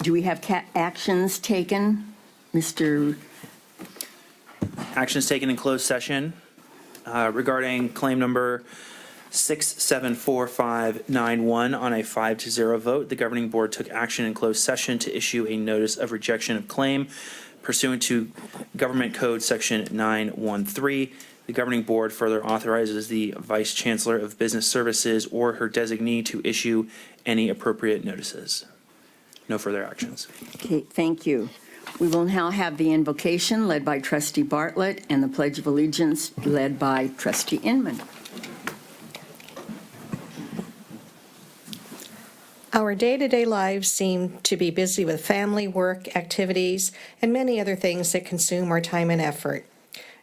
Do we have actions taken? Mr. Actions taken in closed session regarding claim number 674591 on a 5-0 vote. The governing board took action in closed session to issue a notice of rejection of claim pursuant to Government Code Section 913. The governing board further authorizes the Vice Chancellor of Business Services or her designee to issue any appropriate notices. No further actions. Okay, thank you. We will now have the invocation led by Trustee Bartlett and the Pledge of Allegiance led by Trustee Inman. Our day-to-day lives seem to be busy with family, work, activities, and many other things that consume our time and effort.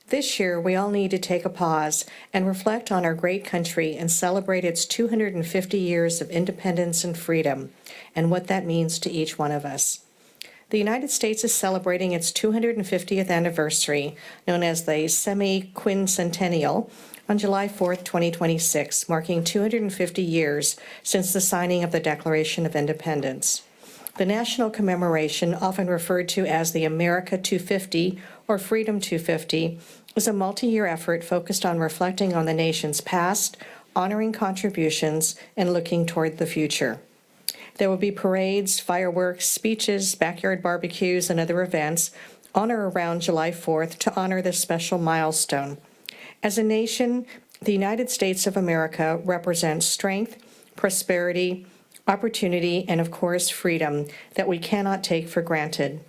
This year, we all need to take a pause and reflect on our great country and celebrate its 250 years of independence and freedom, and what that means to each one of us. The United States is celebrating its 250th anniversary, known as the semi-quincentennial, on July 4th, 2026, marking 250 years since the signing of the Declaration of Independence. The national commemoration, often referred to as the America 250 or Freedom 250, is a multi-year effort focused on reflecting on the nation's past, honoring contributions, and looking toward the future. There will be parades, fireworks, speeches, backyard barbecues, and other events on or around July 4th to honor this special milestone. As a nation, the United States of America represents strength, prosperity, opportunity, and of course, freedom that we cannot take for granted.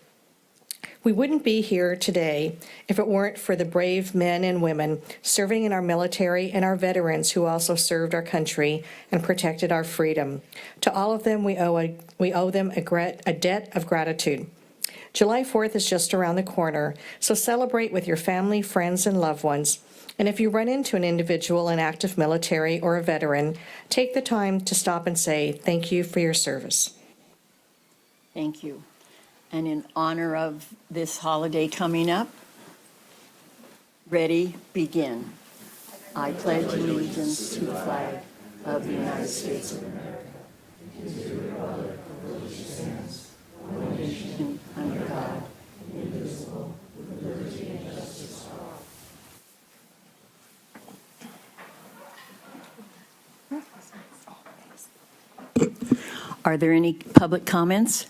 We wouldn't be here today if it weren't for the brave men and women serving in our military and our veterans who also served our country and protected our freedom. To all of them, we owe them a debt of gratitude. July 4th is just around the corner, so celebrate with your family, friends, and loved ones. And if you run into an individual in active military or a veteran, take the time to stop and say, thank you for your service. Thank you. And in honor of this holiday coming up, ready, begin. I pledge allegiance to the flag of the United States of America, and to the republic for which it stands, one nation under God, indivisible, with liberty and justice for all. Are there any public comments?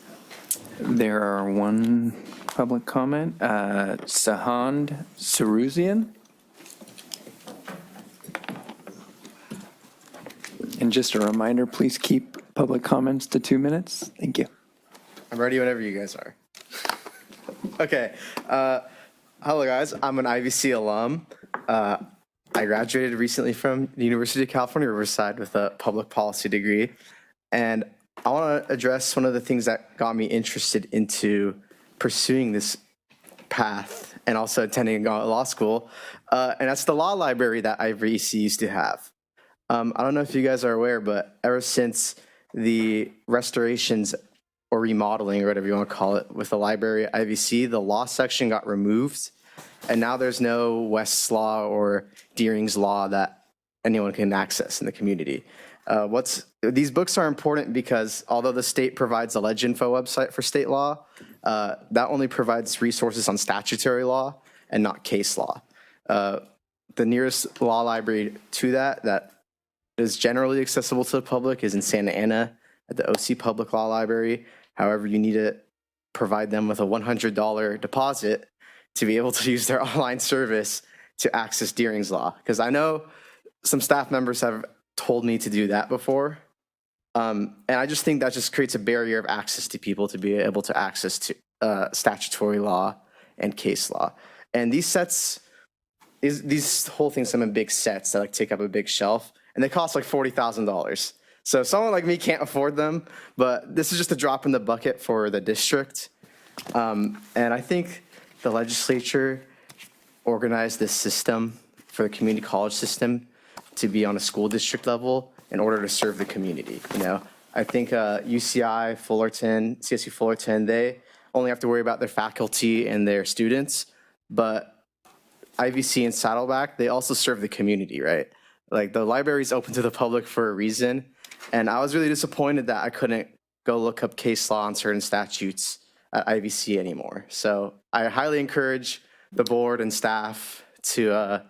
There are one public comment. Sahand Saruzian. And just a reminder, please keep public comments to 2 minutes. Thank you. I'm ready whenever you guys are. Okay. Hello, guys. I'm an IVC alum. I graduated recently from the University of California, Riverside with a public policy degree. And I want to address one of the things that got me interested into pursuing this path and also attending law school. And that's the law library that IVC used to have. I don't know if you guys are aware, but ever since the restorations or remodeling or whatever you want to call it with the library at IVC, the law section got removed. And now there's no West's Law or Deering's Law that anyone can access in the community. These books are important because although the state provides a Leginfo website for state law, that only provides resources on statutory law and not case law. The nearest law library to that is generally accessible to the public is in Santa Ana at the OC Public Law Library. However, you need to provide them with a $100 deposit to be able to use their online service to access Deering's Law. Because I know some staff members have told me to do that before. And I just think that just creates a barrier of access to people to be able to access to statutory law and case law. And these whole things come in big sets that like take up a big shelf, and they cost like $40,000. So someone like me can't afford them, but this is just a drop in the bucket for the district. And I think the legislature organized this system for the community college system to be on a school district level in order to serve the community. You know, I think UCI, Fullerton, CSU Fullerton, they only have to worry about their faculty and their students, but IVC and Saddleback, they also serve the community, right? Like the library is open to the public for a reason. And I was really disappointed that I couldn't go look up case law on certain statutes at IVC anymore. So I highly encourage the board and staff to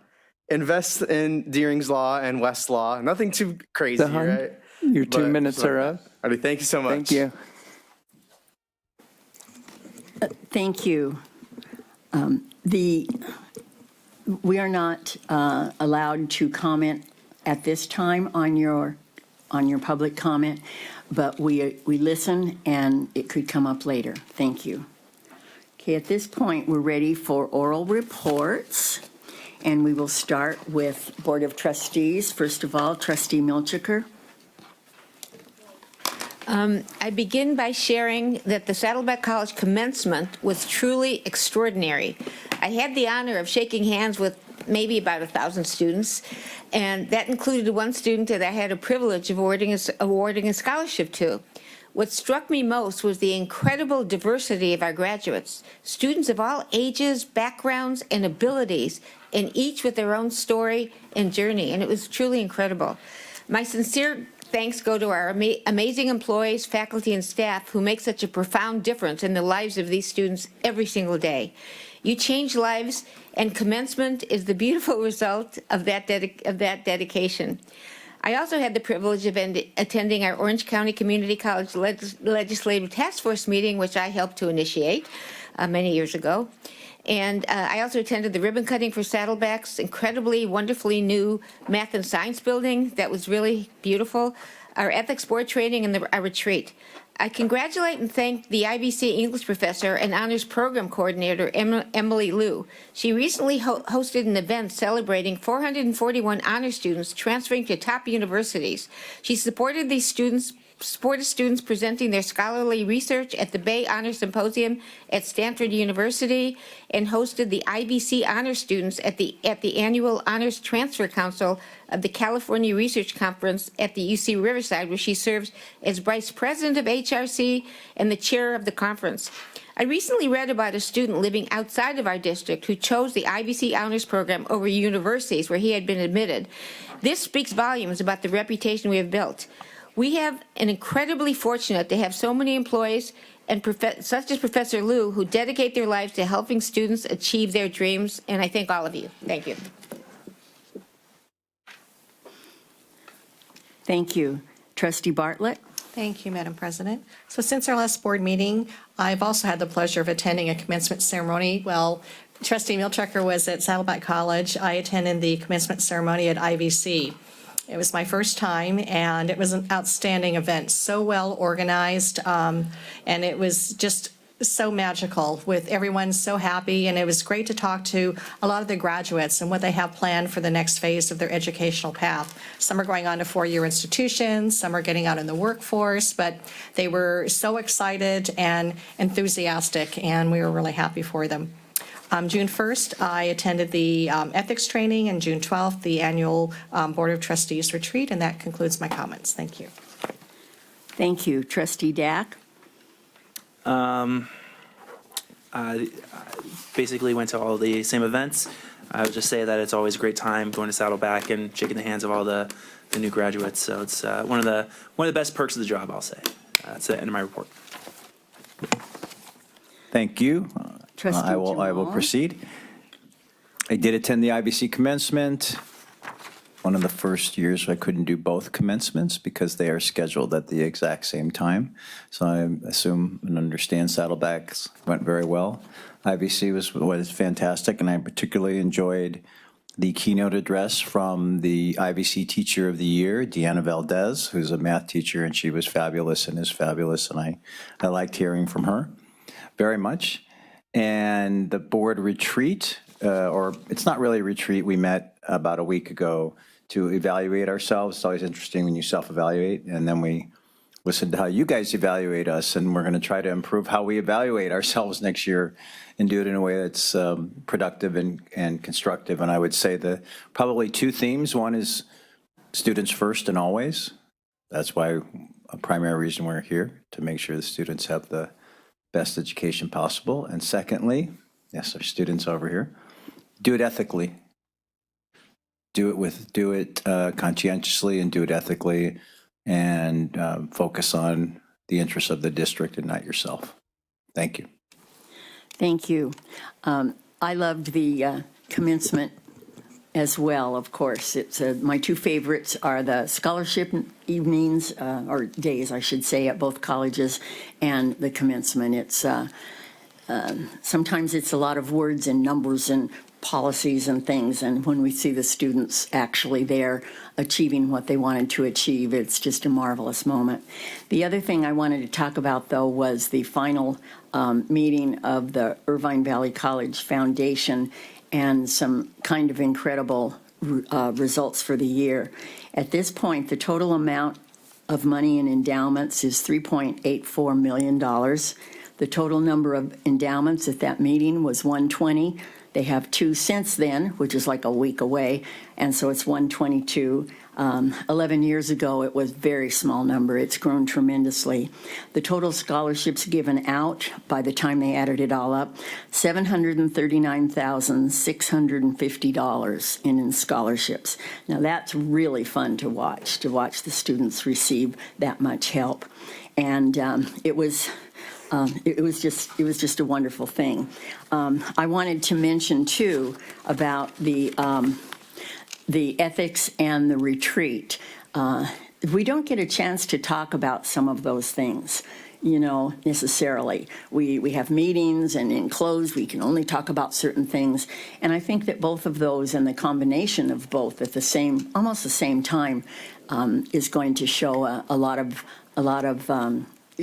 invest in Deering's Law and Westlaw. Nothing too crazy, Sahand, right? your 2 But minutes just like are that. up. All right, thank you so much. Thank you. Thank you. We are not allowed to comment at this time on your public comment, but we listen, and it could come up later. Thank you. Okay, at this point, we're ready for oral reports, and we will start with Board of Trustees. First of all, Trustee Milchiker. I begin by sharing that the Saddleback College commencement was truly extraordinary. I had the honor of shaking hands with maybe about 1,000 students, and that included one student that I had a privilege of awarding a scholarship to. What struck me most was the incredible diversity of our graduates, students of all ages, backgrounds, and abilities, and each with their own story and journey, and it was truly incredible. My sincere thanks go to our amazing employees, faculty, and staff who make such a profound difference in the lives of these students every single day. You change lives, and commencement is the beautiful result of that dedication. I also had the privilege of attending our Orange County Community College Legislative Task Force meeting, which I helped to initiate many years ago. And I also attended the ribbon cutting for Saddleback's incredibly, wonderfully new math and science building. That was really beautiful. Our ethics board training and our retreat. I congratulate and thank the IBC English professor and honors program coordinator, Emily Liu. She recently hosted an event celebrating 441 honor students transferring to top universities. She supported students presenting their scholarly research at the Bay Honor Symposium at Stanford University, and hosted the IBC honor students at the annual Honors Transfer Council of the California Research Conference at the UC Riverside, where she serves as vice president of HRC and the chair of the conference. I recently read about a student living outside of our district who chose the IBC honors program over universities where he had been admitted. This speaks volumes about the reputation we have built. We have an incredibly fortunate to have so many employees and such as Professor Liu, who dedicate their lives to helping students achieve their dreams, and I thank all of you. Thank you. Thank you. Trustee Bartlett. Thank you, Madam President. So since our last board meeting, I've also had the pleasure of attending a commencement ceremony. Well, Trustee Milchiker was at Saddleback College. I attended the commencement ceremony at IVC. It was my first time, and it was an outstanding event, so well organized, and it was just so magical with everyone so happy, and it was great to talk to a lot of the graduates and what they have planned for the next phase of their educational path. Some are going on to four-year institutions, some are getting out in the workforce, but they were so excited and enthusiastic, and we were really happy for them. June 1st, I attended the ethics training, and June 12th, the annual Board of Trustees retreat, and that concludes my comments. Thank you. Thank you. Trustee Dack. I basically went to all the same events. I would just say that it's always a great time going to Saddleback and shaking the hands of all the new graduates. So it's one of the best perks of the job, I'll say. That's the end of my report. Thank you. Trustee I will Jamal. proceed. I did attend the IBC commencement. One of the first years I couldn't do both commencements because they are scheduled at the exact same time. So I assume and understand Saddleback's went very well. IBC was fantastic, and I particularly enjoyed the keynote address from the IBC Teacher of the Year, Deanna Valdez, who's a math teacher, and she was fabulous and is fabulous, and I liked hearing from her very much. And the board retreat, or it's not really a retreat, we met about a week ago to evaluate ourselves. It's always interesting when you self-evaluate, and then we listen to how you guys evaluate us, and we're going to try to improve how we evaluate ourselves next year and do it in a way that's productive and constructive. And I would say probably two themes. One is students first and always. That's why a primary reason we're here, to make sure the students have the best education possible. And secondly, yes, our students over here, do it ethically. Do it conscientiously and do it ethically, and focus on the interests of the district and not yourself. Thank you. Thank you. I loved the commencement as well, of course. It's my two favorites are the scholarship evenings, or days, I should say, at both colleges, and the commencement. It's sometimes it's a lot of words and numbers and policies and things, and when we see the students actually there achieving what they wanted to achieve, it's just a marvelous moment. The other thing I wanted to talk about, though, was the final meeting of the Irvine Valley College Foundation and some kind of incredible results for the year. At this point, the total amount of money in endowments is $3.84 million. The total number of endowments at that meeting was 120. They have two since then, which is like a week away, and so it's 122. 11 years ago, it was a very small number. It's grown tremendously. The total scholarships given out, by the time they added it all up, $739,650 in scholarships. Now, that's really fun to watch the students receive that much help. And it was just a wonderful thing. I wanted to mention, too, about the ethics and the retreat. We don't get a chance to talk about some of those things, necessarily. We have meetings, and in closed, we can only talk about certain things. And I think that both of those and the combination of both at almost the same time, is going to show a lot of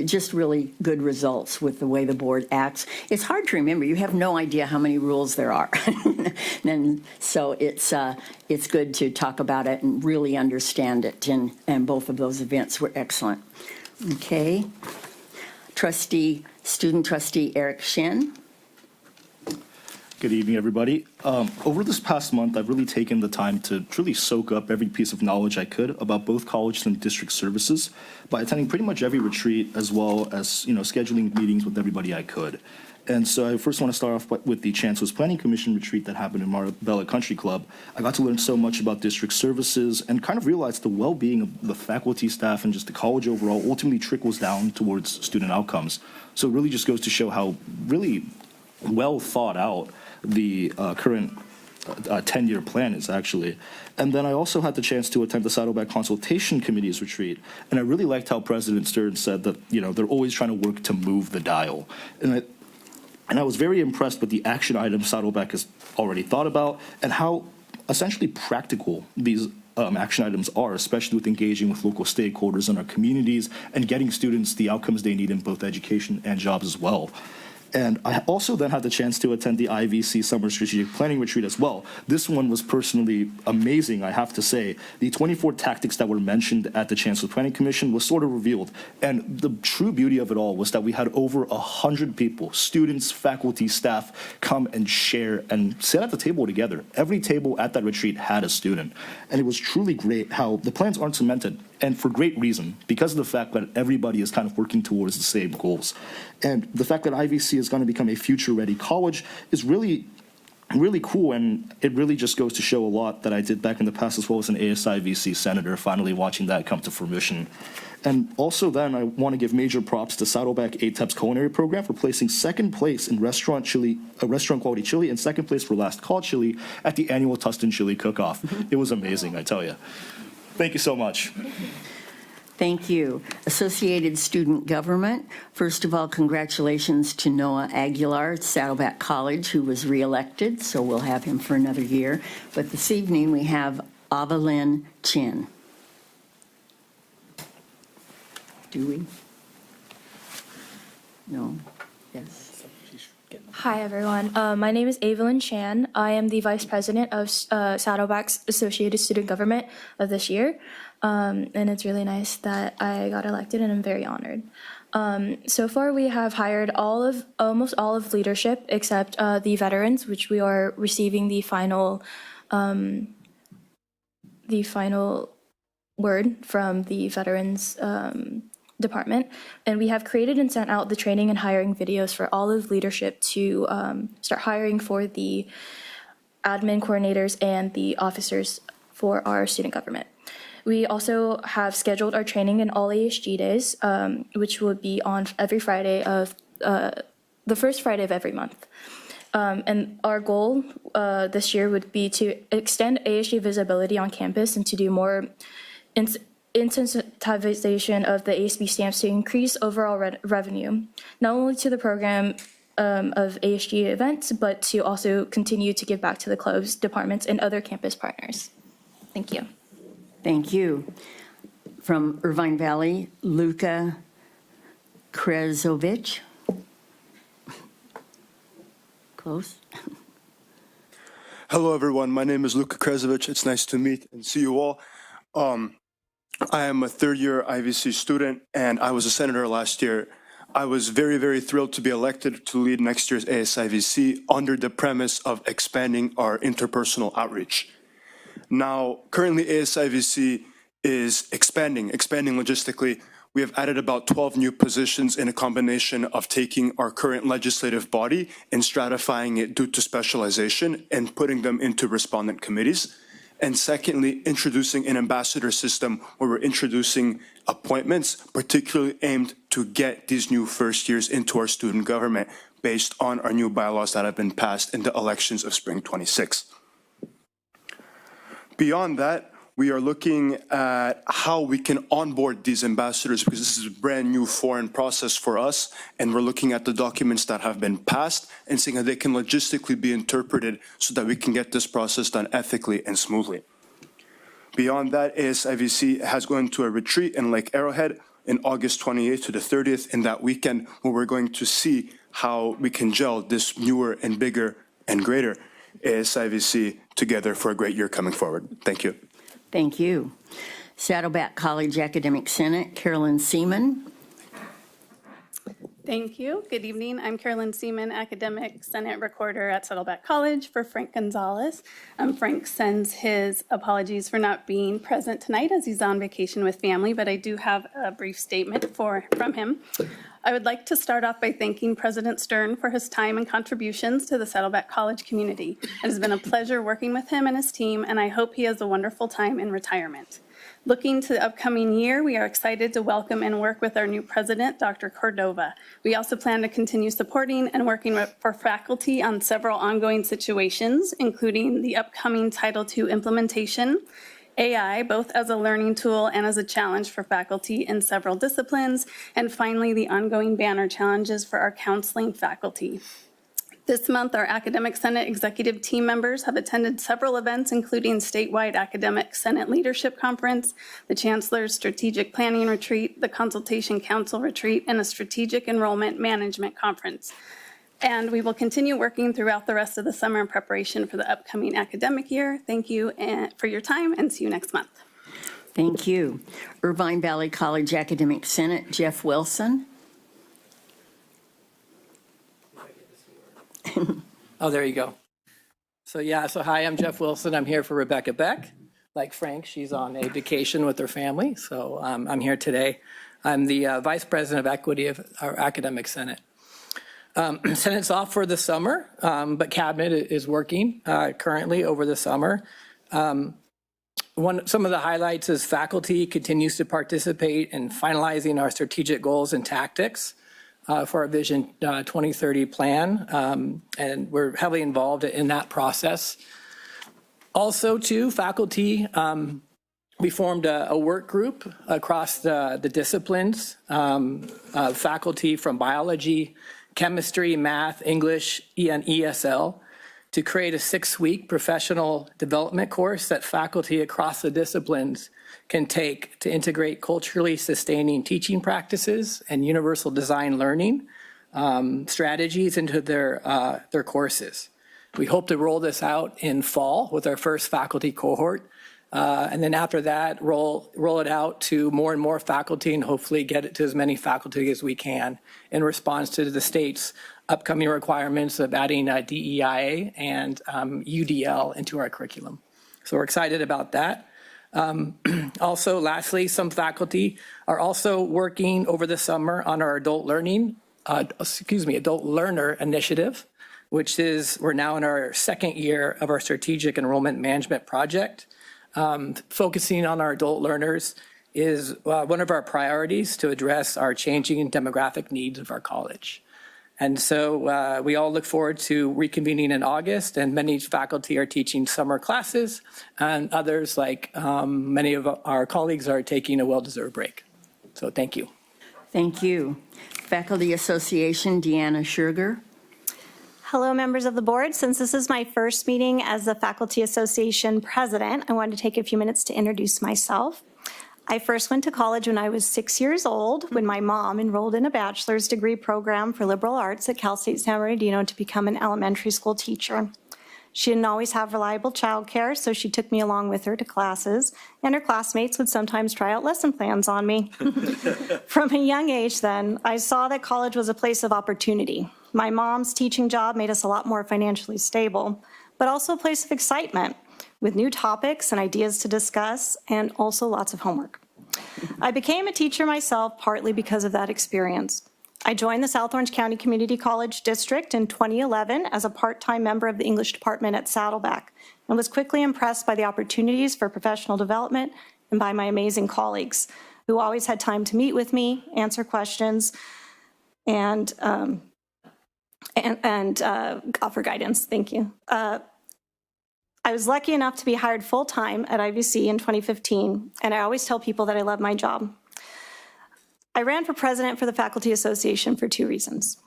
just really good results with the way the board acts. It's hard to remember. You have no idea how many rules there are. And so it's good to talk about it and really understand it. And both of those events were excellent. Okay. Student trustee Eric Shin. Good evening, everybody. Over this past month, I've really taken the time to truly soak up every piece of knowledge I could about both colleges and district services by attending pretty much every retreat, as well as scheduling meetings with everybody I could. And so I first want to start off with the Chancellor's Planning Commission retreat that happened in Marbella Country Club. I got to learn so much about district services and kind of realized the well-being of the faculty, staff, and just the college overall ultimately trickles down towards student outcomes. So it really just goes to show how really well thought out the current 10-year plan is actually. And then I also had the chance to attend the Saddleback Consultation Committee's retreat. And I really liked how President Stern said that, they're always trying to work to move the dial. And I was very impressed with the action items Saddleback has already thought about and how essentially practical these action items are, especially with engaging with local stakeholders in our communities and getting students the outcomes they need in both education and jobs as well. And I also then had the chance to attend the IVC Summer Strategic Planning Retreat as well. This one was personally amazing, I have to say. The 24 tactics that were mentioned at the Chancellor's Planning Commission was sort of revealed. And the true beauty of it all was that we had over 100 people, students, faculty, staff, come and share and sit at the table together. Every table at that retreat had a student. And it was truly great how the plans aren't cemented, and for great reason, because of the fact that everybody is kind of working towards the same goals. And the fact that IVC is going to become a future-ready college is really, really cool, and it really just goes to show a lot that I did back in the past as well as an ASIVC senator, finally watching that come to fruition. And also then I want to give major props to Saddleback ATEP's culinary program for placing second place in restaurant quality chili, and second place for last call chili at the annual Tustin Chili Cook-Off. It was amazing, I tell you. Thank you so much. Thank you. Associated Student Government. First of all, congratulations to Noah Aguilar at Saddleback College, who was reelected, so we'll have him for another year. But this evening we have Avalyn Chin. Do we? No? Yes. Hi, everyone. My name is Avalyn Chan. I am the Vice President of Saddleback's Associated Student Government of this year. And it's really nice that I got elected, and I'm very honored. So far, we have hired almost all of leadership except the veterans, which we are receiving the final word from the veterans department. And we have created and sent out the training and hiring videos for all of leadership to start hiring for the admin coordinators and the officers for our student government. We also have scheduled our training in all ASG days, which will be on every Friday of the first Friday of every month. And our goal this year would be to extend ASG visibility on campus and to do more incentivization of the ASB stamps to increase overall revenue, not only to the program of ASG events, but to also continue to give back to the clubs, departments, and other campus partners. Thank you. Thank you. From Irvine Valley, Luka Krezovic. Close. Hello, everyone. My name is Luka Krezovic. It's nice to meet and see you all. I am a third-year IVC student, and I was a senator last year. I was very, very thrilled to be elected to lead next year's ASIVC under the premise of expanding our interpersonal outreach. Now, currently ASIVC is expanding logistically. We have added about 12 new positions in a combination of taking our current legislative body and stratifying it due to specialization and putting them into respondent committees. And secondly, introducing an ambassador system where we're introducing appointments particularly aimed to get these new first years into our student government based on our new bylaws that have been passed in the elections of spring 26. Beyond that, we are looking at how we can onboard these ambassadors because this is a brand new foreign process for us. And we're looking at the documents that have been passed and seeing how they can logistically be interpreted so that we can get this process done ethically and smoothly. Beyond that, ASIVC has gone to a retreat in Lake Arrowhead in August 28th to the 30th in that weekend where we're going to see how we can gel this newer and bigger and greater ASIVC together for a great year coming forward. Thank you. Thank you. Saddleback College Academic Senate, Carolyn Seaman. Thank you. Good evening. I'm Carolyn Seaman, Academic Senate Recorder at Saddleback College for Frank Gonzalez. Frank sends his apologies for not being present tonight as he's on vacation with family, but I do have a brief statement from him. I would like to start off by thanking President Stern for his time and contributions to the Saddleback College community. It has been a pleasure working with him and his team, and I hope he has a wonderful time in retirement. Looking to the upcoming year, we are excited to welcome and work with our new president, Dr. Cordova. We also plan to continue supporting and working for faculty on several ongoing situations, including the upcoming Title II implementation, AI, both as a learning tool and as a challenge for faculty in several disciplines, and finally, the ongoing banner challenges for our counseling faculty. This month, our Academic Senate executive team members have attended several events, including statewide Academic Senate Leadership Conference, the Chancellor's Strategic Planning Retreat, the Consultation Council Retreat, and a Strategic Enrollment Management Conference. And we will continue working throughout the rest of the summer in preparation for the upcoming academic year. Thank you for your time, and see you next month. Thank you. Irvine Valley College Academic Senate, Jeff Wilson. Oh, there you go. So hi, I'm Jeff Wilson. I'm here for Rebecca Beck. Like Frank, she's on a vacation with her family, so I'm here today. I'm the Vice President of Equity of our Academic Senate. Senate's off for the summer, but Cabinet is working currently over the summer. Some of the highlights is faculty continues to participate in finalizing our strategic goals and tactics for our Vision 2030 plan, and we're heavily involved in that process. Also, too, faculty, we formed a work group across the disciplines, faculty from biology, chemistry, math, English, and ESL, to create a 6-week professional development course that faculty across the disciplines can take to integrate culturally sustaining teaching practices and universal design learning strategies into their courses. We hope to roll this out in fall with our first faculty cohort. And then after that, roll it out to more and more faculty and hopefully get it to as many faculty as we can in response to the state's upcoming requirements of adding DEIA and UDL into our curriculum. So we're excited about that. Also, lastly, some faculty are also working over the summer on our adult learner initiative, which is, we're now in our second year of our strategic enrollment management project. Focusing on our adult learners is one of our priorities to address our changing demographic needs of our college. And so we all look forward to reconvening in August, and many faculty are teaching summer classes, and others, like many of our colleagues, are taking a well-deserved break. So thank you. Thank you. Faculty Association, Deanna Sugar. Hello, members of the board. Since this is my first meeting as the Faculty Association president, I wanted to take a few minutes to introduce myself. I first went to college when I was 6 years old, when my mom enrolled in a bachelor's degree program for liberal arts at Cal State San Bernardino to become an elementary school teacher. She didn't always have reliable childcare, so she took me along with her to classes, and her classmates would sometimes try out lesson plans on me. From a young age then, I saw that college was a place of opportunity. My mom's teaching job made us a lot more financially stable, but also a place of excitement, with new topics and ideas to discuss, and also lots of homework. I became a teacher myself partly because of that experience. I joined the South Orange County Community College District in 2011 as a part-time member of the English department at Saddleback, and was quickly impressed by the opportunities for professional development and by my amazing colleagues, who always had time to meet with me, answer questions, and offer guidance. Thank you. I was lucky enough to be hired full-time at IVC in 2015, and I always tell people that I love my job. I ran for president for the Faculty Association for 2 reasons.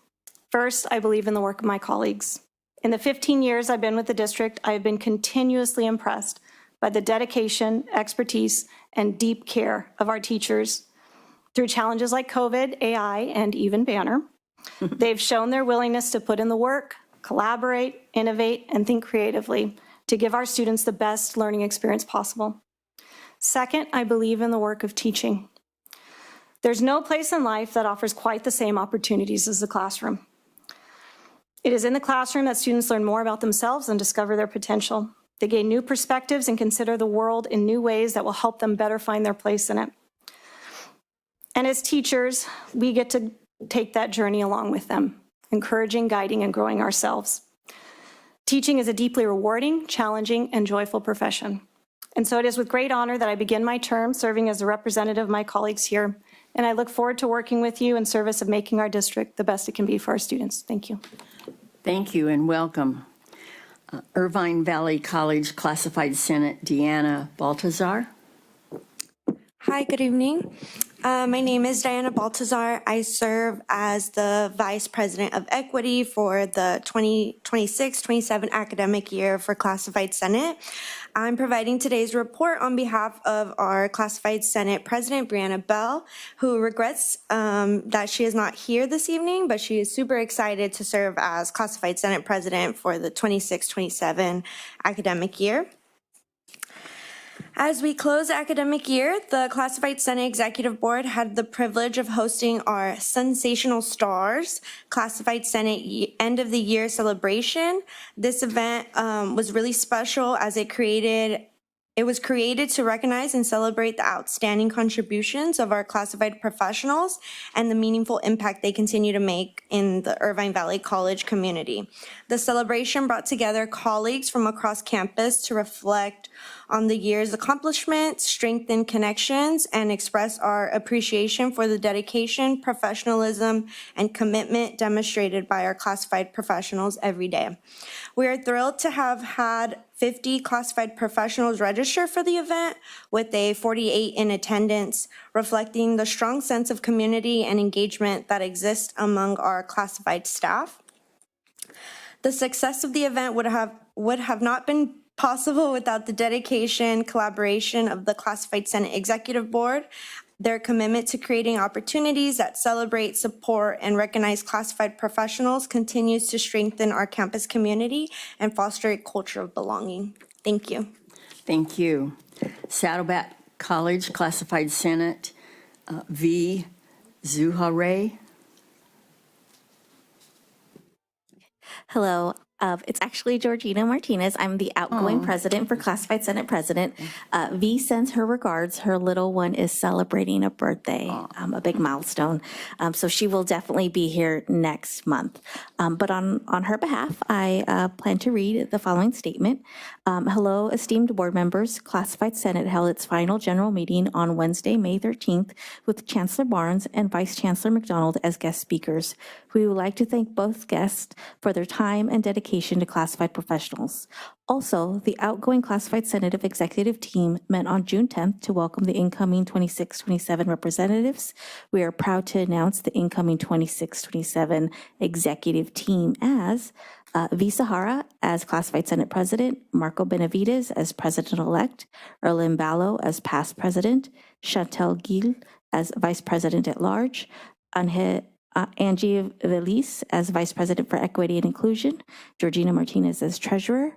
First, I believe in the work of my colleagues. In the 15 years I've been with the district, I have been continuously impressed by the dedication, expertise, and deep care of our teachers through challenges like COVID, AI, and even Banner. They've shown their willingness to put in the work, collaborate, innovate, and think creatively to give our students the best learning experience possible. Second, I believe in the work of teaching. There's no place in life that offers quite the same opportunities as the classroom. It is in the classroom that students learn more about themselves and discover their potential. They gain new perspectives and consider the world in new ways that will help them better find their place in it. And as teachers, we get to take that journey along with them, encouraging, guiding, and growing ourselves. Teaching is a deeply rewarding, challenging, and joyful profession. And so it is with great honor that I begin my term serving as a representative of my colleagues here. And I look forward to working with you in service of making our district the best it can be for our students. Thank you. Thank you and welcome. Irvine Valley College Classified Senate, Deanna Baltazar. Hi, good evening. My name is Diana Baltazar. I serve as the Vice President of Equity for the 2026-27 academic year for Classified Senate. I'm providing today's report on behalf of our Classified Senate President, Brianna Bell, who regrets that she is not here this evening, but she is super excited to serve as Classified Senate President for the 26-27 academic year. As we close the academic year, the Classified Senate Executive Board had the privilege of hosting our Sensational Stars Classified Senate End of the Year celebration. This event was really special as it was created to recognize and celebrate the outstanding contributions of our classified professionals and the meaningful impact they continue to make in the Irvine Valley College community. The celebration brought together colleagues from across campus to reflect on the year's accomplishments, strengthen connections, and express our appreciation for the dedication, professionalism, and commitment demonstrated by our classified professionals every day. We are thrilled to have had 50 classified professionals register for the event, with a 48 in attendance, reflecting the strong sense of community and engagement that exists among our classified staff. The success of the event would have not been possible without the dedication, collaboration of the Classified Senate Executive Board. Their commitment to creating opportunities that celebrate, support, and recognize classified professionals continues to strengthen our campus community and foster a culture of belonging. Thank you. Thank you. Saddleback College Classified Senate, V. Zuhare. Hello. It's actually Georgina Martinez. I'm the outgoing president for Classified Senate President. V sends her regards. Her little one is celebrating a birthday, a big milestone. So she will definitely be here next month. But on her behalf, I plan to read the following statement. Hello, esteemed board members. Classified Senate held its final general meeting on Wednesday, May 13th, with Chancellor Barnes and Vice Chancellor McDonald as guest speakers. We would like to thank both guests for their time and dedication to classified professionals. Also, the outgoing Classified Senate Executive Team met on June 10th to welcome the incoming 26-27 representatives. We are proud to announce the incoming 26-27 Executive Team as V. Sahara as Classified Senate President, Marco Benavides as President-elect, Erlyn Ballo as past President, Chantel Gil as Vice President at Large, Angie Velis as Vice President for Equity and Inclusion, Georgina Martinez as Treasurer,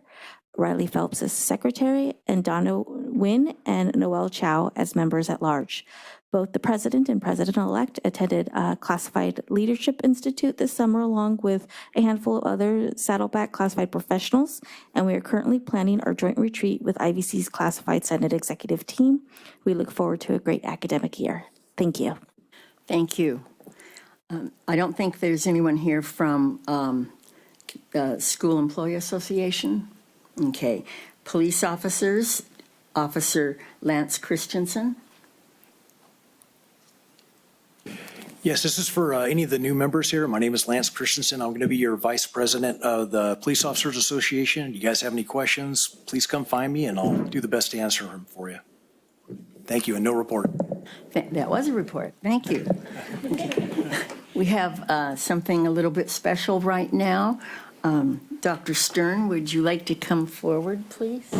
Riley Phelps as Secretary, and Donna Nguyen and Noel Chow as members at large. Both the President and President-elect attended Classified Leadership Institute this summer, along with a handful of other Saddleback classified professionals, and we are currently planning our joint retreat with IVC's Classified Senate Executive Team. We look forward to a great academic year. Thank you. Thank you. I don't think there's anyone here from School Employee Association. Okay. Police officers, Officer Lance Christensen. Yes, this is for any of the new members here. My name is Lance Christensen. I'm going to be your vice president of the Police Officers Association. You guys have any questions, please come find me and I'll do the best to answer them for you. Thank you, and no report. That was a report. Thank you. We have something a little bit special right now. Dr. Stern, would you like to come forward, please?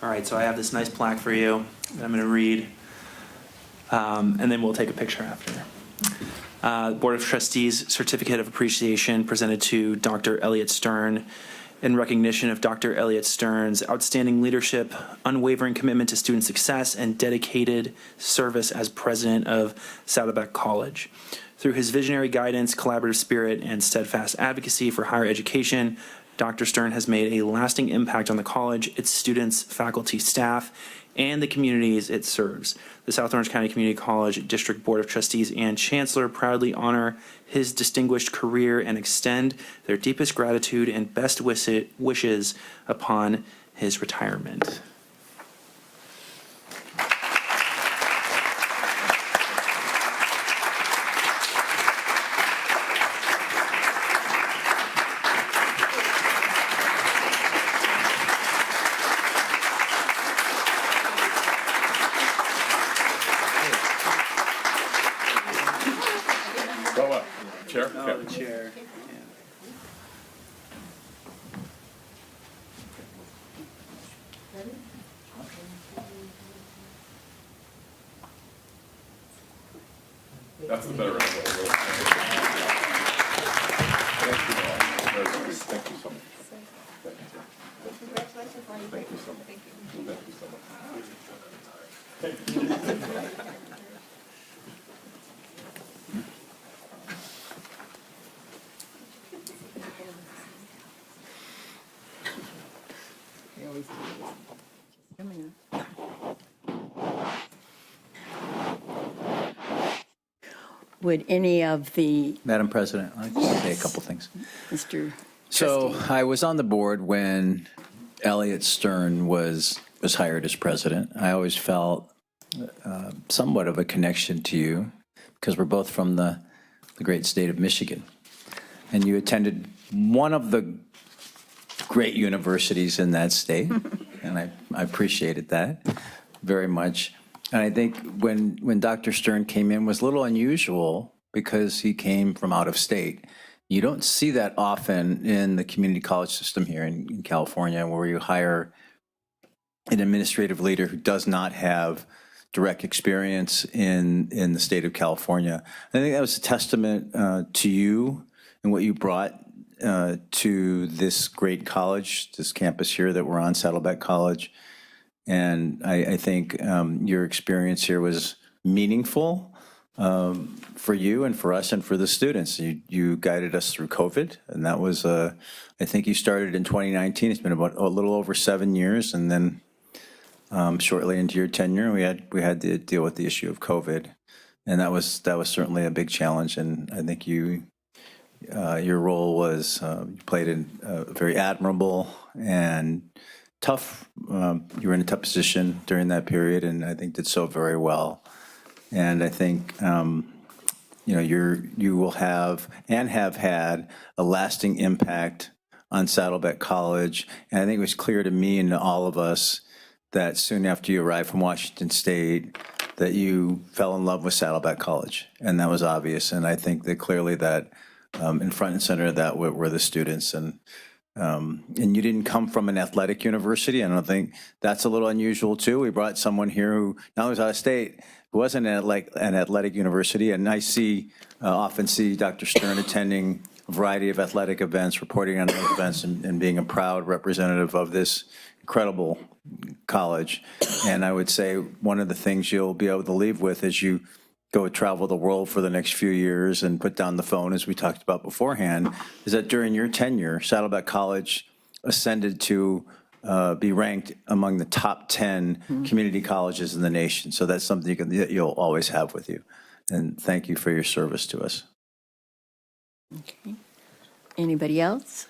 All right, so I have this nice plaque for you that I'm going to read, and then we'll take a picture after. Board of Trustees Certificate of Appreciation presented to Dr. Elliott Stern in recognition of Dr. Elliott Stern's outstanding leadership, unwavering commitment to student success, and dedicated service as president of Saddleback College. Through his visionary guidance, collaborative spirit, and steadfast advocacy for higher education, Dr. Stern has made a lasting impact on the college, its students, faculty, staff, and the communities it serves. The South Orange County Community College District Board of Trustees and Chancellor proudly honor his distinguished career and extend their deepest gratitude and best wishes upon his retirement. Chair? Oh, the chair. That's the better angle. Thank you all. Thank you so much. Thank you so much. Thank you so much. Would any of the Madam President, I'd like to say a couple things. Mr. So I was on the board when Elliott Stern was hired as president. I always felt somewhat of a connection to you because we're both from the great state of Michigan. And you attended one of the great universities in that state, and I appreciated that very much. And I think when Dr. Stern came in was a little unusual because he came from out of state. You don't see that often in the community college system here in California, where you hire an administrative leader who does not have direct experience in the state of California. I think that was a testament to you and what you brought to this great college, this campus here that we're on, Saddleback College. And I think your experience here was meaningful for you and for us and for the students. You guided us through COVID, and that was, I think you started in 2019. It's been about a little over 7 years, and then shortly into your tenure, we had to deal with the issue of COVID, and that was certainly a big challenge. And I think your role was you played a very admirable and tough. You were in a tough position during that period, and I think did so very well. And I think you will have and have had a lasting impact on Saddleback College. And I think it was clear to me and to all of us that soon after you arrived from Washington State, that you fell in love with Saddleback College, and that was obvious. And I think that clearly that in front and center of that were the students. And you didn't come from an athletic university. I don't think that's a little unusual too. We brought someone here who not only was out of state, who wasn't an athletic university. And I often see Dr. Stern attending a variety of athletic events, reporting on those events, and being a proud representative of this incredible college. And I would say one of the things you'll be able to leave with as you go travel the world for the next few years and put down the phone, as we talked about beforehand, is that during your tenure, Saddleback College ascended to be ranked among the top 10 community colleges in the nation. So that's something you'll always have with you. And thank you for your service to us. Okay. Anybody else?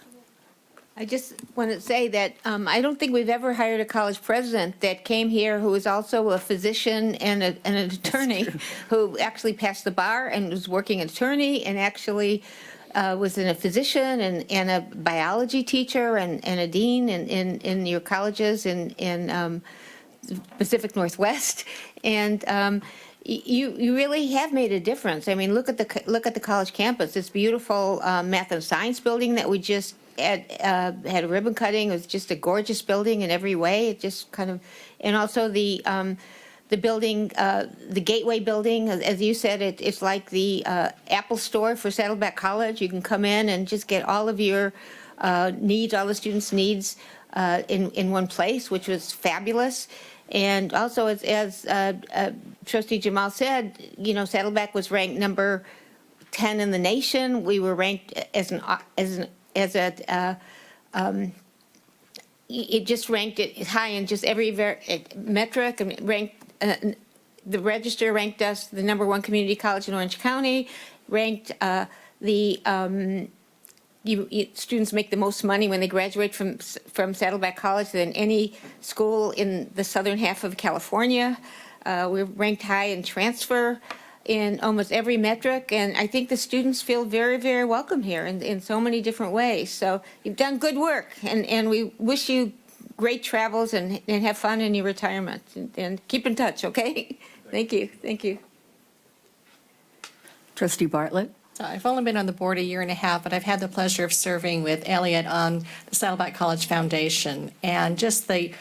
I just want to say that I don't think we've ever hired a college president that came here who was also a physician and an attorney, who actually passed the bar and was working an attorney, and actually was a physician and a biology teacher and a dean in your colleges in Pacific Northwest. And you really have made a difference. I mean, look at the college campus. This beautiful math and science building that we just had a ribbon cutting. It was just a gorgeous building in every way. It just kind of, and also the building, the Gateway building, as you said, it's like the Apple Store for Saddleback College. You can come in and just get all of your needs, all the students' needs in one place, which was fabulous. And also, as Trustee Jamal said, Saddleback was ranked number 10 in the nation. We were ranked it just ranked it high in just every metric, and ranked the Register ranked us the number 1 community college in Orange County, ranked students make the most money when they graduate from Saddleback College than any school in the southern half of California. We're ranked high in transfer in almost every metric, and I think the students feel very, very welcome here in so many different ways. So you've done good work, and we wish you great travels and have fun in your retirement, and keep in touch, okay? Thank you. Thank you. Trustee Bartlett? I've only been on the board a year and a half, but I've had the pleasure of serving with Elliot on the Saddleback College Foundation, and just the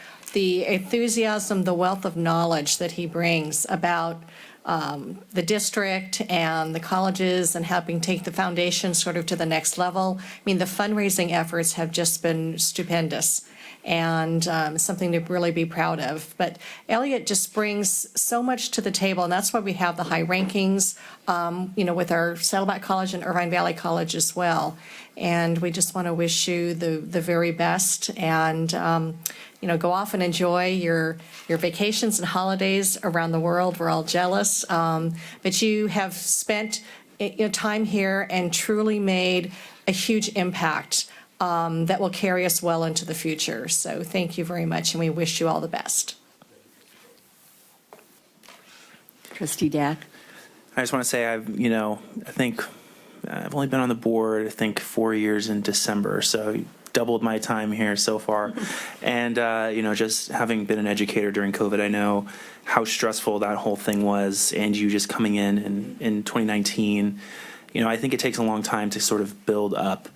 enthusiasm, the wealth of knowledge that he brings about the district and the colleges and helping take the foundation sort of to the next level. I mean, the fundraising efforts have just been stupendous, and something to really be proud of. But Elliot just brings so much to the table, and that's why we have the high rankings, with our Saddleback College and Irvine Valley College as well. And we just want to wish you the very best, and go off and enjoy your vacations and holidays around the world. We're all jealous, but you have spent time here and truly made a huge impact that will carry us well into the future. So thank you very much, and we wish you all the best. Trustee Dack? I just want to say I think I've only been on the board, 4 years in December, so doubled my time here so far. And, just having been an educator during COVID, I know how stressful that whole thing was. And you just coming in 2019, I think it takes a long time to sort of build up,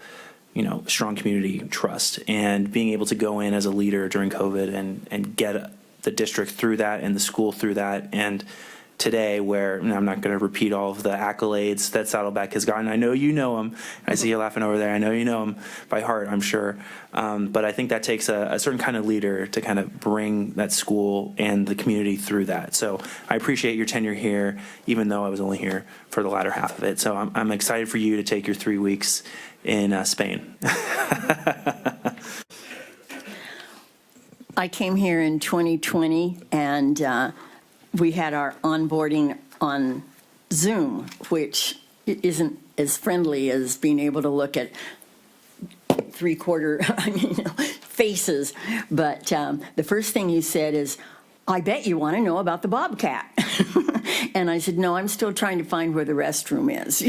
strong community trust, and being able to go in as a leader during COVID and get the district through that and the school through that, and today where, and I'm not going to repeat all of the accolades that Saddleback has gotten. I know you know him. I see you laughing over there. I know you know him by heart, I'm sure. But I think that takes a certain kind of leader to kind of bring that school and the community through that. So I appreciate your tenure here, even though I was only here for the latter half of it. So I'm excited for you to take your 3 weeks in Spain. I came here in 2020, and we had our onboarding on Zoom, which isn't as friendly as being able to look at faces. But the first thing you said is, "I bet you want to know about the Bobcat." And I said, "No, I'm still trying to find where the restroom is."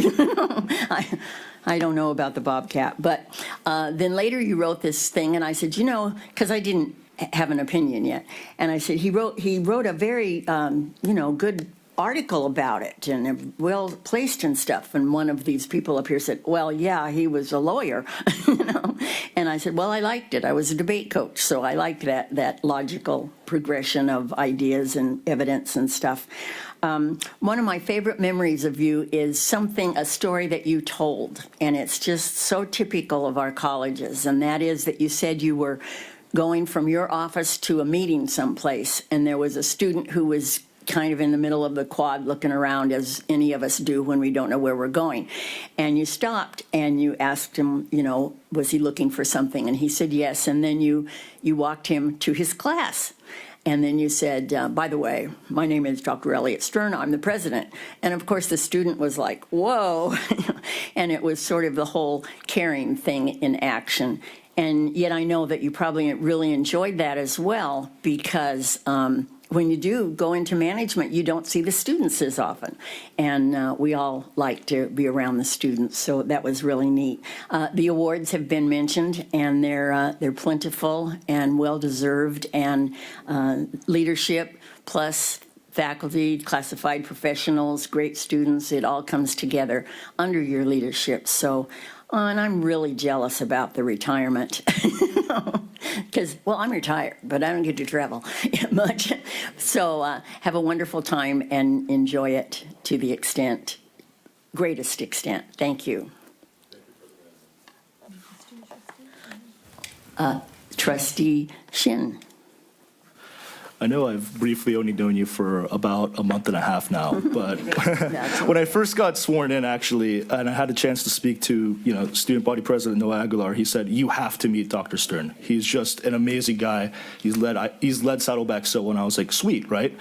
I don't know about the Bobcat. But then later you wrote this thing, and I said, because I didn't have an opinion yet. And I said, he wrote a very, good article about it and well placed and stuff. And one of these people up here said, "Well, yeah, he was a lawyer." And I said, "Well, I liked it. I was a debate coach, so I liked that logical progression of ideas and evidence and stuff." One of my favorite memories of you is a story that you told, and it's just so typical of our colleges, and that is that you said you were going from your office to a meeting someplace, and there was a student who was kind of in the middle of the quad looking around, as any of us do when we don't know where we're going. And you stopped and you asked him, was he looking for something? And he said yes. And then you walked him to his class. And then you said, "By the way, my name is Dr. Elliott Stern. I'm the president." And of course, the student was like, "Whoa." And it was sort of the whole caring thing in action. And yet I know that you probably really enjoyed that as well, because when you do go into management, you don't see the students as often. And we all like to be around the students, so that was really neat. The awards have been mentioned, and they're plentiful and well-deserved, and leadership plus faculty, classified professionals, great students, it all comes together under your leadership. So, and I'm really jealous about the retirement. Because, I'm retired, but I don't get to travel much. So have a wonderful time and enjoy it to the greatest extent. Thank you. Trustee Shin. I know I've briefly only known you for about a month and a half now, but when I first got sworn in, actually, and I had a chance to speak to, Student Body President Noah Aguilar, he said, "You have to meet Dr. Stern. He's just an amazing guy. He's led Saddleback so," and I was like, "Sweet, right?"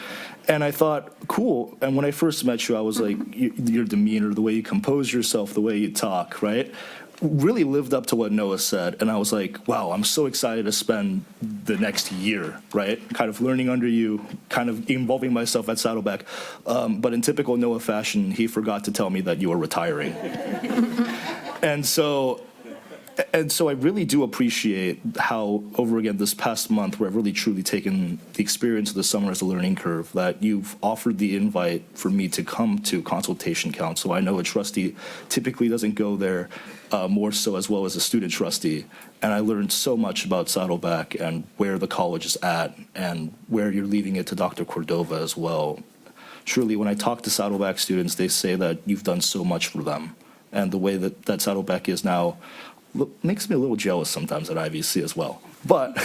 And I thought, cool. And when I first met you, I was like, your demeanor, the way you compose yourself, the way you talk, right? Really lived up to what Noah said, and I was like, wow, I'm so excited to spend the next year, right? Kind of learning under you, kind of involving myself at Saddleback. But in typical Noah fashion, he forgot to tell me that you were retiring. And so I really do appreciate how, over again, this past month, where I've really truly taken the experience of the summer as a learning curve, that you've offered the invite for me to come to Consultation Council. I know a trustee typically doesn't go there, more so as well as a student trustee. And I learned so much about Saddleback and where the college is at and where you're leaving it to Dr. Cordova as well. Truly, when I talk to Saddleback students, they say that you've done so much for them. And the way that Saddleback is now makes me a little jealous sometimes at IVC as well. But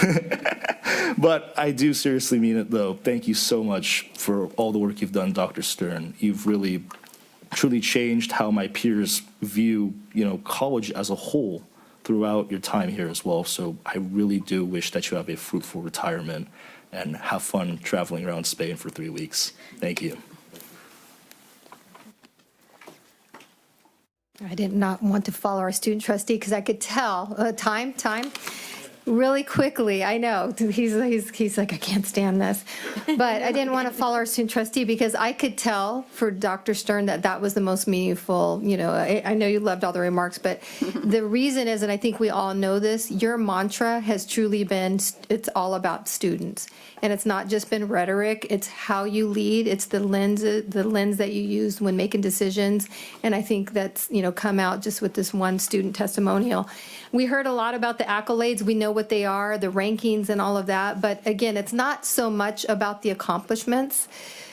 I do seriously mean it, though. Thank you so much for all the work you've done, Dr. Stern. You've really, truly changed how my peers view, college as a whole throughout your time here as well. So I really do wish that you have a fruitful retirement and have fun traveling around Spain for 3 weeks. Thank you. I did not want to follow our student trustee because I could tell, time, really quickly. I know, he's like, "I can't stand this." But I didn't want to follow our student trustee because I could tell for Dr. Stern that was the most meaningful, I know you loved all the remarks, but the reason is, and I think we all know this, your mantra has truly been, it's all about students. And it's not just been rhetoric, it's how you lead, it's the lens that you use when making decisions. And I think that's, come out just with this one student testimonial. We heard a lot about the accolades. We know what they are, the rankings and all of that. But again, it's not so much about the accomplishments.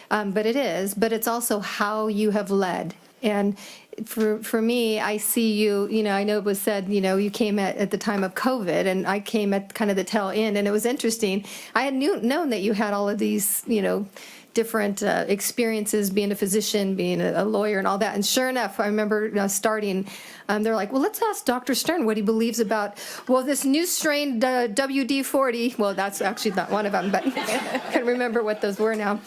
but it is. But it's also how you have led. And for me, I see you, I know it was said, you came at the time of COVID, and I came at kind of the tail end, and it was interesting. I had known that you had all of these, different experiences, being a physician, being a lawyer, and all that. And sure enough, I remember starting, they're like, well, let's ask Dr. Stern what he believes about, this new strain WD-40. Well, that's actually not one of them, but I can't remember what those were now.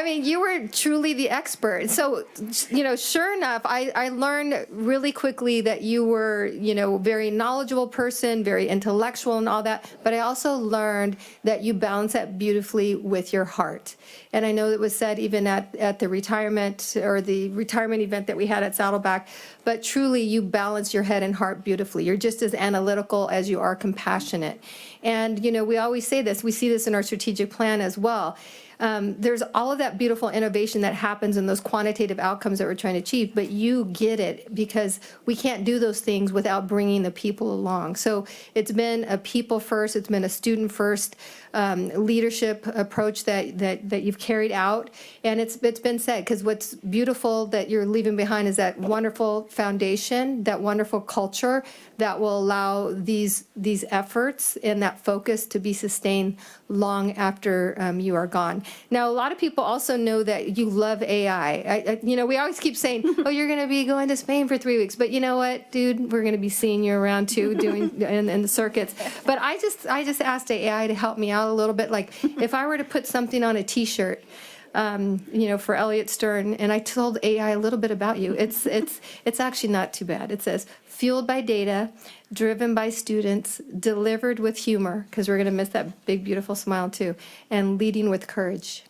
You were truly the expert. So, sure enough, I learned really quickly that you were, very knowledgeable person, very intellectual and all that. But I also learned that you balance that beautifully with your heart. And I know it was said even at the retirement or the retirement event that we had at Saddleback, but truly you balance your head and heart beautifully. You're just as analytical as you are compassionate. And, we always say this, we see this in our strategic plan as well. There's all of that beautiful innovation that happens in those quantitative outcomes that we're trying to achieve, but you get it because we can't do those things without bringing the people along. So it's been a people first, it's been a student first leadership approach that you've carried out, and it's been said, because what's beautiful that you're leaving behind is that wonderful foundation, that wonderful culture that will allow these efforts and that focus to be sustained long after you are gone. Now, a lot of people also know that you love AI. We always keep saying, oh, you're going to be going to Spain for 3 weeks. But you know what, dude? We're going to be seeing you around, too, doing in the circuits. But I just asked AI to help me out a little bit. Like, if I were to put something on a T-shirt, for Elliot Stern, and I told AI a little bit about you. It's actually not too bad. It says, fueled by data, driven by students, delivered with humor, because we're going to miss that big, beautiful smile too, and leading with courage.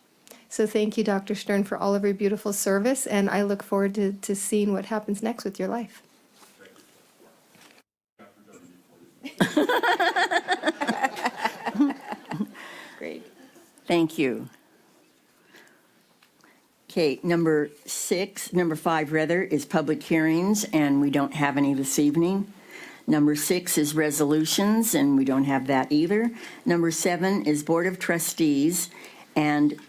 So thank you, Dr. Stern, for all of your beautiful service, and I look forward to seeing what happens next with your life. Great. Thank you. Okay, number 5 is public hearings, and we don't have any this evening. Number 6 is resolutions, and we don't have that either. Number 7 is Board of Trustees, and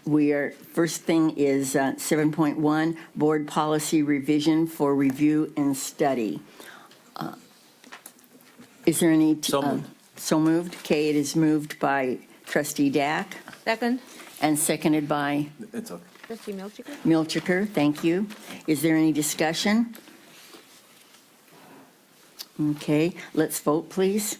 first thing is 7.1, Board Policy Revision for Review and Study. Is there any? So moved. So moved. Okay, it is moved by Trustee Dack. Second. And seconded by? It's okay. Trustee Milchiker? Milchiker, thank you. Is there any discussion? Okay, let's vote, please.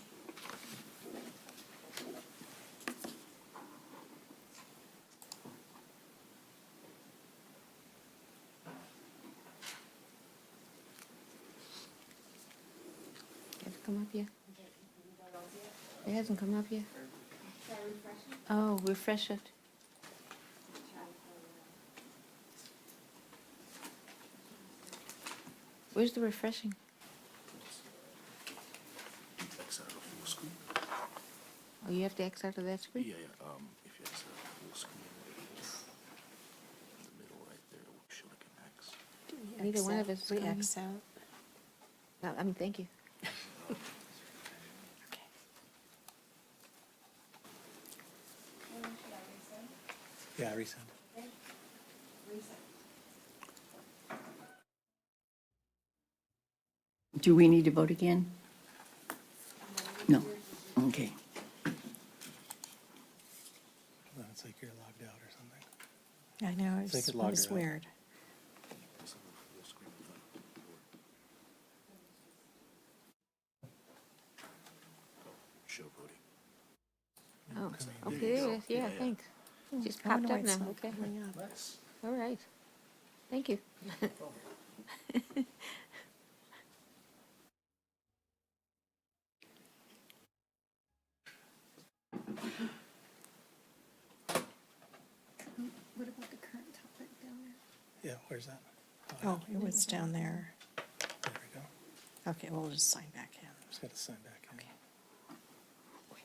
Has it come up yet? It hasn't come up yet? Oh, refresh it. Where's the refreshing? Oh, you have to X out of that screen? Yeah, if you exit out the full screen, in the middle right there, it will show like an X. Neither one of us is We coming. X out. No, thank you. Yeah, resend. Do we need to vote again? No. Okay. It's like you're logged out or something. I know, They could log it's her out. weird. Show voting. Oh, okay, there it is. Yeah, thanks. Just I wonder popped why up it's now, not okay. coming up. All right. Thank you. What about the current topic down there? Yeah, where's that? Oh, it was down there. There we go. Okay, we'll just sign back in. Just got to sign back in. Okay.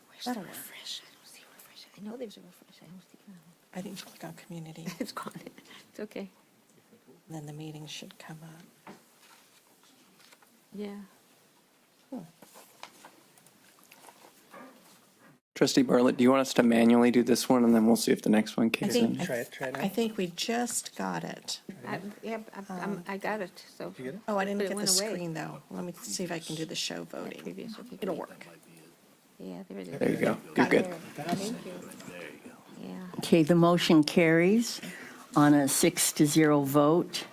Where's That'll the work. refresh? I don't see a refresh. I know there's a refresh. I don't see it. I think click on community, It's gone. It's okay. then the meeting should come up. Yeah. Trustee Bartlett, do you want us to manually do this one, and then we'll see if the next one I kicks think, in? I think we just got it. I got it, so. Oh, I didn't But it get the went away. screen, though. Let me see if I can do the show voting. It'll work. Yeah, there it is. There you go. You're good. Thank you. Yeah. Okay, the motion carries on a 6-0 vote.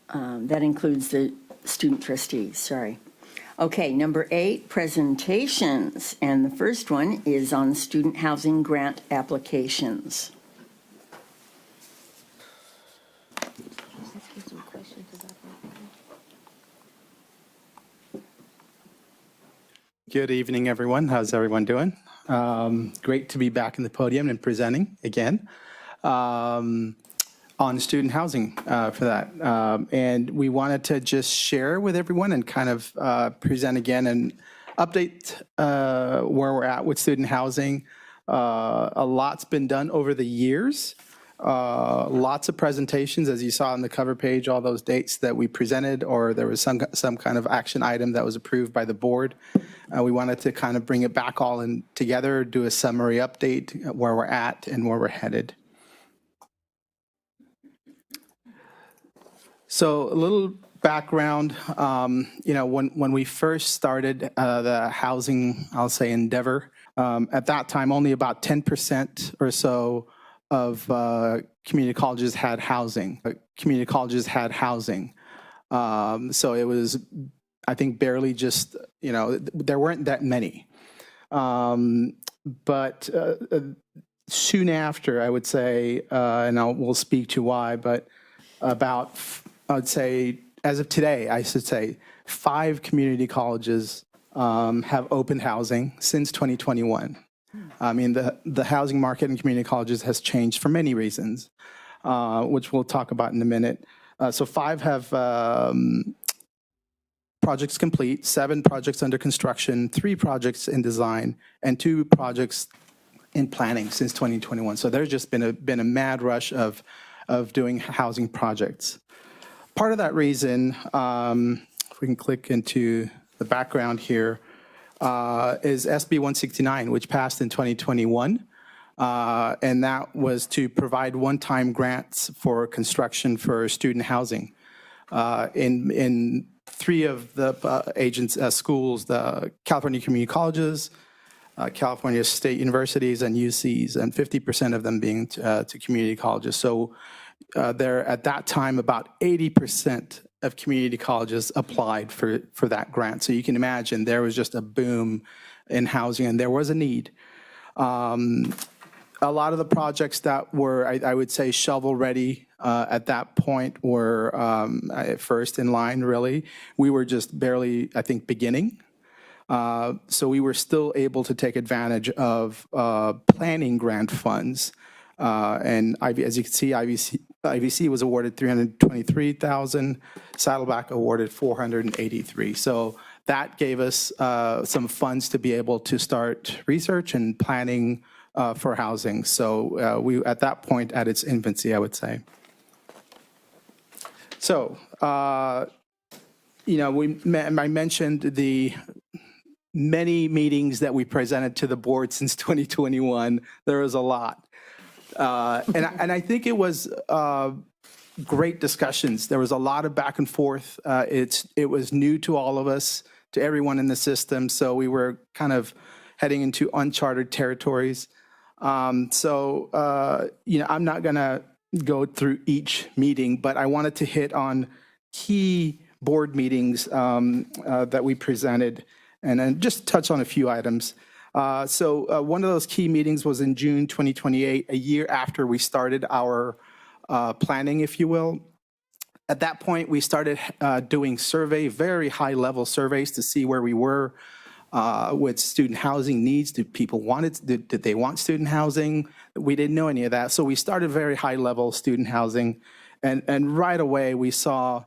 That includes the student trustees, sorry. Okay, number 8, presentations. And the first one is on student housing grant applications. Let's get some questions about that. Good evening, everyone. How's everyone doing? Great to be back in the podium and presenting again on student housing for that. And we wanted to just share with everyone and kind of present again and update where we're at with student housing. A lot's been done over the years. Lots of presentations, as you saw on the cover page, all those dates that we presented, or there was some kind of action item that was approved by the board. We wanted to kind of bring it back all in together, do a summary update where we're at and where we're headed. So a little background, when we first started the housing, I'll say, endeavor, at that time, only about 10% or so of community colleges had housing. So it was, I think, barely just, there weren't that many. But soon after, I would say, and we'll speak to why, but about, I would say, as of today, I should say, 5 community colleges have open housing since 2021. I mean, the housing market in community colleges has changed for many reasons, which we'll talk about in a minute. So 5 have projects complete, 7 projects under construction, 3 projects in design, and 2 projects in planning since 2021. So there's just been a mad rush of doing housing projects. Part of that reason, if we can click into the background here, is SB 169, which passed in 2021. And that was to provide one-time grants for construction for student housing. In 3 of the schools, the California community colleges, California state universities, and UCs, and 50% of them being to community colleges. So there, at that time, about 80% of community colleges applied for that grant. So you can imagine there was just a boom in housing, and there was a need. A lot of the projects that were, I would say, shovel-ready at that point were first in line, really. We were just barely, I think, beginning. So we were still able to take advantage of planning grant funds. And as you can see, IVC was awarded $323,000, Saddleback awarded $483,000. So that gave us some funds to be able to start research and planning for housing. So we, at that point, at its infancy, I would say. So, I mentioned the many meetings that we presented to the board since 2021. There was a lot. And I think it was great discussions. There was a lot of back and forth. It was new to all of us, to everyone in the system, so we were kind of heading into uncharted territories. I'm not going to go through each meeting, but I wanted to hit on key board meetings that we presented and then just touch on a few items. So one of those key meetings was in June 2028, a year after we started our planning, if you will. At that point, we started doing very high-level surveys to see where we were with student housing needs. Did they want student housing? We didn't know any of that. So we started very high-level student housing. And right away, we saw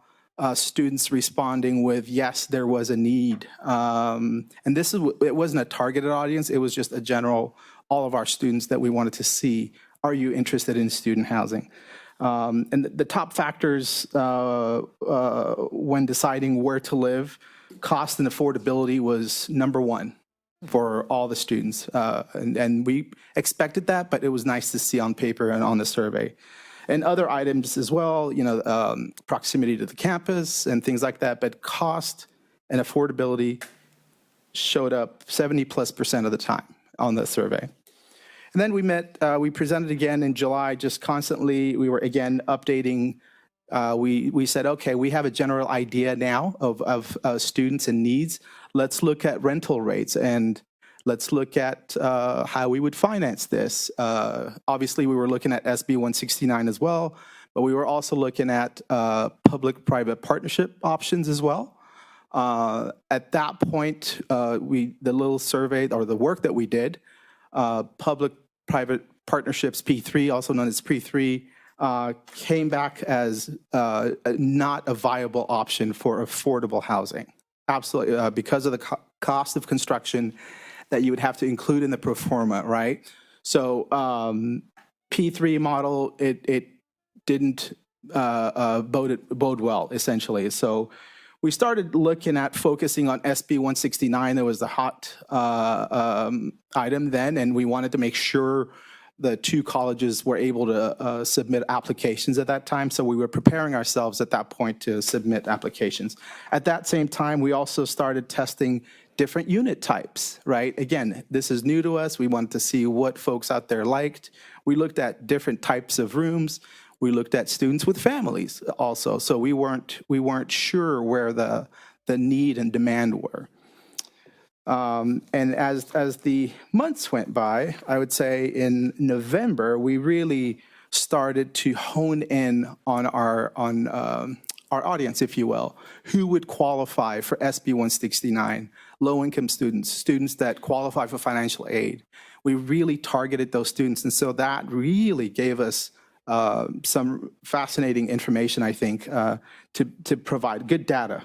students responding with, yes, there was a need. And it wasn't a targeted audience. It was just a general, all of our students that we wanted to see, are you interested in student housing? And the top factors when deciding where to live cost and affordability was number one for all the students. And we expected that, but it was nice to see on paper and on the survey. And other items as well, proximity to the campus and things like that, but cost and affordability showed up 70+% of the time on the survey. And then we presented again in July, just constantly, we were again updating. We said, okay, we have a general idea now of students and needs. Let's look at rental rates and let's look at how we would finance this. Obviously, we were looking at SB 169 as well, but we were also looking at public-private partnership options as well. At that point, the little survey or the work that we did, public-private partnerships P3, also known as P3, came back as not a viable option for affordable housing. Absolutely, because of the cost of construction that you would have to include in the pro forma, right? So P3 model, it didn't bode well, essentially. So we started looking at focusing on SB 169. That was the hot item then, and we wanted to make sure the two colleges were able to submit applications at that time. So we were preparing ourselves at that point to submit applications. At that same time, we also started testing different unit types, right? Again, this is new to us. We wanted to see what folks out there liked. We looked at different types of rooms. We looked at students with families also. So we weren't sure where the need and demand were. And as the months went by, I would say in November, we really started to hone in on our audience, if you will, who would qualify for SB 169, low-income students, students that qualify for financial aid. We really targeted those students, and so that really gave us some fascinating information, I think, to provide good data.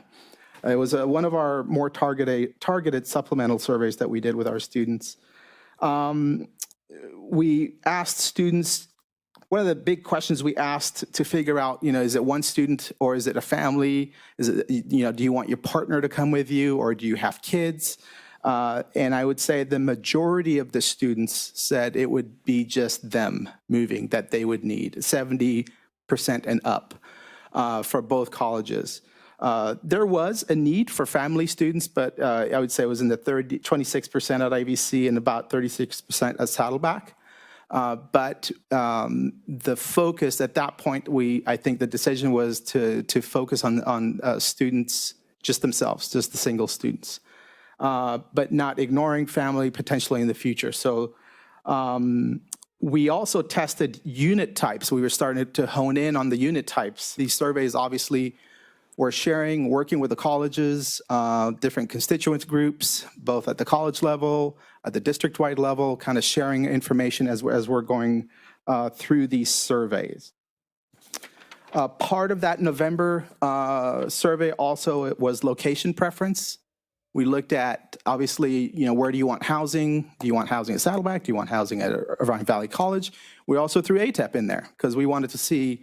It was one of our more targeted supplemental surveys that we did with our students. We asked students, one of the big questions we asked to figure out, is it one student or is it a family? Is it, do you want your partner to come with you or do you have kids? And I would say the majority of the students said it would be just them moving that they would need, 70% and up for both colleges. There was a need for family students, but I would say it was in the 26% at IVC and about 36% at Saddleback. But the focus at that point, I think the decision was to focus on students just themselves, just the single students, but not ignoring family potentially in the future. So we also tested unit types. We were starting to hone in on the unit types. These surveys obviously were working with the colleges, different constituent groups, both at the college level, at the district-wide level, kind of sharing information as we're going through these surveys. Part of that November survey also was location preference. We looked at, obviously, where do you want housing? Do you want housing at Saddleback? Do you want housing at Irvine Valley College? We also threw ATEP in there because we wanted to see,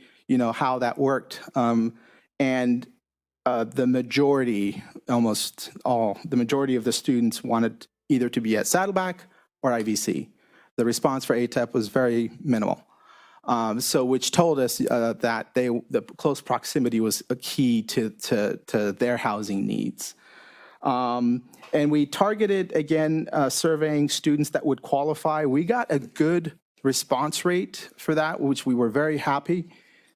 how that worked. And the majority, almost all, the majority of the students wanted either to be at Saddleback or IVC. The response for ATEP was very minimal. So which told us that the close proximity was a key to their housing needs. And we targeted, again, surveying students that would qualify. We got a good response rate for that, which we were very happy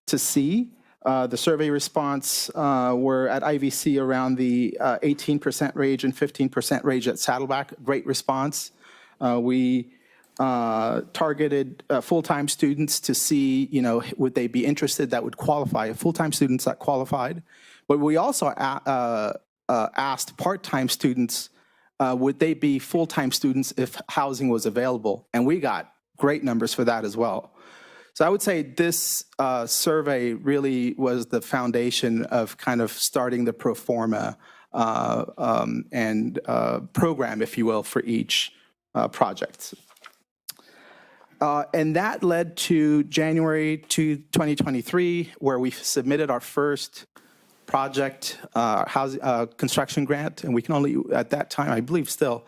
to see. The survey response were at IVC around the 18% range and 15% range at Saddleback. Great response. We targeted full-time students to see, would they be interested that would qualify, full-time students that qualified. But we also asked part-time students, would they be full-time students if housing was available? And we got great numbers for that as well. So I would say this survey really was the foundation of kind of starting the pro forma and program, if you will, for each project. And that led to January 2023, where we submitted our first project housing construction grant, and we can only, at that time, I believe still,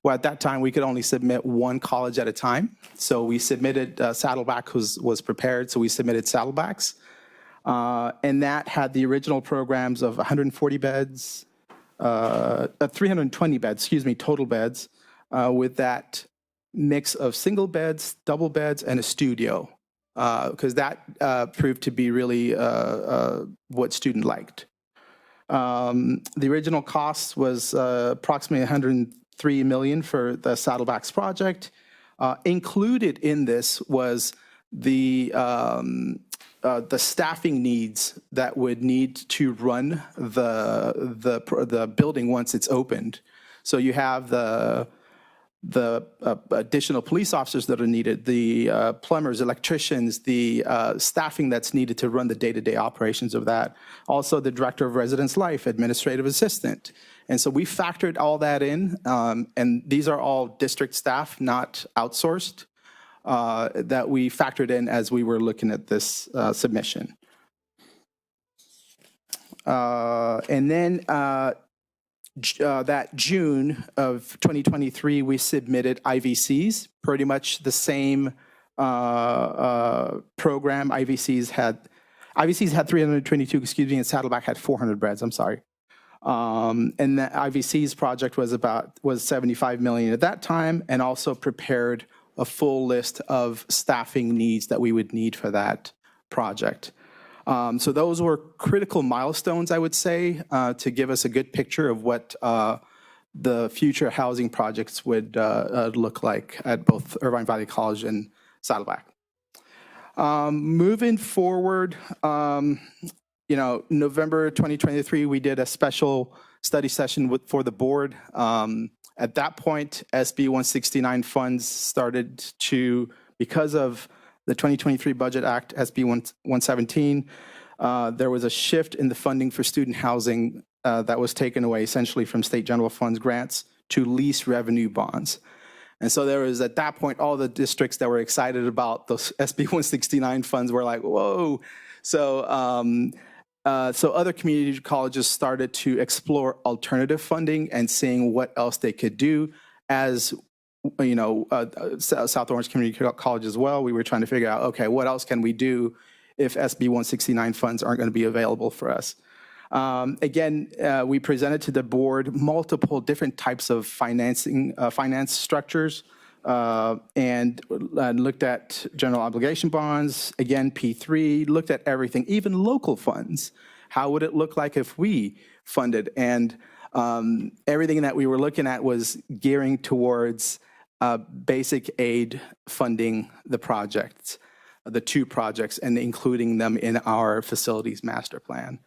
well, at that time, we could only submit one college at a time. So we submitted, Saddleback was prepared, so we submitted Saddleback's. And that had the original programs of 140 beds, 320 beds, total beds, with that mix of single beds, double beds, and a studio, because that proved to be really what student liked. The original cost was approximately $103 million for the Saddlebacks project. Included in this was the staffing needs that would need to run the building once it's opened. So you have the additional police officers that are needed, the plumbers, electricians, the staffing that's needed to run the day-to-day operations of that. Also the director of residence life, administrative assistant. And so we factored all that in, and these are all district staff, not outsourced, that we factored in as we were looking at this submission. And then that June of 2023, we submitted IVCs, pretty much the same program. IVCs had 322, and Saddleback had 400 beds, I'm sorry. And the IVC's project was 75 million at that time, and also prepared a full list of staffing needs that we would need for that project. So those were critical milestones, I would say, to give us a good picture of what the future housing projects would look like at both Irvine Valley College and Saddleback. Moving forward, November 2023, we did a special study session for the board. At that point, SB 169 funds started to, because of the 2023 Budget Act, SB 117, there was a shift in the funding for student housing that was taken away essentially from state general funds grants to lease revenue bonds. And so there was, at that point, all the districts that were excited about those SB 169 funds were like, whoa. So other community colleges started to explore alternative funding and seeing what else they could do. As South Orange Community College as well, we were trying to figure out, okay, what else can we do if SB 169 funds aren't going to be available for us? Again, we presented to the board multiple different types of finance structures, and looked at general obligation bonds, again, P3, looked at everything, even local funds. How would it look like if we funded? And everything that we were looking at was gearing towards basic aid funding the projects, the two projects, and including them in our facilities master plan.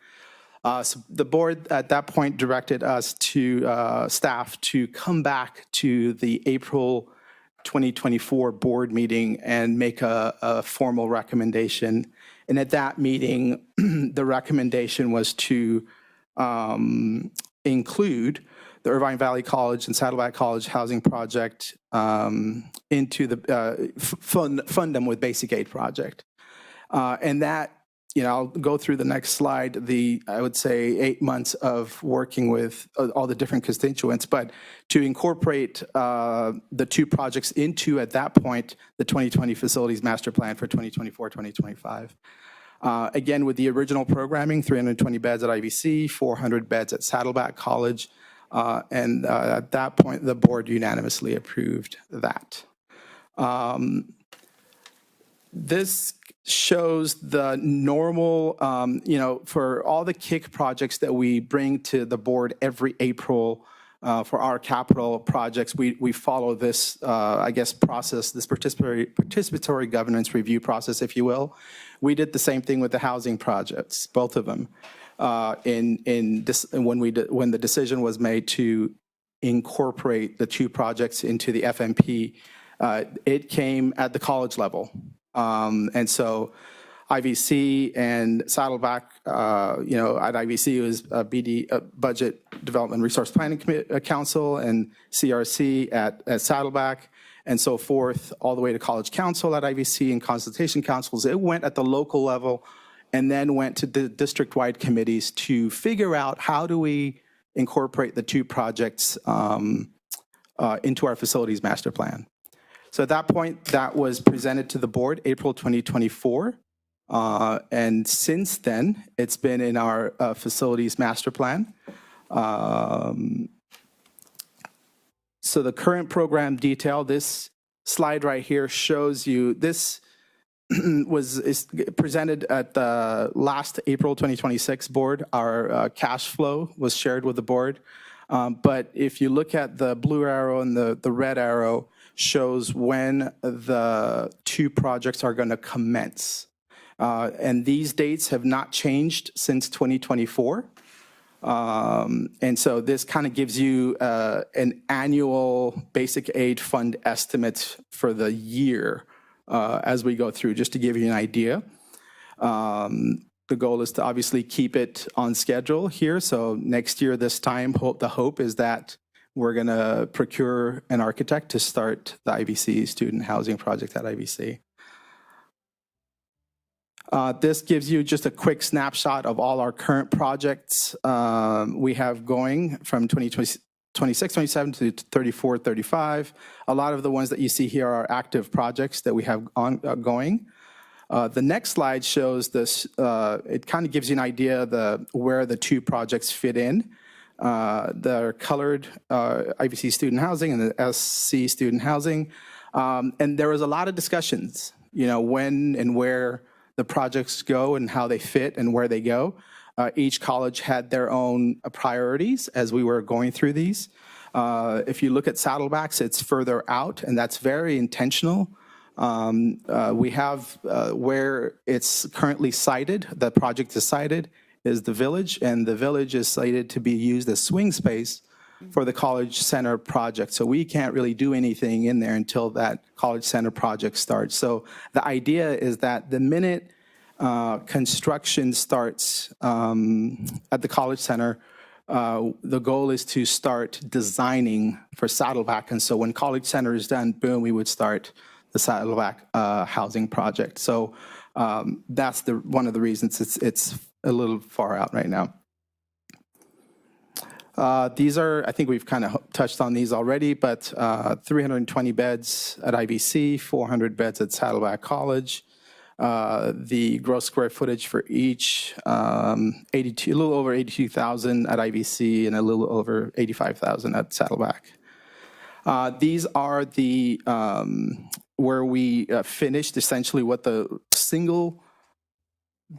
So the board at that point directed us to staff to come back to the April 2024 board meeting and make a formal recommendation. And at that meeting, the recommendation was to include the Irvine Valley College and Saddleback College housing project into the fund them with basic aid project. And that, I'll go through the next slide, I would say 8 months of working with all the different constituents, but to incorporate the two projects into, at that point, the 2020 facilities master plan for 2024-2025. Again, with the original programming, 320 beds at IVC, 400 beds at Saddleback College, and at that point, the board unanimously approved that. This shows the normal, for all the KIC projects that we bring to the board every April for our capital projects, we follow this, process, this participatory governance review process, if you will. We did the same thing with the housing projects, both of them. When the decision was made to incorporate the two projects into the FMP, it came at the college level. And so IVC and Saddleback, at IVC it was BD, Budget Development Resource Planning Council, and CRC at Saddleback, and so forth, all the way to College Council at IVC and consultation councils. It went at the local level and then went to the district-wide committees to figure out how do we incorporate the two projects into our facilities master plan. So at that point, that was presented to the board April 2024. And since then, it's been in our facilities master plan. So the current program detail, this slide right here shows you, this is presented at the last April 2026 board. Our cash flow was shared with the board. But if you look at the blue arrow and the red arrow shows when the two projects are going to commence. And these dates have not changed since 2024. And so this kind of gives you an annual basic aid fund estimate for the year as we go through, just to give you an idea. The goal is to obviously keep it on schedule here. So next year, this time, the hope is that we're going to procure an architect to start the IVC student housing project at IVC. This gives you just a quick snapshot of all our current projects we have going from 26, 27 to 34, 35. A lot of the ones that you see here are active projects that we have ongoing. The next slide shows this, it kind of gives you an idea of where the two projects fit in. The colored IVC student housing and the SC student housing. And there was a lot of discussions, when and where the projects go and how they fit and where they go. Each college had their own priorities as we were going through these. If you look at Saddleback's, it's further out, and that's very intentional. We have where it's currently sited, the project is sited, is the village, and the village is slated to be used as swing space for the college center project. So we can't really do anything in there until that college center project starts. So the idea is that the minute construction starts at the college center, the goal is to start designing for Saddleback. And so when college center is done, boom, we would start the Saddleback housing project. So that's one of the reasons it's a little far out right now. These are, I think we've kind of touched on these already, but 320 beds at IVC, 400 beds at Saddleback College. The gross square footage for each, a little over 82,000 at IVC and a little over 85,000 at Saddleback. These are the where we finished essentially what the single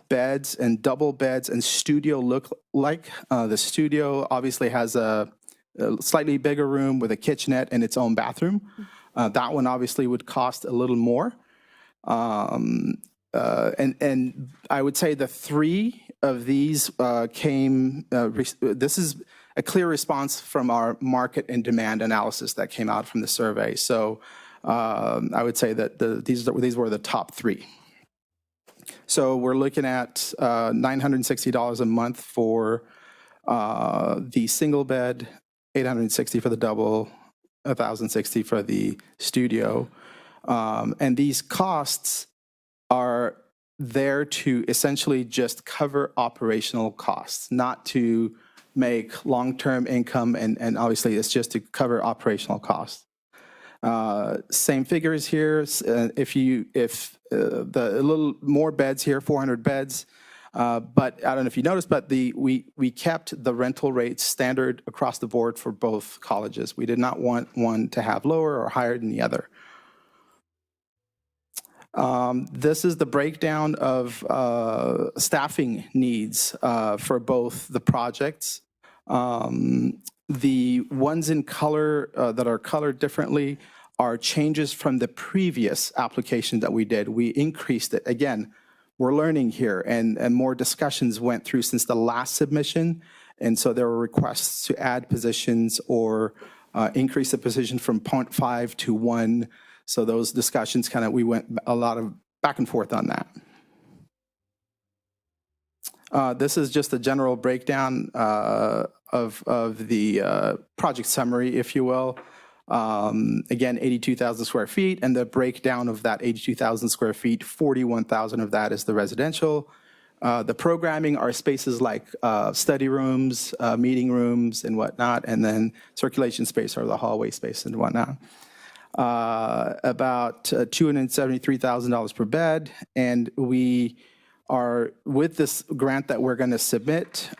beds and double beds and studio look like. The studio obviously has a slightly bigger room with a kitchenette and its own bathroom. That one obviously would cost a little more. And I would say the three of these came, this is a clear response from our market and demand analysis that came out from the survey. So I would say that these were the top three. So we're looking at $960 a month for the single bed, $860 for the double, $1,060 for the studio. And these costs are there to essentially just cover operational costs, not to make long-term income, and obviously it's just to cover operational costs. Same figures here. If the a little more beds here, 400 beds, but I don't know if you noticed, but we kept the rental rates standard across the board for both colleges. We did not want one to have lower or higher than the other. This is the breakdown of staffing needs for both the projects. The ones in color that are colored differently are changes from the previous application that we did. We increased it. Again, we're learning here, and more discussions went through since the last submission. And so there were requests to add positions or increase the position from 0.5 to 1. So those discussions we went a lot of back and forth on that. This is just a general breakdown of the project summary, if you will. Again, 82,000 square feet, and the breakdown of that 82,000 square feet, 41,000 of that is the residential. The programming are spaces like study rooms, meeting rooms, and whatnot, and then circulation space are the hallway space and whatnot. About $273,000 per bed, and we are, with this grant that we're going to submit,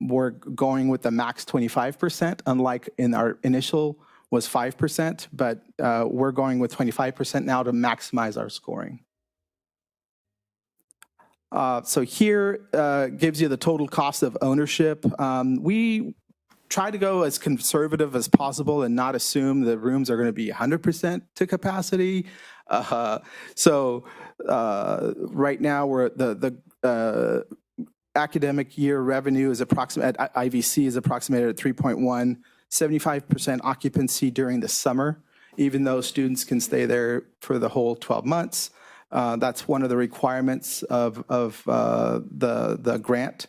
we're going with the max 25%, unlike in our initial was 5%, but we're going with 25% now to maximize our scoring. So here gives you the total cost of ownership. We try to go as conservative as possible and not assume the rooms are going to be 100% to capacity. So right now, we're the academic year revenue is approximate at IVC is approximated at 3.1, 75% occupancy during the summer, even though students can stay there for the whole 12 months. That's one of the requirements of the grant.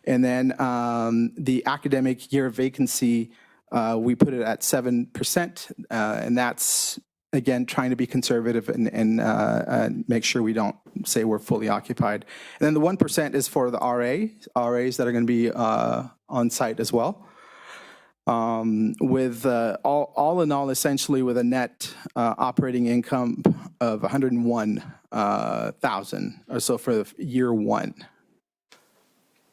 And then the academic year vacancy, we put it at 7%, and that's, again, trying to be conservative and make sure we don't say we're fully occupied. And then the 1% is for the RAs that are going to be on site as well. With all in all, essentially with a net operating income of $101,000 or so for year one.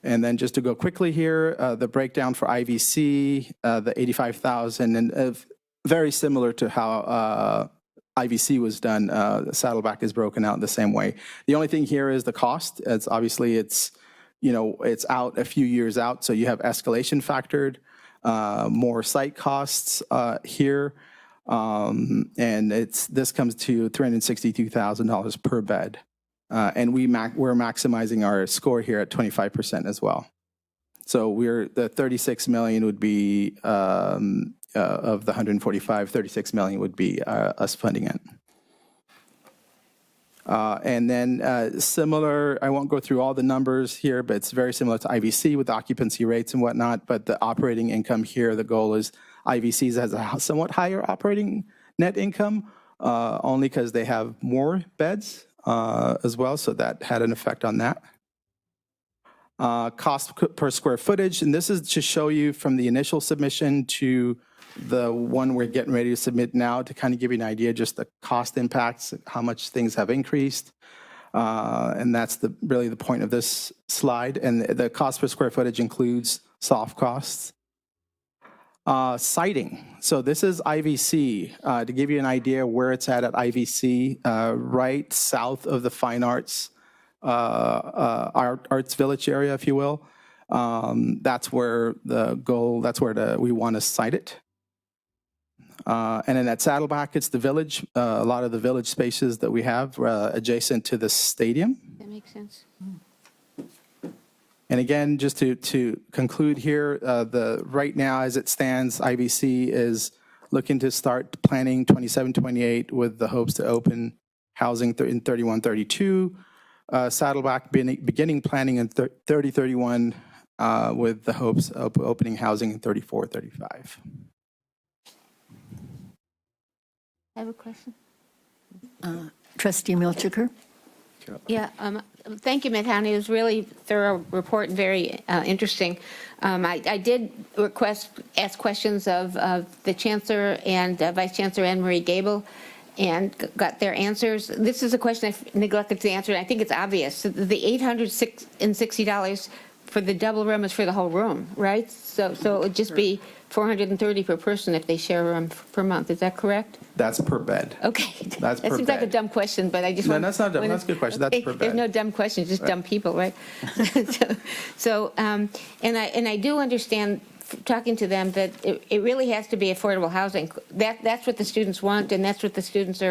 And then just to go quickly here, the breakdown for IVC, the $85,000, and very similar to how IVC was done. Saddleback is broken out the same way. The only thing here is the cost. It's obviously it's out a few years out, so you have escalation factored, more site costs here, and this comes to $362,000 per bed. And we're maximizing our score here at 25% as well. So the 36 million would be of the 145, 36 million would be us funding it. And then similar, I won't go through all the numbers here, but it's very similar to IVC with occupancy rates and whatnot. But the operating income here, the goal is IVC's has a somewhat higher operating net income, only because they have more beds. As well, so that had an effect on that. Cost per square footage, and this is to show you from the initial submission to the one we're getting ready to submit now to kind of give you an idea, just the cost impacts, how much things have increased. And that's really the point of this slide. And the cost per square footage includes soft costs. Siting. So this is IVC. To give you an idea where it's at IVC, right south of the Fine Arts, Arts Village area, if you will. That's where we want to site it. And then at Saddleback, it's the village, a lot of the village spaces that we have adjacent to the stadium. That makes sense. And again, just to conclude here, right now as it stands, IVC is looking to start planning 27-28 with the hopes to open housing in 31-32. Saddleback beginning planning in 30-31 with the hopes of opening housing in 34-35. I have a question. Trustee Milchiker? Yeah, thank you, Ms. It was really thorough report and very interesting. I did ask questions of the Chancellor and Vice Chancellor Anne-Marie Gable and got their answers. This is a question I neglected to answer, and I think it's obvious. The $860 for the double room is for the whole room, right? So it would just be $430 per person if they share a room per month. Is that correct? That's per bed. Okay. That's per That seems like a dumb question, but I just want. No, that's not dumb. That's a good question. That's per bed. There's no dumb questions, just dumb people, right? And I do understand, talking to them, that it really has to be affordable housing. That's what the students want, and that's what the students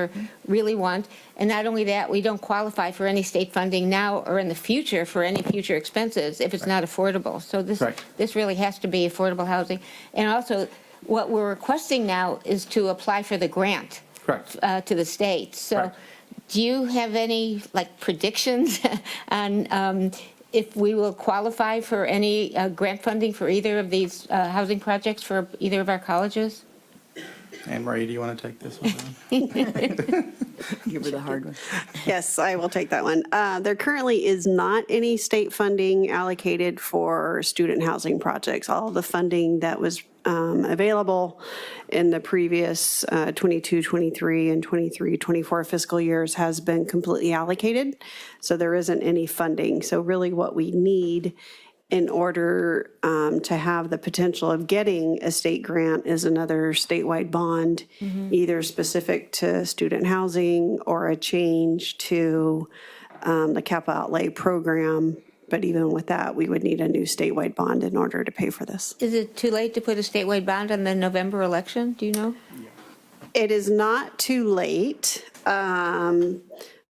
really want. And not only that, we don't qualify for any state funding now or in the future for any future expenses if it's not affordable. So this really has to be affordable housing. And also, what we're requesting now is to apply for the grant. Correct. To the state. So do you have any predictions on if we will qualify for any grant funding for either of these housing projects for either of our colleges? Anne-Marie, do you want to take this one? Give her the hard one. Yes, I will take that one. There currently is not any state funding allocated for student housing projects. All the funding that was available in the previous 22, 23, and 23, 24 fiscal years has been completely allocated. So there isn't any funding. So really what we need in order to have the potential of getting a state grant is another statewide bond, either specific to student housing or a change to the capital outlay program. But even with that, we would need a new statewide bond in order to pay for this. Is it too late to put a statewide bond on the November election? Do you know? It is not too late.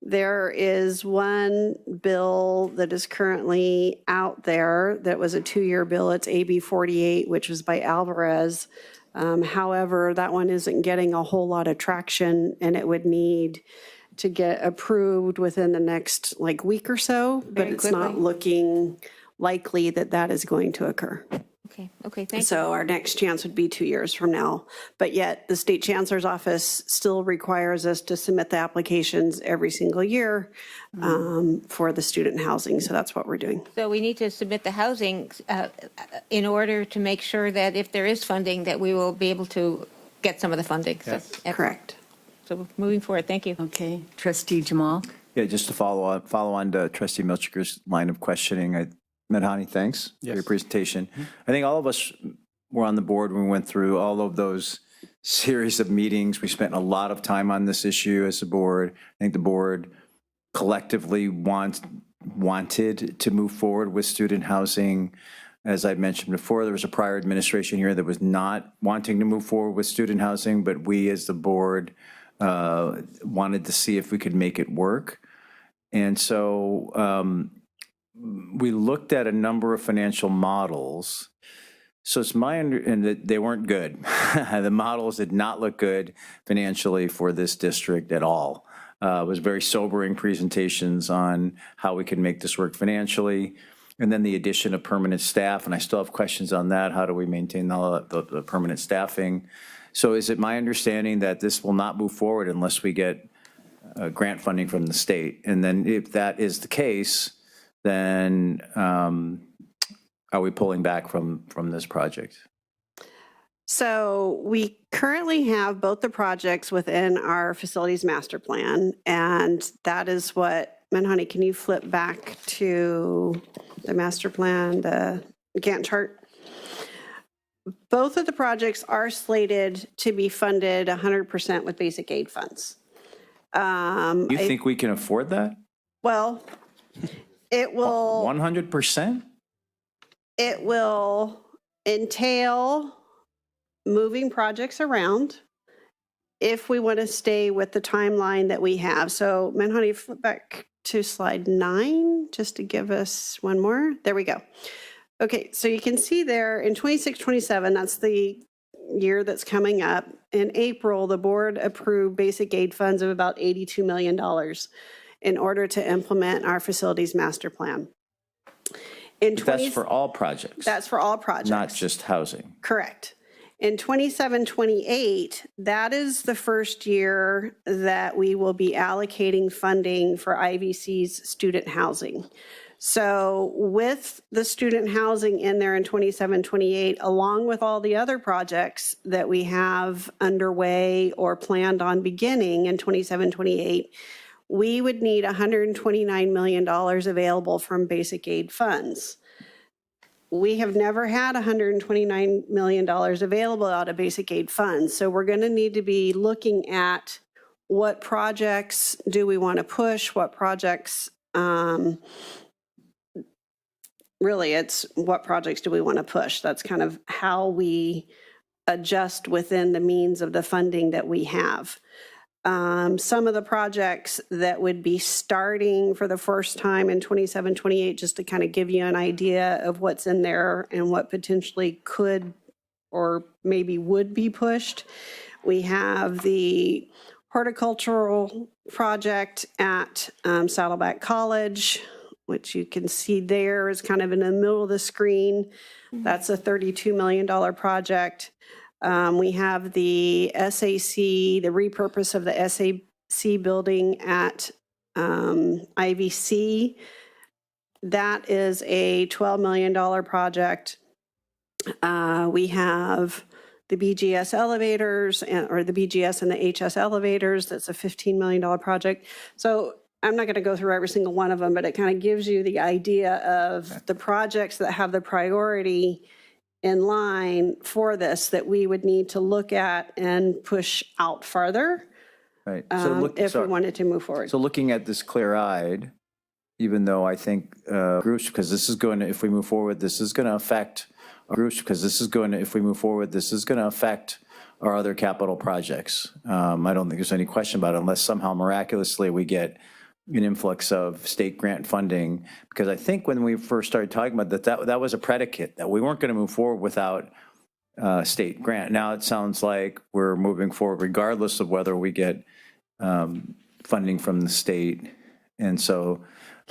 There is one bill that is currently out there that was a 2-year bill. It's AB 48, which was by Alvarez. However, that one isn't getting a whole lot of traction, and it would need to get approved within the next week or so, but it's not looking likely that that is going to occur. Okay, thank you. So our next chance would be 2 years from now. But yet the state chancellor's office still requires us to submit the applications every single year for the student housing. So that's what we're doing. So we need to submit the housing in order to make sure that if there is funding, that we will be able to get some of the funding. Yes. So, Correct. So moving forward, thank you. Okay, Trustee Jamal. Yeah, just to follow on to Trustee Milchiker's line of questioning. Medhani, thanks for your presentation. I think all of us were on the board when we went through all of those series of meetings. We spent a lot of time on this issue as a board. I think the board collectively wanted to move forward with student housing. As I mentioned before, there was a prior administration here that was not wanting to move forward with student housing, but we as the board wanted to see if we could make it work. And so we looked at a number of financial models. So it's and that they weren't good. The models did not look good financially for this district at all. It was very sobering presentations on how we could make this work financially. And then the addition of permanent staff, and I still have questions on that. How do we maintain the permanent staffing? So is it my understanding that this will not move forward unless we get grant funding from the state? And then if that is the case, then are we pulling back from this project? So we currently have both the projects within our facilities master plan, and that is what, Manhani, can you flip back to the master plan, the Gantt chart? Both of the projects are slated to be funded 100% with basic aid funds. You think we can afford that? Well, it will 100%? It will entail moving projects around if we want to stay with the timeline that we have. So, Manhani, flip back to slide 9 just to give us one more. There we go. Okay, so you can see there in 26-27, that's the year that's coming up. In April, the board approved basic aid funds of about $82 million in order to implement our facilities master plan. That's for all projects. That's for all projects. Not just housing. Correct. In 27-28, that is the first year that we will be allocating funding for IVC's student housing. So with the student housing in there in 27-28, along with all the other projects that we have underway or planned on beginning in 27-28, we would need $129 million available from basic aid funds. We have never had $129 million available out of basic aid funds. So we're going to need to be looking at what projects do we want to push, what projects, really it's what projects do we want to push. That's kind of how we adjust within the means of the funding that we have. Some of the projects that would be starting for the first time in 27-28, just to kind of give you an idea of what's in there and what potentially could or maybe would be pushed. We have the horticultural project at Saddleback College, which you can see there is kind of in the middle of the screen. That's a $32 million project. We have the SAC, the repurpose of the C building at IVC. That is a $12 million project. We have the BGS elevators or the BGS and the HS elevators. That's a $15 million project. So I'm not going to go through every single one of them, but it kind of gives you the idea of the projects that have the priority in line for this that we would need to look at and push out farther Right. if we wanted to move forward. So looking at this clear-eyed, even though I think groups, because this is going to, if we move forward, this is going to affect groups, because this is going to, if we move forward, this is going to affect our other capital projects. I don't think there's any question about it, unless somehow miraculously we get an influx of state grant funding, because I think when we first started talking about that was a predicate, that we weren't going to move forward without state grant. Now it sounds like we're moving forward regardless of whether we get funding from the state. And so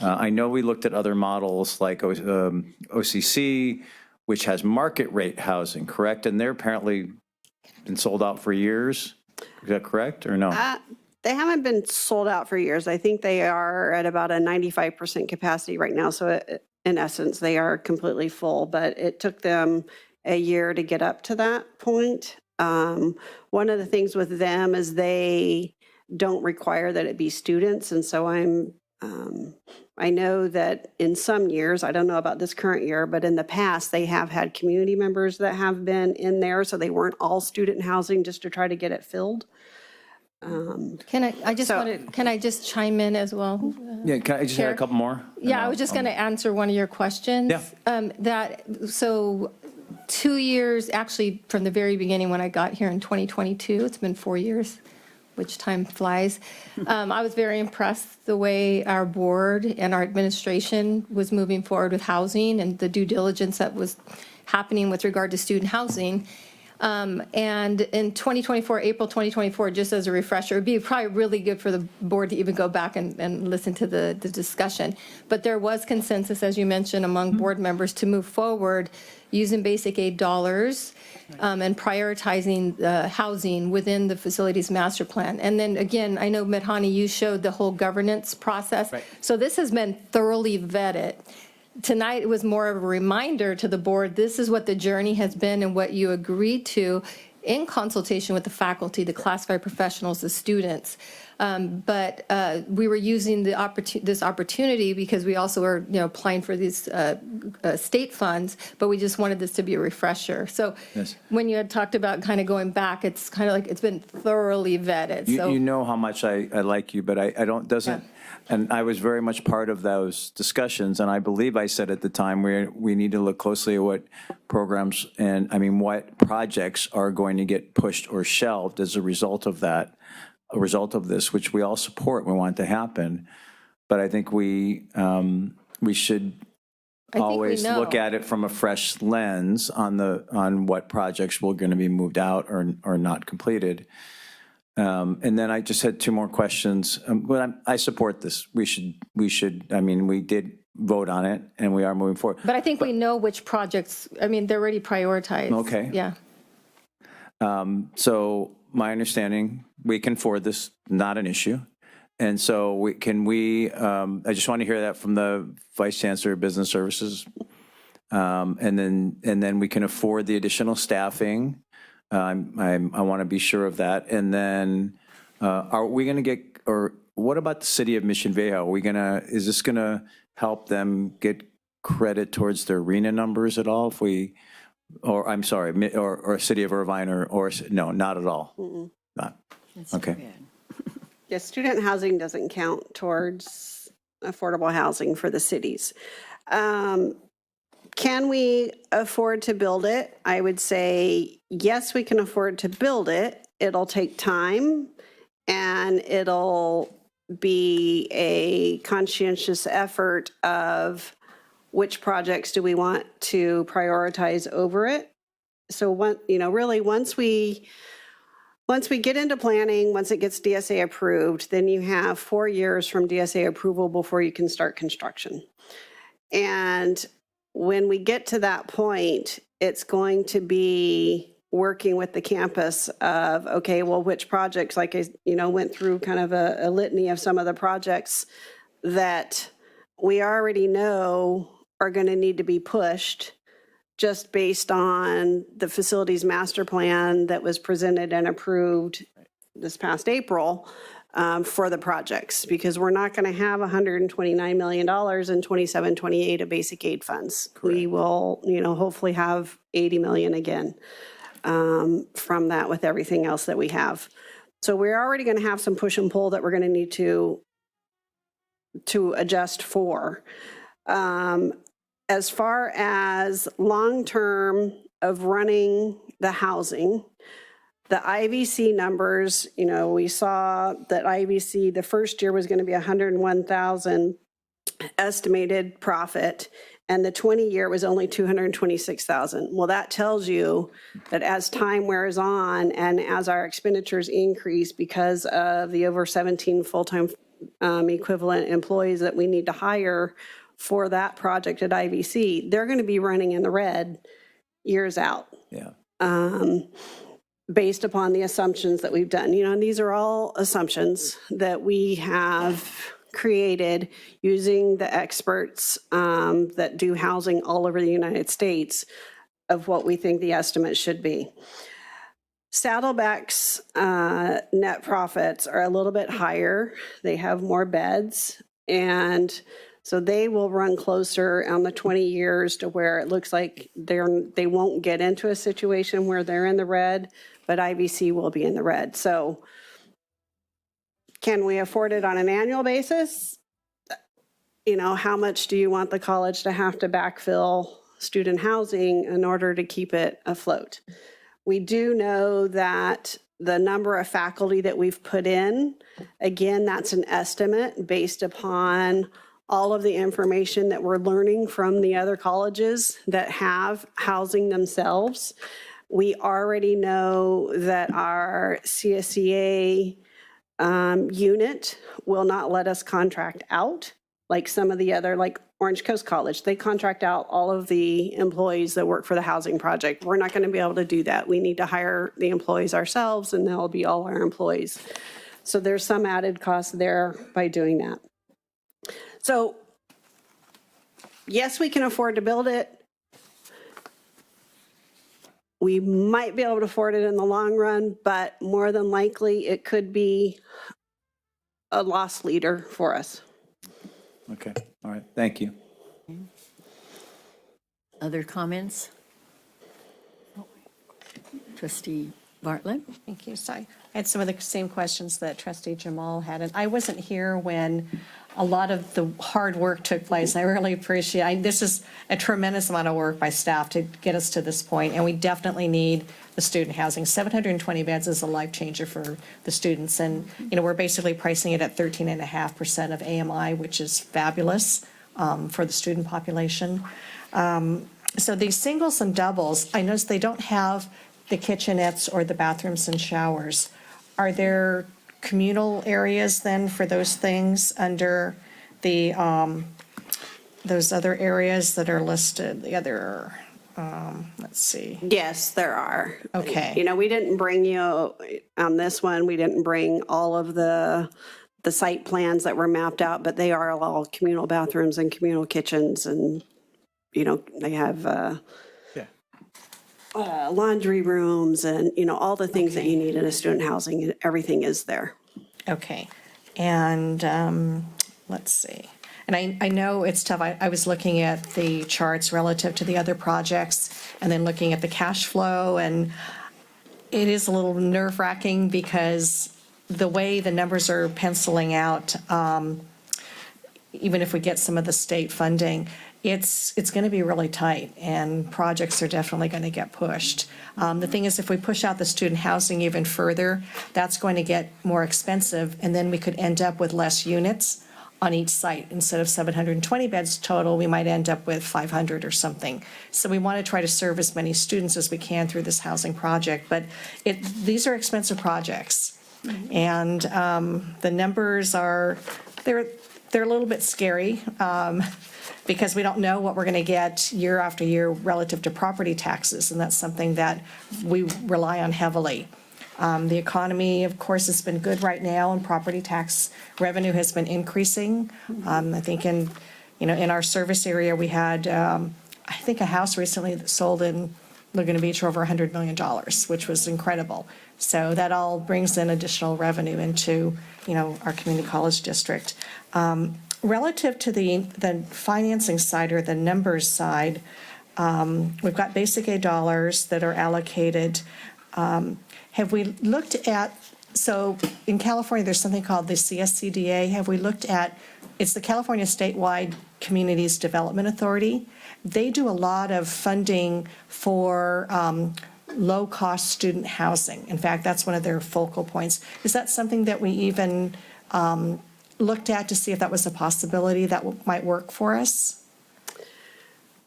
I know we looked at other models like OCC, which has market rate housing, correct? And they're apparently been sold out for years. Is that correct or no? They haven't been sold out for years. I think they are at about a 95% capacity right now. So in essence, they are completely full, but it took them a year to get up to that point. One of the things with them is they don't require that it be students. And so I know that in some years, I don't know about this current year, but in the past, they have had community members that have been in there. So they weren't all student housing just to try to get it filled. Can I just chime in as well? Yeah, can I just add a couple more? Yeah, I was just going to answer one of your questions. Yeah. So 2 years, actually, from the very beginning when I got here in 2022, it's been 4 years, which time flies. I was very impressed the way our board and our administration was moving forward with housing and the due diligence that was happening with regard to student housing. And in 2024, April 2024, just as a refresher, it'd be probably really good for the board to even go back and listen to the discussion. But there was consensus, as you mentioned, among board members to move forward using basic aid dollars and prioritizing housing within the facilities master plan. And then again, I know, Medhani, you showed the whole governance process. Right. So this has been thoroughly vetted. Tonight, it was more of a reminder to the board, this is what the journey has been and what you agreed to in consultation with the faculty, the classified professionals, the students. But we were using this opportunity because we also are applying for these state funds, but we just wanted this to be a refresher. So when you had talked about kind of going back, it's kind of like it's been thoroughly vetted. You know how much I like you, but and I was very much part of those discussions, and I believe I said at the time we need to look closely at what programs and what projects are going to get pushed or shelved as a result of this, which we all support. We want to happen, but I think we should always look at it from a fresh lens on what projects were going to be moved out or not completed. And then I just had two more questions. But I support this. We should. We did vote on it, and we are moving forward. But I think we know which projects. They're already prioritized. Okay. Yeah. So my understanding, we can forward this, not an issue. And so I just want to hear that from the Vice Chancellor of Business Services. And then we can afford the additional staffing. I want to be sure of that. And then are we going to or what about the city of Mission Viejo? Is this going to help them get credit towards their arena numbers at all? Or city of Irvine or no, not at all. Not. Okay. Yeah, student housing doesn't count towards affordable housing for the cities. Can we afford to build it? I would say, yes, we can afford to build it. It'll take time and it'll be a conscientious effort of which projects do we want to prioritize over it. So really once we get into planning, once it gets DSA approved, then you have 4 years from DSA approval before you can start construction. And when we get to that point, it's going to be working with the campus of, okay, well, which projects, like I, went through kind of a litany of some of the projects that we already know are going to need to be pushed just based on the facilities master plan that was presented and approved this past April for the projects, because we're not going to have $129 million in 27-28 of basic aid funds. Correct. We will, hopefully have 80 million again from that with everything else that we have. So we're already going to have some push and pull that we're going to need to adjust for. As far as long-term of running the housing, the IVC numbers, we saw that IVC, the first year was going to be 101,000 estimated profit, and the 20-year was only 226,000. Well, that tells you that as time wears on and as our expenditures increase because of the over 17 full-time equivalent employees that we need to hire for that project at IVC, they're going to be running in the red years out. Yeah. Based upon the assumptions that we've done. And these are all assumptions that we have created using the experts that do housing all over the United States of what we think the estimate should be. Saddleback's net profits are a little bit higher. They have more beds, and so they will run closer on the 20 years to where it looks like they won't get into a situation where they're in the red, but IVC will be in the red. So can we afford it on an annual basis? How much do you want the college to have to backfill student housing in order to keep it afloat? We do know that the number of faculty that we've put in, again, that's an estimate based upon all of the information that we're learning from the other colleges that have housing themselves. We already know that our CSEA unit will not let us contract out like some of the other, like Orange Coast College. They contract out all of the employees that work for the housing project. We're not going to be able to do that. We need to hire the employees ourselves, and they'll be all our employees. So there's some added cost there by doing that. So yes, we can afford to build it. We might be able to afford it in the long run, but more than likely it could be a loss leader for us. Okay. All right. Thank you. Other comments? Trustee Bartlett? Thank you. Sorry. I had some of the same questions that Trustee Jamal had, and I wasn't here when a lot of the hard work took place. I really appreciate this is a tremendous amount of work by staff to get us to this point, and we definitely need the student housing. 720 beds is a life changer for the students, and we're basically pricing it at 13.5% of AMI, which is fabulous for the student population. So these singles and doubles, I noticed they don't have the kitchenettes or the bathrooms and showers. Are there communal areas then for those things under the those other areas that are listed? The other, let's see. Yes, there are. Okay. We didn't bring you on this one. We didn't bring all of the site plans that were mapped out, but they are all communal bathrooms and communal kitchens, and they have laundry rooms and all the things that you need in a student housing. Everything is there. Okay. And let's see. And I know it's tough. I was looking at the charts relative to the other projects and then looking at the cash flow, and it is a little nerve-wracking because the way the numbers are penciling out, even if we get some of the state funding, it's going to be really tight, and projects are definitely going to get pushed. The thing is, if we push out the student housing even further, that's going to get more expensive, and then we could end up with less units on each site. Instead of 720 beds total, we might end up with 500 or something. So we want to try to serve as many students as we can through this housing project, but these are expensive projects. And the numbers are, they're a little bit scary because we don't know what we're going to get year after year relative to property taxes, and that's something that we rely on heavily. The economy, of course, has been good right now, and property tax revenue has been increasing. I think in our service area, we had, I think, a house recently that sold in Laguna Beach for over $100 million, which was incredible. So that all brings in additional revenue into, our community college district. Relative to the financing side or the numbers side, we've got basic aid dollars that are allocated. Have we looked at, so in California, there's something called the CSCDA. Have we looked at, it's the California Statewide Communities Development Authority. They do a lot of funding for low-cost student housing. In fact, that's one of their focal points. Is that something that we even looked at to see if that was a possibility that might work for us?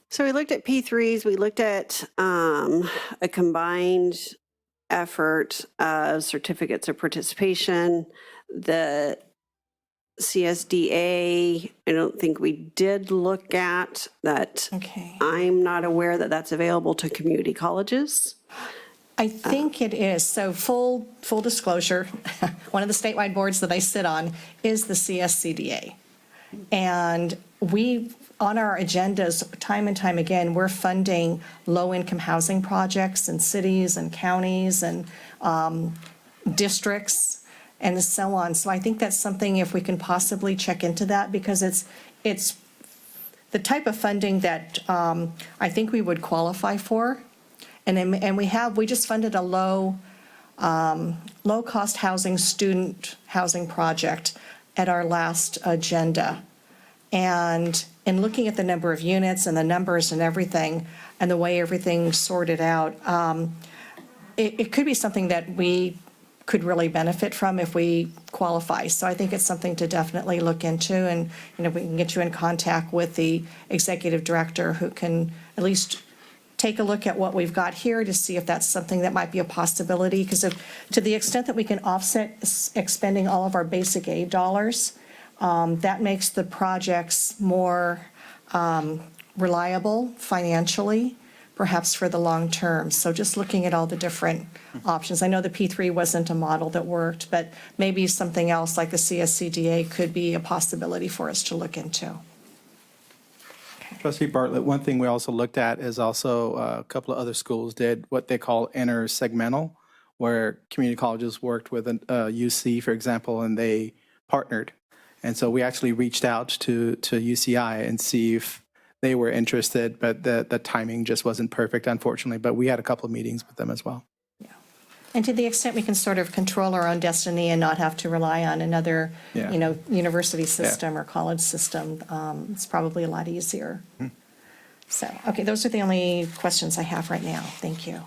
So we looked at P3s, we looked at a combined effort of certificates of participation. The CSDA, I don't think we did look at that. Okay. I'm not aware that that's available to community colleges. I think it is. So full disclosure, one of the statewide boards that I sit on is the CSCDA. And we, on our agendas, time and time again, we're funding low-income housing projects in cities and counties and districts and so on. So I think that's something, if we can possibly check into that, because it's the type of funding that I think we would qualify for. And we just funded a low-cost housing, student housing project at our last agenda. And in looking at the number of units and the numbers and everything, and the way everything's sorted out, it could be something that we could really benefit from if we qualify. So I think it's something to definitely look into, and we can get you in contact with the executive director who can at least take a look at what we've got here to see if that's something that might be a possibility. Because to the extent that we can offset expending all of our basic aid dollars, that makes the projects more reliable financially, perhaps for the long term. So just looking at all the different options. I know the P3 wasn't a model that worked, but maybe something else like the CSCDA could be a possibility for us to look into. Trustee Bartlett, one thing we also looked at is also a couple of other schools did what they call intersegmental, where community colleges worked with a UC, for example, and they partnered. And so we actually reached out to UCI and see if they were interested, but the timing just wasn't perfect, unfortunately. But we had a couple of meetings with them as well. And to the extent we can sort of control our own destiny and not have to rely on another, university system or college system, it's probably a lot easier. So, okay, those are the only questions I have right now. Thank you.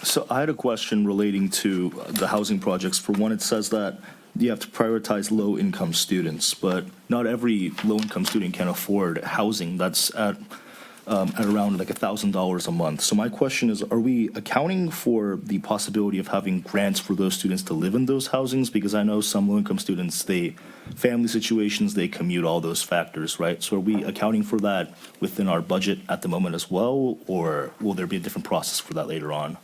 So I had a question relating to the housing projects. For one, it says that you have to prioritize low-income students, but not every low-income student can afford housing that's at around like $1,000 a month. So my question is, are we accounting for the possibility of having grants for those students to live in those housings? Because I know some low-income students, family situations, they commute, all those factors, right? So are we accounting for that within our budget at the moment as well, or will there be a different process for that later on?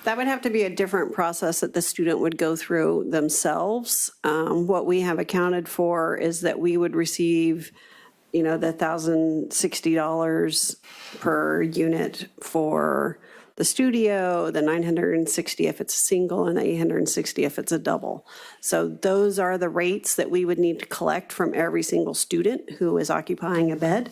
That would have to be a different process that the student would go through themselves. What we have accounted for is that we would receive the $1,060 per unit for the studio, the $960 if it's a single, and the $860 if it's a double. So those are the rates that we would need to collect from every single student who is occupying a bed.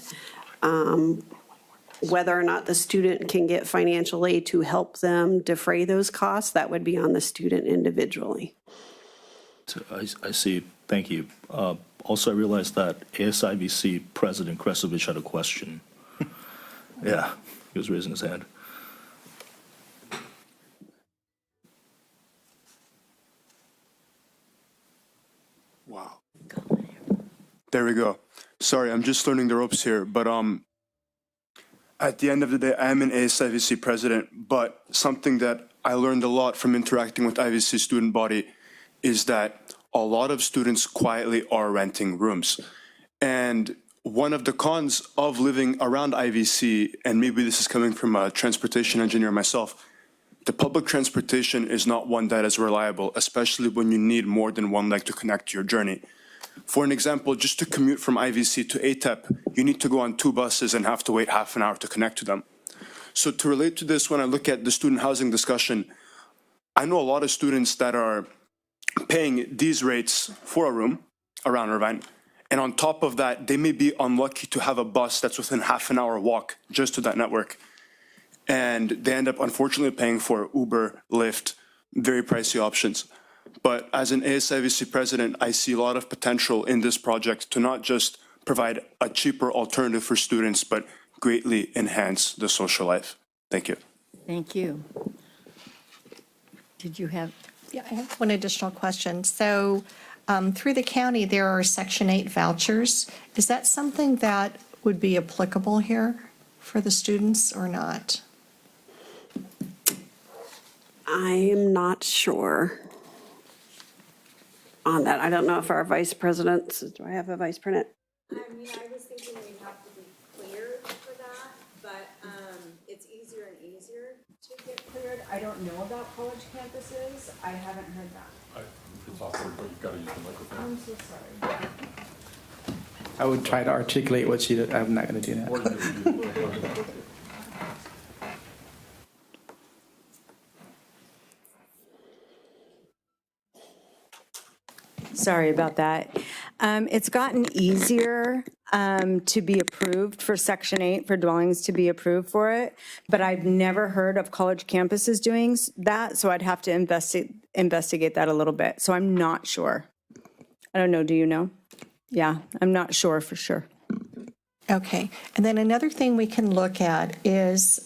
Whether or not the student can get financial aid to help them defray those costs, that would be on the student individually. So I see. Thank you. Also, I realized that ASIVC President Kresovich had a question. Yeah, he was raising his hand. Wow. There we go. Sorry, I'm just learning the ropes here, but at the end of the day, I am an ASIVC president, but something that I learned a lot from interacting with IVC student body is that a lot of students quietly are renting rooms. And one of the cons of living around IVC, and maybe this is coming from a transportation engineer myself, the public transportation is not one that is reliable, especially when you need more than one leg to connect to your journey. For an example, just to commute from IVC to ATEP, you need to go on 2 buses and have to wait half an hour to connect to them. So to relate to this, when I look at the student housing discussion, I know a lot of students that are paying these rates for a room around Irvine. And on top of that, they may be unlucky to have a bus that's within half an hour walk just to that network. And they end up unfortunately paying for Uber, Lyft, very pricey options. But as an ASIVC president, I see a lot of potential in this project to not just provide a cheaper alternative for students, but greatly enhance the social life. Thank you. Thank you. Did you have? Yeah, I have one additional question. So through the county, there are Section 8 vouchers. Is that something that would be applicable here for the students or not? I am not sure on that. I don't know if our vice president, do I have a vice president? I mean, I was thinking we'd have to be cleared for that, but it's easier and easier to get cleared. I don't know about college campuses. I haven't heard that. It's awkward, but you've got to use the microphone. I'm so sorry. I would try to articulate what she did. I'm not going to do that. Sorry about that. It's gotten easier to be approved for Section 8, for dwellings to be approved for it, but I've never heard of college campuses doing that, so I'd have to investigate that a little bit. So I'm not sure. I don't know, do you know? Yeah, I'm not sure for sure. Okay. And then another thing we can look at is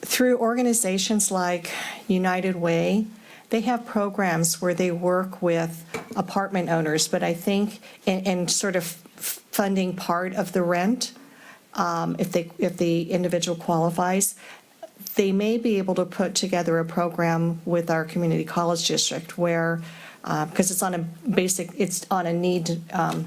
through organizations like United Way, they have programs where they work with apartment owners, but I think in sort of funding part of the rent, if the individual qualifies, they may be able to put together a program with our community college district where, because it's on a need,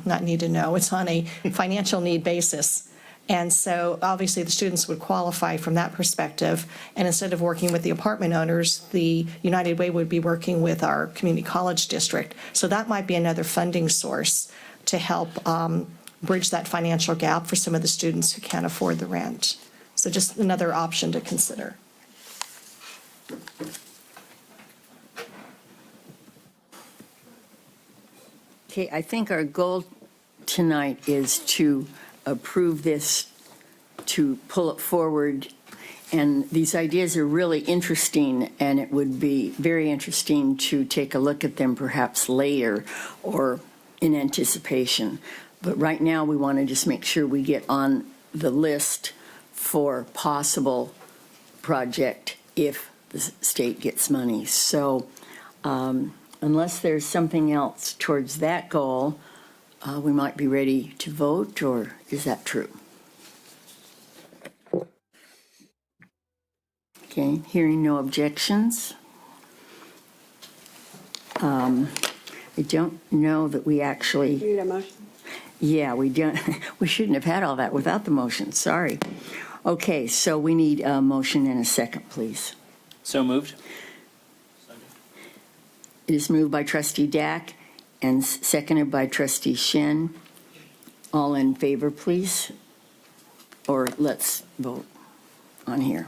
not need to know, it's on a financial need basis. And so obviously the students would qualify from that perspective. And instead of working with the apartment owners, the United Way would be working with our community college district. So that might be another funding source to help bridge that financial gap for some of the students who can't afford the rent. So just another option to consider. Okay, I think our goal tonight is to approve this, to pull it forward. And these ideas are really interesting, and it would be very interesting to take a look at them perhaps later or in anticipation. But right now, we want to just make sure we get on the list for possible project if the state gets money. So unless there's something else towards that goal, we might be ready to vote, or is that true? Okay, hearing no objections. I don't know that we actually. You need a motion? Yeah, we don't. We shouldn't have had all that without the motion. Sorry. Okay, so we need a motion and a second, please. So moved. It is moved by Trustee Dack and seconded by Trustee Shen. All in favor, please? Or let's vote on here.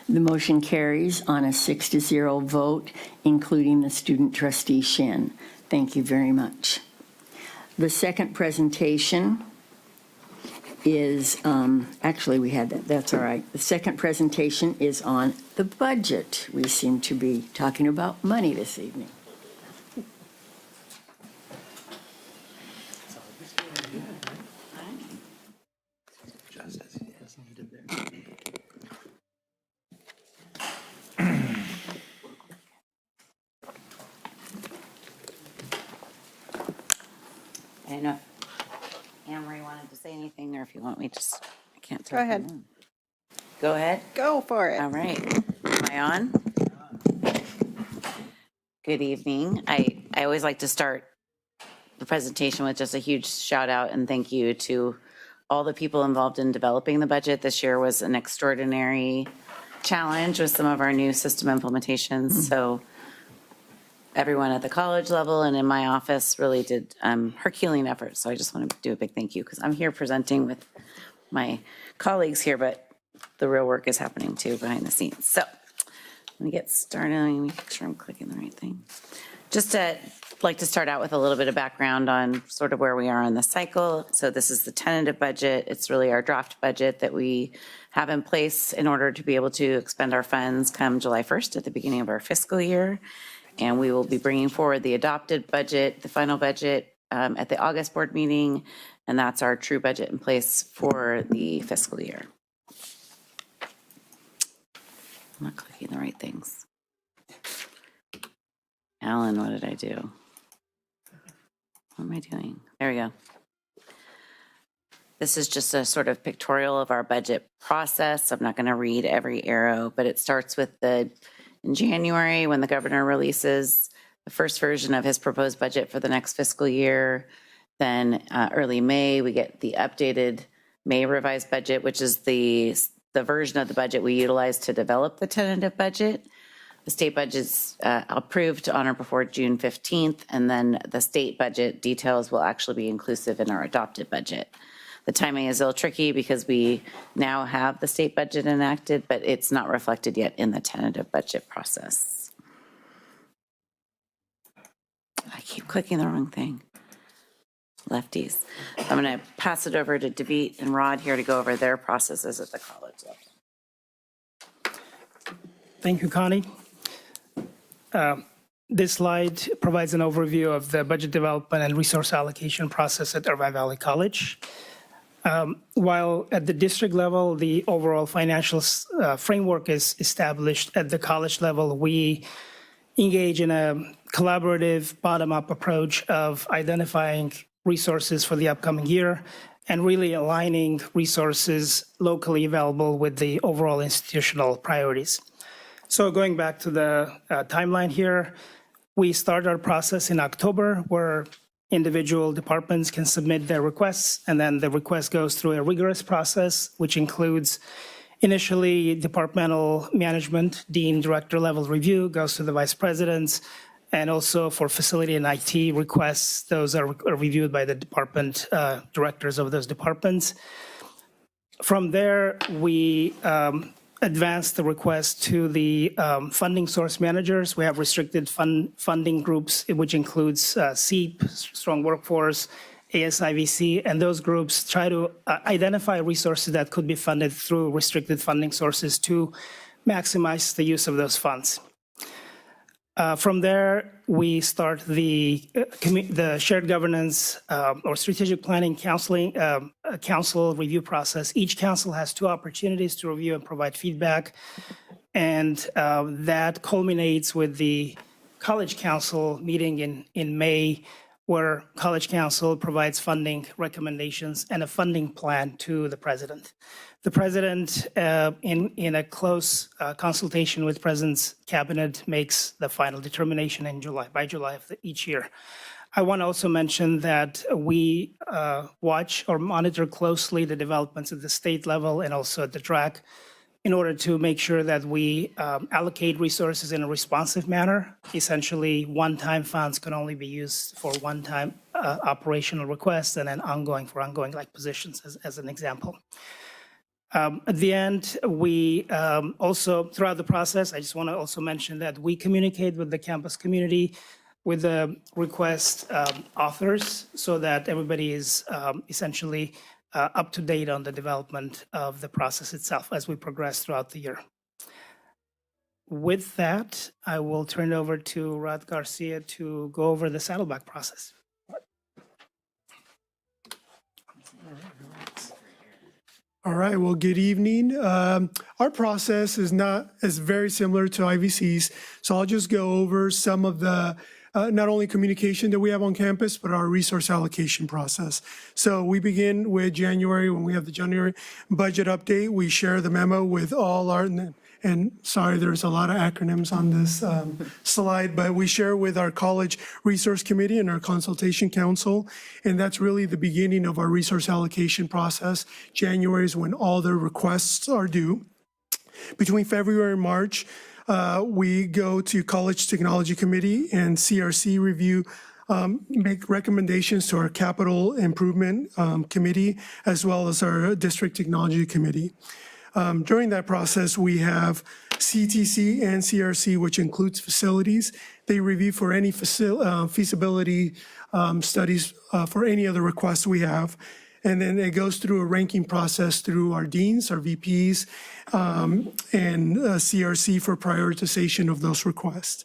The motion carries on a 6-0 vote, including the student trustee Shen. Thank you very much. The second presentation is, actually we had that, that's all right. The second presentation is on the budget. We seem to be talking about money this evening. Justice. didn't know if Anne Marie wanted to say anything or if you want me to, I can't tell. Go ahead. Go ahead. Go for it. All right. Am I on? Good evening. I always like to start the presentation with just a huge shout out and thank you to all the people involved in developing the budget. This year was an extraordinary challenge with some of our new system implementations. So everyone at the college level and in my office really did Herculean efforts. So I just want to do a big thank you because I'm here presenting with my colleagues here, but the real work is happening too behind the scenes. So let me get started. Let me make sure I'm clicking the right thing. Just to like to start out with a little bit of background on sort of where we are in the cycle. So this is the tentative budget. It's really our draft budget that we have in place in order to be able to expend our funds come July 1st at the beginning of our fiscal year. And we will be bringing forward the adopted budget, the final budget at the August board meeting. And that's our true budget in place for the fiscal year. I'm not clicking the right things. Alan, what did I do? What am I doing? There we go. This is just a sort of pictorial of our budget process. I'm not going to read every arrow, but it starts with in January when the governor releases the first version of his proposed budget for the next fiscal year. Then early May, we get the updated May revised budget, which is the version of the budget we utilize to develop the tentative budget. The state budget's approved on or before June 15th, and then the state budget details will actually be inclusive in our adopted budget. The timing is a little tricky because we now have the state budget enacted, but it's not reflected yet in the tentative budget process. I keep clicking the wrong thing. Lefties. I'm going to pass it over to David and Rod here to go over their processes at the college level. Thank you, Connie. This slide provides an overview of the budget development and resource allocation process at Irvine Valley College. While at the district level, the overall financial framework is established at the college level, we engage in a collaborative bottom-up approach of identifying resources for the upcoming year and really aligning resources locally available with the overall institutional priorities. So going back to the timeline here, we start our process in October where individual departments can submit their requests, and then the request goes through a rigorous process, which includes initially departmental management, dean, director level review, goes to the vice presidents, and also for facility and IT requests, those are reviewed by the department directors of those departments. From there, we advance the request to the funding source managers. We have restricted funding groups, which includes SEEP, Strong Workforce, ASIVC, and those groups try to identify resources that could be funded through restricted funding sources to maximize the use of those funds. From there, we start the shared governance or strategic planning council review process. Each council has 2 opportunities to review and provide feedback, and that culminates with the college council meeting in May, where college council provides funding recommendations and a funding plan to the president. The president, in a close consultation with president's cabinet, makes the final determination in July, by July of each year. I want to also mention that we watch or monitor closely the developments at the state level and also at the track in order to make sure that we allocate resources in a responsive manner. Essentially, one-time funds can only be used for one-time operational requests and then ongoing for ongoing like positions as an example. At the end, we also, throughout the process, I just want to also mention that we communicate with the campus community, with the request authors, so that everybody is essentially up to date on the development of the process itself as we progress throughout the year. With that, I will turn it over to Rod Garcia to go over the Saddleback process. All right, well, good evening. Our process is very similar to IVC's, so I'll just go over some of the not only communication that we have on campus, but our resource allocation process. So we begin with January, when we have the January budget update. We share the memo with all our, and sorry, there's a lot of acronyms on this slide, but we share with our College Resource Committee and our Consultation Council, and that's really the beginning of our resource allocation process. January is when all the requests are due. Between February and March, we go to College Technology Committee and CRC review, make recommendations to our Capital Improvement Committee, as well as our District Technology Committee. During that process, we have CTC and CRC, which includes facilities. They review for any feasibility studies for any other requests we have. And then it goes through a ranking process through our deans, our VPs, and CRC for prioritization of those requests.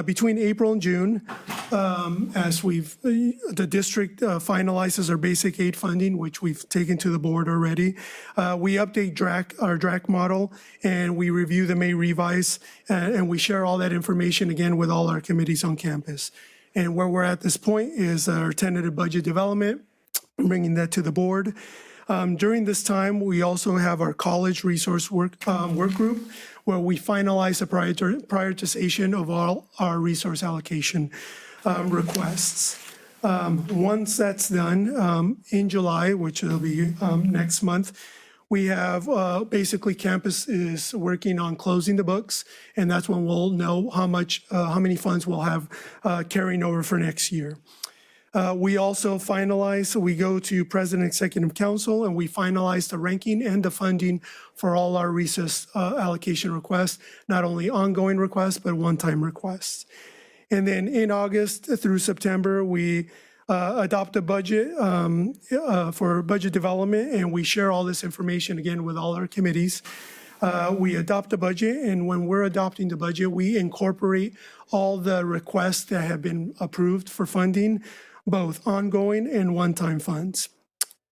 Between April and June, as the district finalizes our basic aid funding, which we've taken to the board already, we update our DRAC model, and we review the May revise, and we share all that information again with all our committees on campus. And where we're at this point is our tentative budget development, bringing that to the board. During this time, we also have our college resource work group, where we finalize the prioritization of all our resource allocation requests. Once that's done, in July, which will be next month, we have basically campus is working on closing the books, and that's when we'll know how many funds we'll have carrying over for next year. We also finalize, we go to President Executive Council, and we finalize the ranking and the funding for all our resource allocation requests, not only ongoing requests, but one-time requests. And then in August through September, we adopt a budget for budget development, and we share all this information again with all our committees. We adopt a budget, and when we're adopting the budget, we incorporate all the requests that have been approved for funding, both ongoing and one-time funds.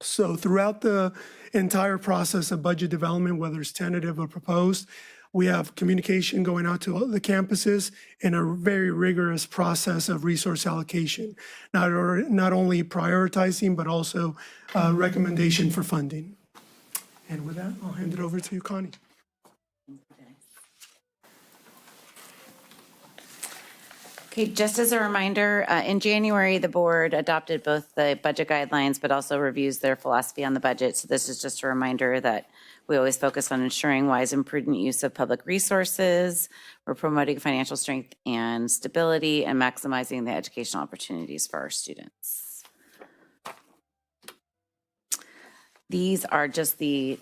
So throughout the entire process of budget development, whether it's tentative or proposed, we have communication going out to the campuses and a very rigorous process of resource allocation, not only prioritizing, but also recommendation for funding. And with that, I'll hand it over to you, Connie. Okay, just as a reminder, in January, the board adopted both the budget guidelines, but also reviews their philosophy on the budget. So this is just a reminder that we always focus on ensuring wise and prudent use of public resources. We're promoting financial strength and stability and maximizing the educational opportunities for our students. These are just the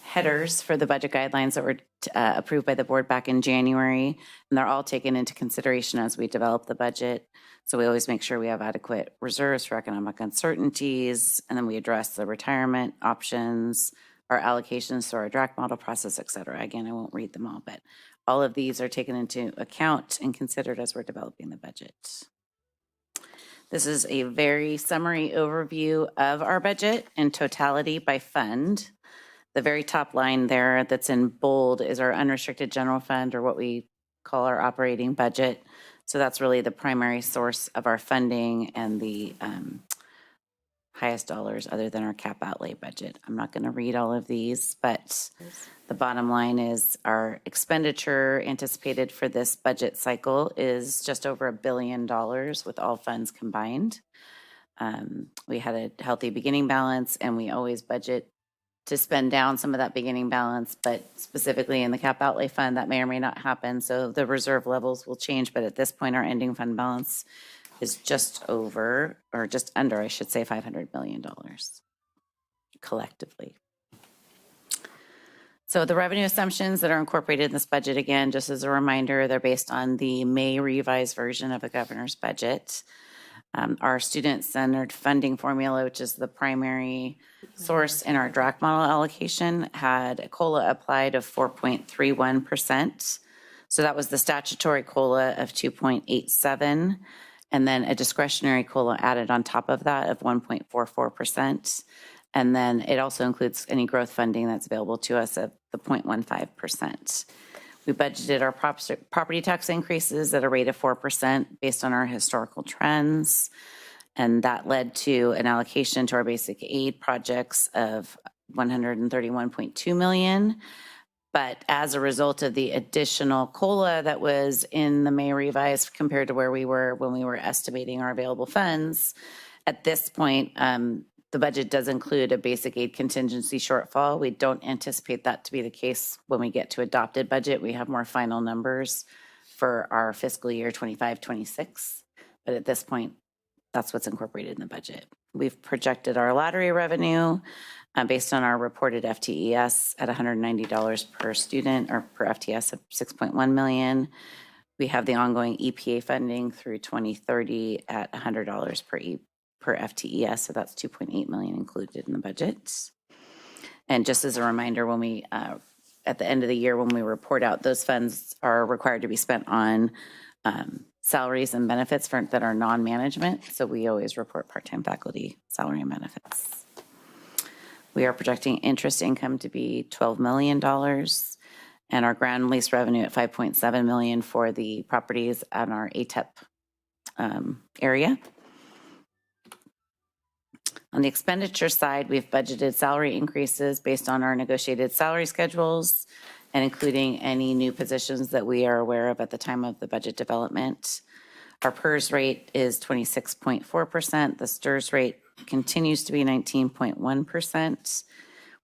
headers for the budget guidelines that were approved by the board back in January, and they're all taken into consideration as we develop the budget. So we always make sure we have adequate reserves for economic uncertainties, and then we address the retirement options, our allocations through our DRAC model process, et cetera. Again, I won't read them all, but all of these are taken into account and considered as we're developing the budget. This is a very summary overview of our budget in totality by fund. The very top line there that's in bold is our unrestricted general fund, or what we call our operating budget. So that's really the primary source of our funding and the highest dollars other than our cap outlay budget. I'm not going to read all of these, but the bottom line is our expenditure anticipated for this budget cycle is just over $1 billion with all funds combined. We had a healthy beginning balance, and we always budget to spend down some of that beginning balance, but specifically in the cap outlay fund, that may or may not happen. So the reserve levels will change, but at this point, our ending fund balance is just over, or just under, I should say, $500 million collectively. So the revenue assumptions that are incorporated in this budget, again, just as a reminder, they're based on the May revised version of the governor's budget. Our student-centered funding formula, which is the primary source in our DRAC model allocation, had a COLA applied of 4.31%. So that was the statutory COLA of 2.87, and then a discretionary COLA added on top of that of 1.44%. And then it also includes any growth funding that's available to us at the 0.15%. We budgeted our property tax increases at a rate of 4% based on our historical trends. And that led to an allocation to our basic aid projects of $131.2 million. But as a result of the additional COLA that was in the May revised compared to where we were when we were estimating our available funds, at this point, the budget does include a basic aid contingency shortfall. We don't anticipate that to be the case when we get to adopted budget. We have more final numbers for our fiscal year 25-26. But at this point, that's what's incorporated in the budget. We've projected our lottery revenue based on our reported FTES at $190 per student or per FTS of 6.1 million. We have the ongoing EPA funding through 2030 at $100 per FTES, so that's 2.8 million included in the budget. And just as a reminder, when we at the end of the year, when we report out, those funds are required to be spent on salaries and benefits that are non-management. So we always report part-time faculty salary and benefits. We are projecting interest income to be $12 million and our ground lease revenue at $5.7 million for the properties on our ATEP area. On the expenditure side, we've budgeted salary increases based on our negotiated salary schedules and including any new positions that we are aware of at the time of the budget development. Our PERS rate is 26.4%. The STIRS rate continues to be 19.1%.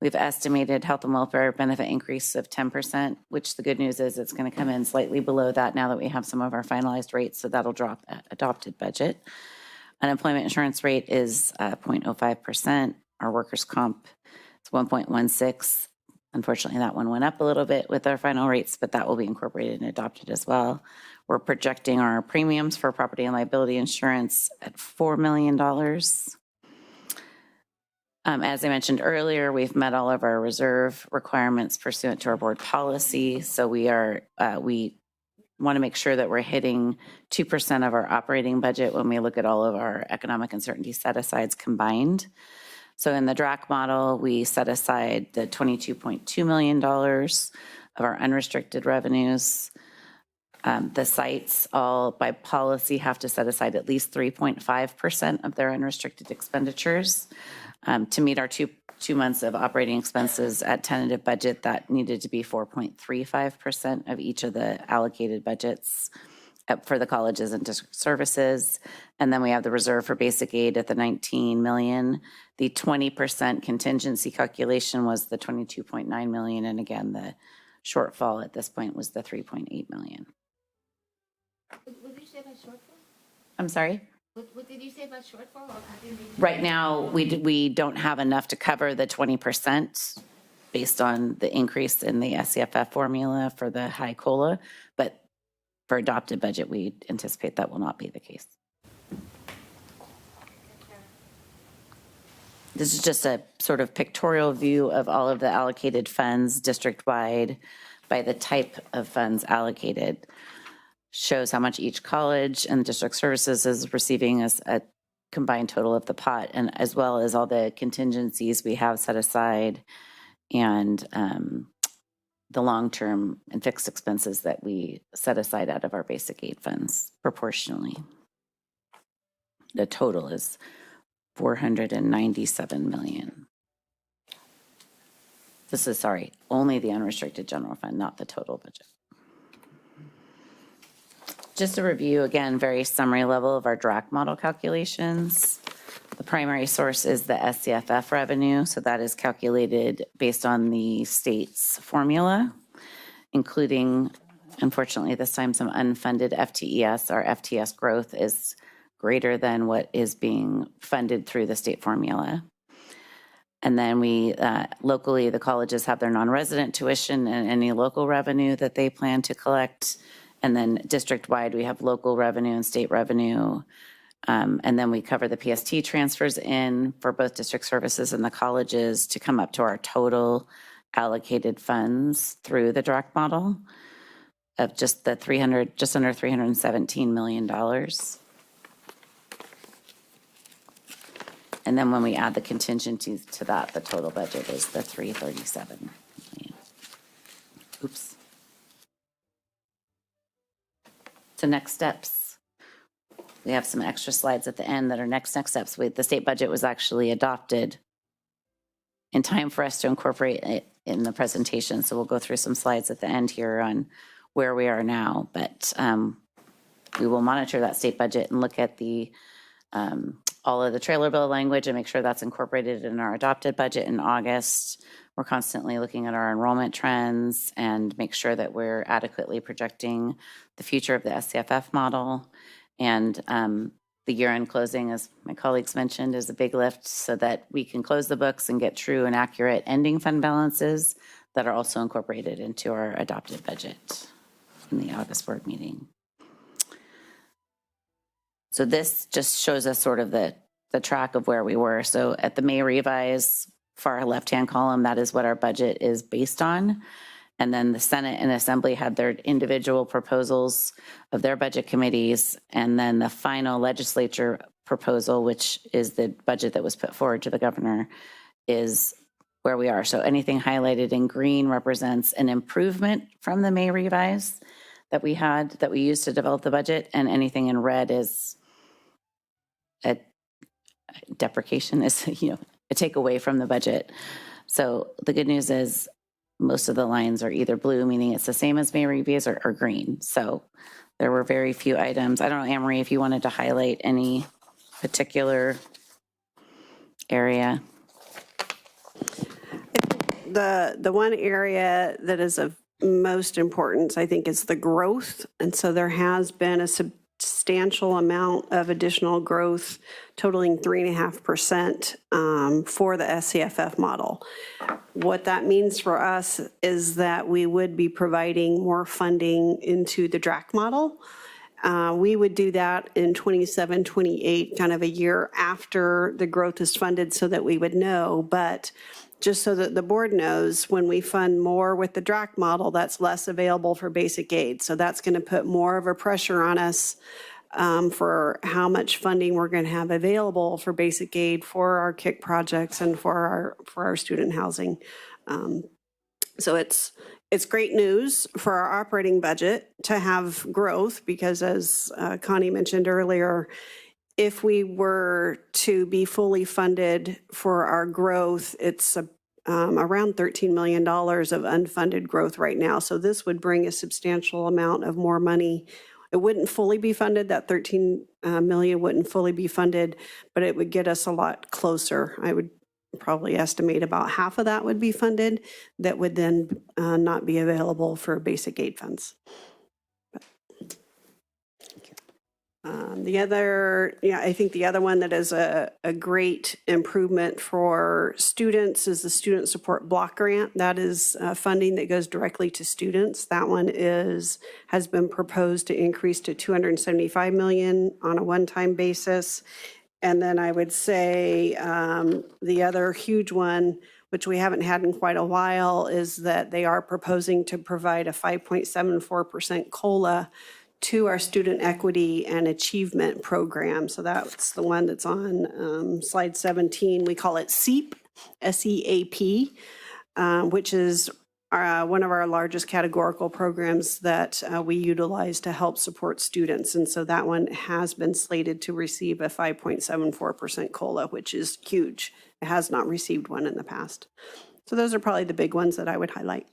We've estimated health and welfare benefit increase of 10%, which the good news is it's going to come in slightly below that now that we have some of our finalized rates, so that'll drop at adopted budget. Unemployment insurance rate is 0.05%. Our workers' comp is 1.16. Unfortunately, that one went up a little bit with our final rates, but that will be incorporated and adopted as well. We're projecting our premiums for property and liability insurance at $4 million. As I mentioned earlier, we've met all of our reserve requirements pursuant to our board policy. So we want to make sure that we're hitting 2% of our operating budget when we look at all of our economic uncertainty set-asides combined. So in the DRAC model, we set aside the $22.2 million of our unrestricted revenues. The sites all by policy have to set aside at least 3.5% of their unrestricted expenditures. To meet our two months of operating expenses at tentative budget, that needed to be 4.35% of each of the allocated budgets for the colleges and district services. And then we have the reserve for basic aid at the 19 million. The 20% contingency calculation was the 22.9 million. And again, the shortfall at this point was the 3.8 million. What did you say about shortfall? I'm sorry? What did you say about shortfall? Right now, we don't have enough to cover the 20% based on the increase in the SCFF formula for the high COLA, but for adopted budget, we anticipate that will not be the case. This is just a sort of pictorial view of all of the allocated funds district-wide by the type of funds allocated. Shows how much each college and district services is receiving as a combined total of the pot, and as well as all the contingencies we have set aside and the long-term and fixed expenses that we set aside out of our basic aid funds proportionally. The total is $497 million. This is, sorry, only the unrestricted general fund, not the total budget. Just a review, again, very summary level of our DRAC model calculations. The primary source is the SCFF revenue, so that is calculated based on the state's formula, including, unfortunately, this time some unfunded FTES. Our FTS growth is greater than what is being funded through the state formula. And then we, locally, the colleges have their non-resident tuition and any local revenue that they plan to collect. And then district-wide, we have local revenue and state revenue. And then we cover the PST transfers in for both district services and the colleges to come up to our total allocated funds through the DRAC model of just under $317 million. And then when we add the contingencies to that, the total budget is the $337 million. Oops. So next steps. We have some extra slides at the end that are next steps. The state budget was actually adopted in time for us to incorporate it in the presentation. So we'll go through some slides at the end here on where we are now. But we will monitor that state budget and look at the all of the trailer bill language and make sure that's incorporated in our adopted budget in August. We're constantly looking at our enrollment trends and make sure that we're adequately projecting the future of the SCFF model. And the year-end closing, as my colleagues mentioned, is a big lift so that we can close the books and get true and accurate ending fund balances that are also incorporated into our adopted budget in the August board meeting. So this just shows us sort of the track of where we were. So at the May revise, far left-hand column, that is what our budget is based on. And then the Senate and Assembly had their individual proposals of their budget committees. And then the final legislature proposal, which is the budget that was put forward to the governor, is where we are. So anything highlighted in green represents an improvement from the May revise that we used to develop the budget. And anything in red is a deprecation, is, a takeaway from the budget. So the good news is most of the lines are either blue, meaning it's the same as May reviews, or green. So there were very few items. I don't know, Anne-Marie, if you wanted to highlight any particular area. The one area that is of most importance, I think, is the growth. And so there has been a substantial amount of additional growth totaling 3.5% for the SCFF model. What that means for us is that we would be providing more funding into the DRAC model. We would do that in 27, 28, kind of a year after the growth is funded so that we would know. But just so that the board knows, when we fund more with the DRAC model, that's less available for basic aid. So that's going to put more of a pressure on us for how much funding we're going to have available for basic aid for our KIC projects and for our student housing. So it's great news for our operating budget to have growth because, as Connie mentioned earlier, if we were to be fully funded for our growth, it's around $13 million of unfunded growth right now. So this would bring a substantial amount of more money. It wouldn't fully be funded, that 13 million wouldn't fully be funded, but it would get us a lot closer. I would probably estimate about half of that would be funded, that would then not be available for basic aid funds. I think the other one that is a great improvement for students is the Student Support Block Grant. That is funding that goes directly to students. That one has been proposed to increase to $275 million on a one-time basis. And then I would say the other huge one, which we haven't had in quite a while, is that they are proposing to provide a 5.74% COLA to our student equity and achievement program. So that's the one that's on slide 17. We call it SEAP, S-E-A-P, which is one of our largest categorical programs that we utilize to help support students. And so that one has been slated to receive a 5.74% COLA, which is huge. It has not received one in the past. So those are probably the big ones that I would highlight.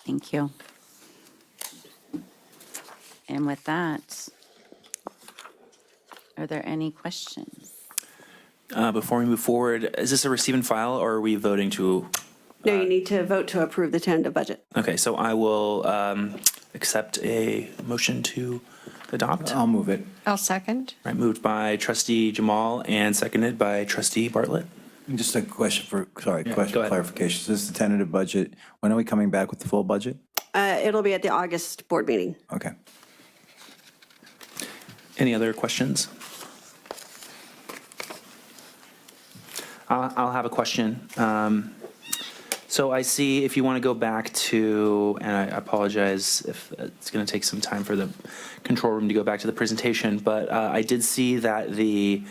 Thank you. And with that, are there any questions? Before we move forward, is this a receive and file, or are we voting to? No, you need to vote to approve the tentative budget. Okay, so I will accept a motion to adopt. I'll move it. I'll second. Right, moved by Trustee Jamal and seconded by Trustee Bartlett. Just a question for, go ahead. clarification. So this is the tentative budget. When are we coming back with the full budget? It'll be at the August board meeting. Okay. Any other questions? I'll have a question. So I see, if you want to go back to, and I apologize if it's going to take some time for the control room to go back to the presentation, but I did see that the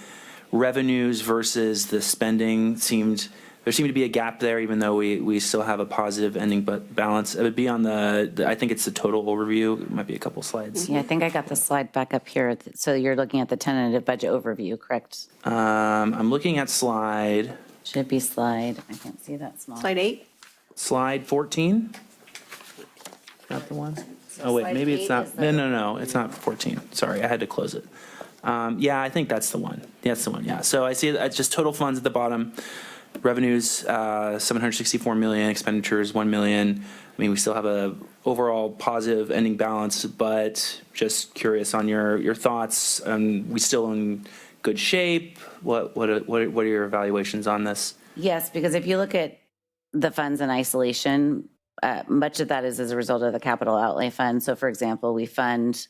revenues versus the spending seemed there seemed to be a gap there, even though we still have a positive ending balance. It would be on I think it's the total overview. It might be a couple slides. Yeah, I think I got the slide back up here. So you're looking at the tentative budget overview, correct? I'm looking at slide Should be slide, I can't see that small. Slide 8? Slide 14? Not the one? Oh, wait, slide maybe it's 8 not. is the- No, it's not 14. Sorry, I had to close it. Yeah, I think that's the one. That's the one, yeah. So I see just total funds at the bottom. Revenues, 764 million, expenditures, 1 million. I mean, we still have a overall positive ending balance, but just curious on your thoughts. We still in good shape? What are your evaluations on this? Yes, because if you look at the funds in isolation, much of that is as a result of the capital outlay fund. So for example, we fund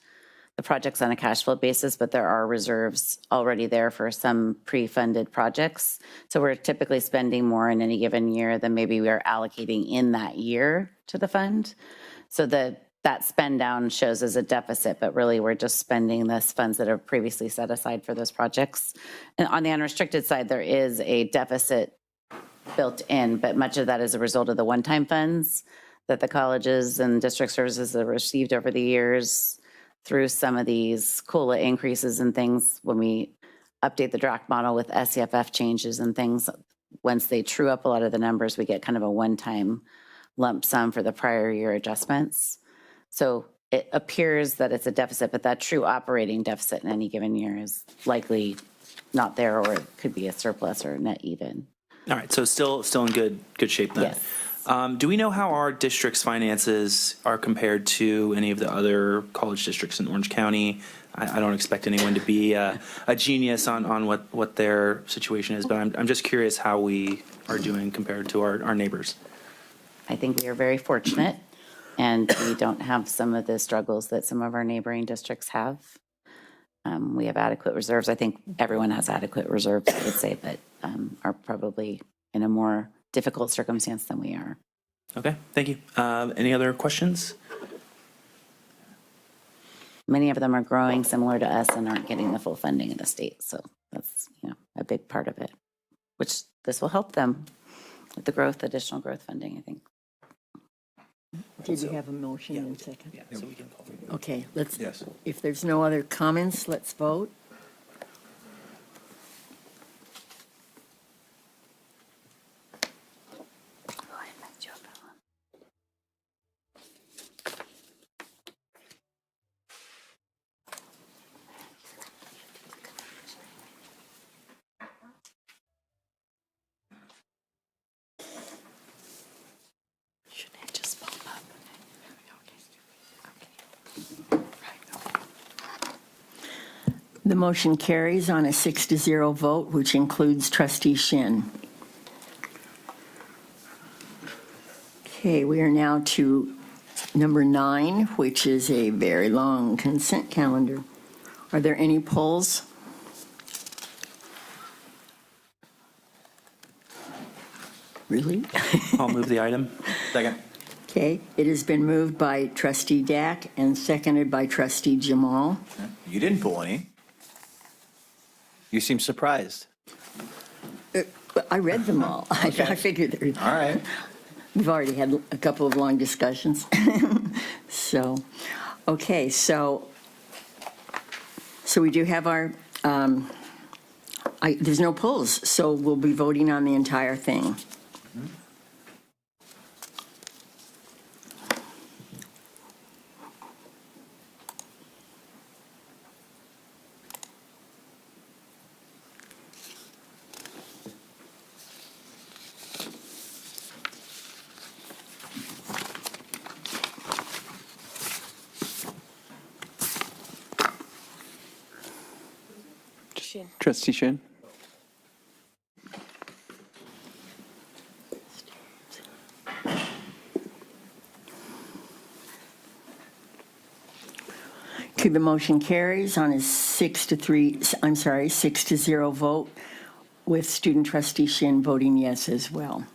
the projects on a cash flow basis, but there are reserves already there for some pre-funded projects. So we're typically spending more in any given year than maybe we are allocating in that year to the fund. So that spend down shows as a deficit, but really we're just spending those funds that are previously set aside for those projects. And on the unrestricted side, there is a deficit built in, but much of that is a result of the one-time funds that the colleges and district services have received over the years through some of these COLA increases and things when we update the draft model with SCFF changes and things. Once they true up a lot of the numbers, we get kind of a one-time lump sum for the prior year adjustments. So it appears that it's a deficit, but that true operating deficit in any given year is likely not there, or it could be a surplus or net even. All right, so still in good shape then. Yes. Do we know how our district's finances are compared to any of the other college districts in Orange County? I don't expect anyone to be a genius on what their situation is, but I'm just curious how we are doing compared to our neighbors. I think we are very fortunate, and we don't have some of the struggles that some of our neighboring districts have. We have adequate reserves. I think everyone has adequate reserves, I would say, but are probably in a more difficult circumstance than we are. Okay, thank you. Any other questions? Many of them are growing similar to us and aren't getting the full funding of the state. So that's, a big part of it, which this will help them with the growth, additional growth funding, I think. Did you have a motion in a second? Yeah, so we can call. Okay, let's, Yes. if there's no other comments, let's vote. Shouldn't it just pop up? The motion carries on a 6-0 vote, which includes Trustee Shin. Okay, we are now to number 9, which is a very long consent calendar. Are there any polls? Really? I'll move the item. Second. Okay, it has been moved by Trustee Dack and seconded by Trustee Jamal. You didn't pull any. You seem surprised. I read them all. I figured there. All right. We've already had a couple of long discussions. So, okay, so we do have our, there's no polls, so we'll be voting on the entire thing. Trustee Shin? Okay, the motion carries on a 6-0 vote, with student trustee Shin voting yes as well.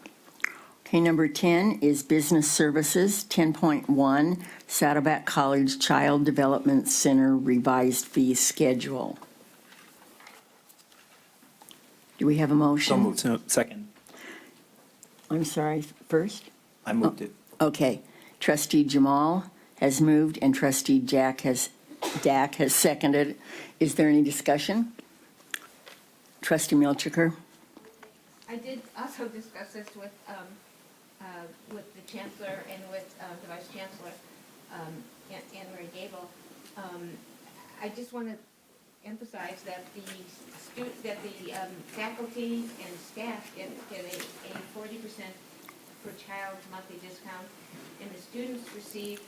Okay, number 10 is business services, 10.1, Saddleback College Child Development Center revised fee schedule. Do we have a motion? So second. I'm sorry, first? I moved it. Okay. Trustee Jamal has moved and trustee Dak has seconded. Is there any discussion? Trustee Milchiker? I did also discuss this with the chancellor and with the vice chancellor, Anne Marie Gable. I just want to emphasize that the faculty and staff get a 40% per child monthly discount, and the students receive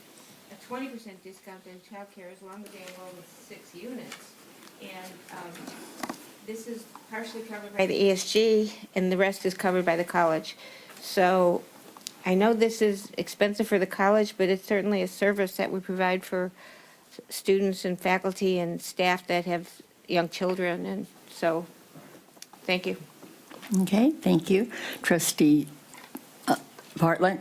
a 20% discount in childcare as long as they enroll in 6 units. And this is partially covered by the ESG, and the rest is covered by the college. So I know this is expensive for the college, but it's certainly a service that we provide for students and faculty and staff that have young children. And so, thank you. Okay, thank you. Trustee Bartlett?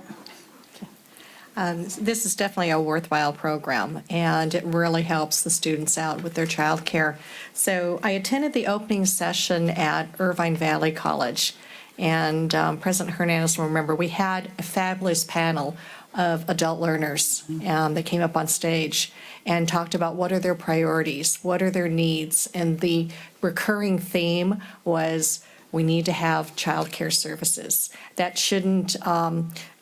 This is definitely a worthwhile program, and it really helps the students out with their childcare. So I attended the opening session at Irvine Valley College, and President Hernandez will remember we had a fabulous panel of adult learners that came up on stage and talked about what are their priorities, what are their needs, and the recurring theme was we need to have childcare services. That shouldn't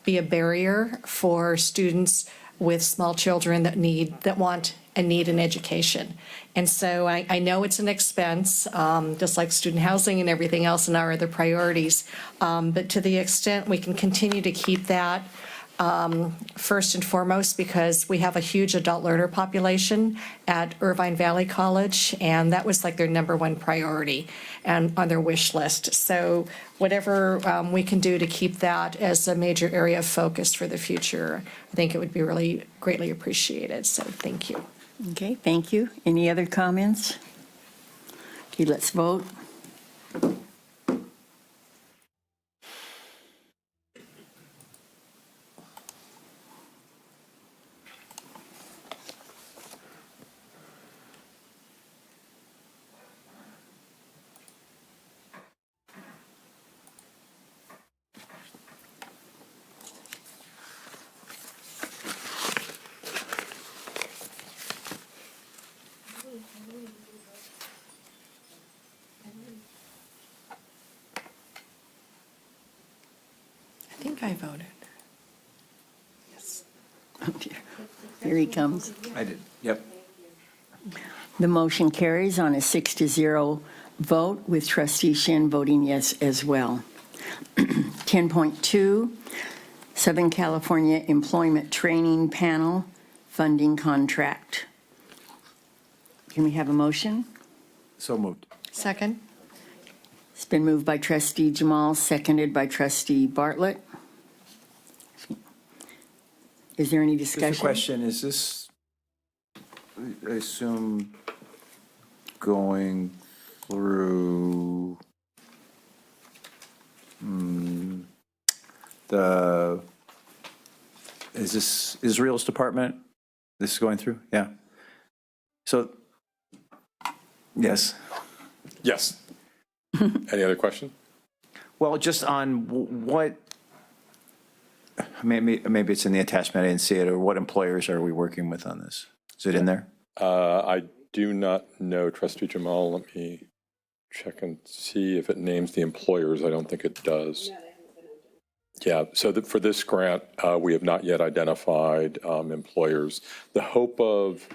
be a barrier for students with small children that want and need an education. And so I know it's an expense, just like student housing and everything else and our other priorities. But to the extent we can continue to keep that first and foremost, because we have a huge adult learner population at Irvine Valley College, and that was like their number one priority and on their wish list. So whatever we can do to keep that as a major area of focus for the future, I think it would be really greatly appreciated. So thank you. Okay, thank you. Any other comments? Okay, let's vote. I think I voted. Yes. Oh dear. Here he comes. I did, yep. The motion carries on a 6-0 vote, with trustee Shin voting yes as well. 10.2, Southern California Employment Training Panel Funding Contract. Can we have a motion? So moved. Second? It's been moved by trustee Jamal, seconded by trustee Bartlett. Is there any discussion? Just a question, is this, I assume, going through is this Israel's department? This is going through? Yeah. So, yes. Yes. Any other question? Well, just on what, maybe it's in the attachment, I didn't see it, or what employers are we working with on this? Is it in there? I do not know, Trustee Jamal. Let me check and see if it names the employers. I don't think it does. Yeah, so for this grant, we have not yet identified employers. The hope of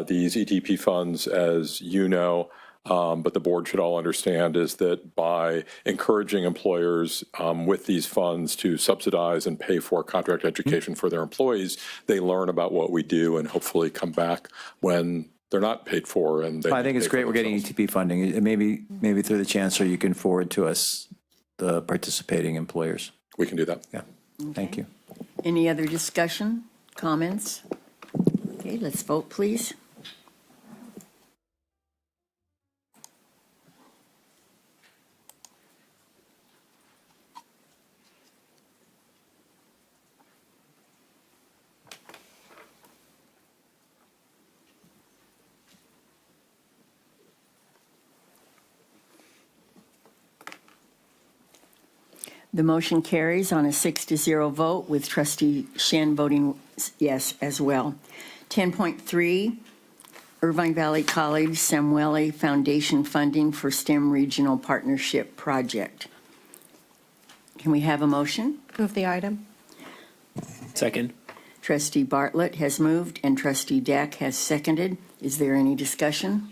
these ETP funds, as you know, but the board should all understand, is that by encouraging employers with these funds to subsidize and pay for contract education for their employees, they learn about what we do and hopefully come back when they're not paid for. And I think it's great we're getting ETP funding. And maybe through the chancellor, you can forward to us the participating employers. We can do that. Yeah, thank you. Any other discussion, comments? Okay, let's vote, please. The motion carries on a 6-0 vote with trustee Shen voting yes as well. 10.3, Irvine Valley College Samueli Foundation funding for STEM Regional Partnership Project. Can we have a motion? Move the item. Second. Trustee Bartlett has moved and trustee Dack has seconded. Is there any discussion?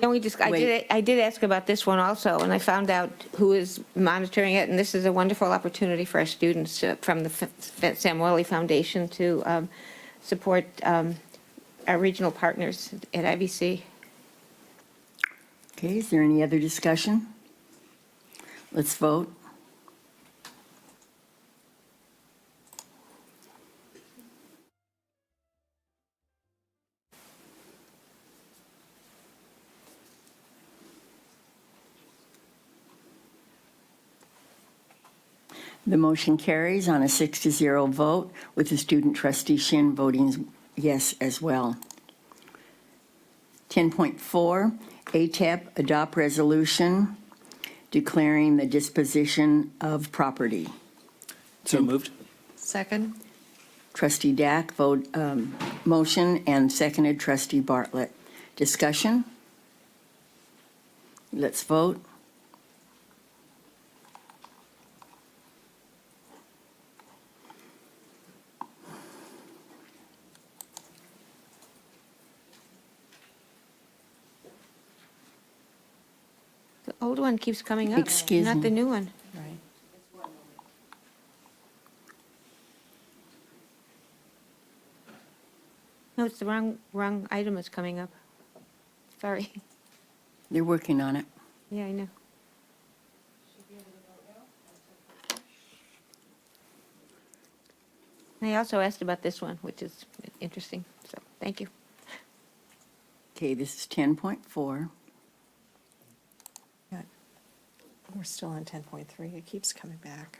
No, I did ask about this one also, and I found out who is monitoring it, and this is a wonderful opportunity for our students from the Samueli Foundation to support our regional partners at IVC. Okay, is there any other discussion? Let's vote. The motion carries on a 6-0 vote with the student trustee Shin voting yes as well. 10.4, ATEP adopt resolution declaring the disposition of property. So moved. Second. Trustee Dack vote motion and seconded trustee Bartlett. Discussion? Let's vote. The old one keeps coming up. Excuse Not me. the new one. Right. No, it's the wrong item that's coming up. Sorry. They're working on it. Yeah, I know. I also asked about this one, which is interesting, so thank you. Okay, this is 10.4. We're still on 10.3. It keeps coming back.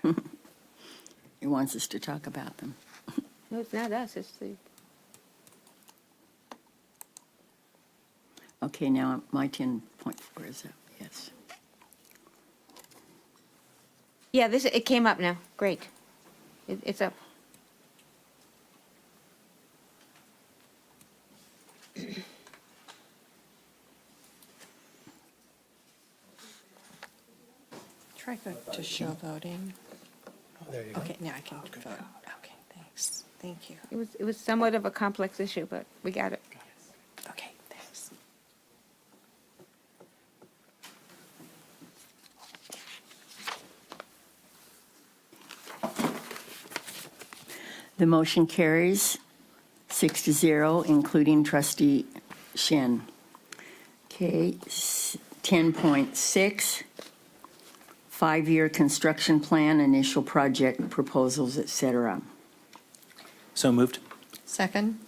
He wants us to talk about them. No, it's not us, it's the, Okay, now my 10.4 is up, yes. yeah, it came up now, great. It's up. Try to show voting. Oh, there you go. Okay, now I can vote. Okay, thanks. Thank you. It was somewhat of a complex issue, but we got it. Okay, thanks. The motion carries 6-0, including trustee Shen. Okay, 10.6, 5-year construction plan, initial project proposals, et cetera. So moved. Second.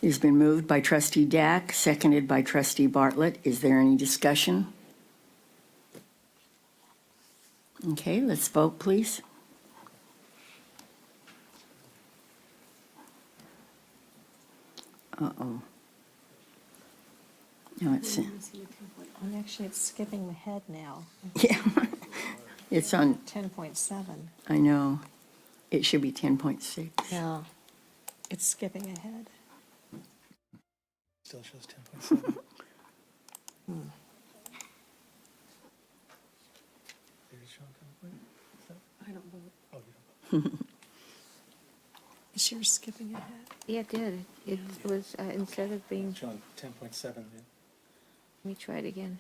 It's been moved by trustee Dack, seconded by trustee Bartlett. Is there any discussion? Okay, let's vote, please. Uh-oh. No, it's, Well, actually, it's skipping ahead now. yeah, it's on, 10.7. I know, it should be 10.6. No, it's skipping ahead. Still shows 10.7. I don't vote. Is yours skipping ahead? Yeah, it did. It was, instead of being, Showing 10.7. let me try it again.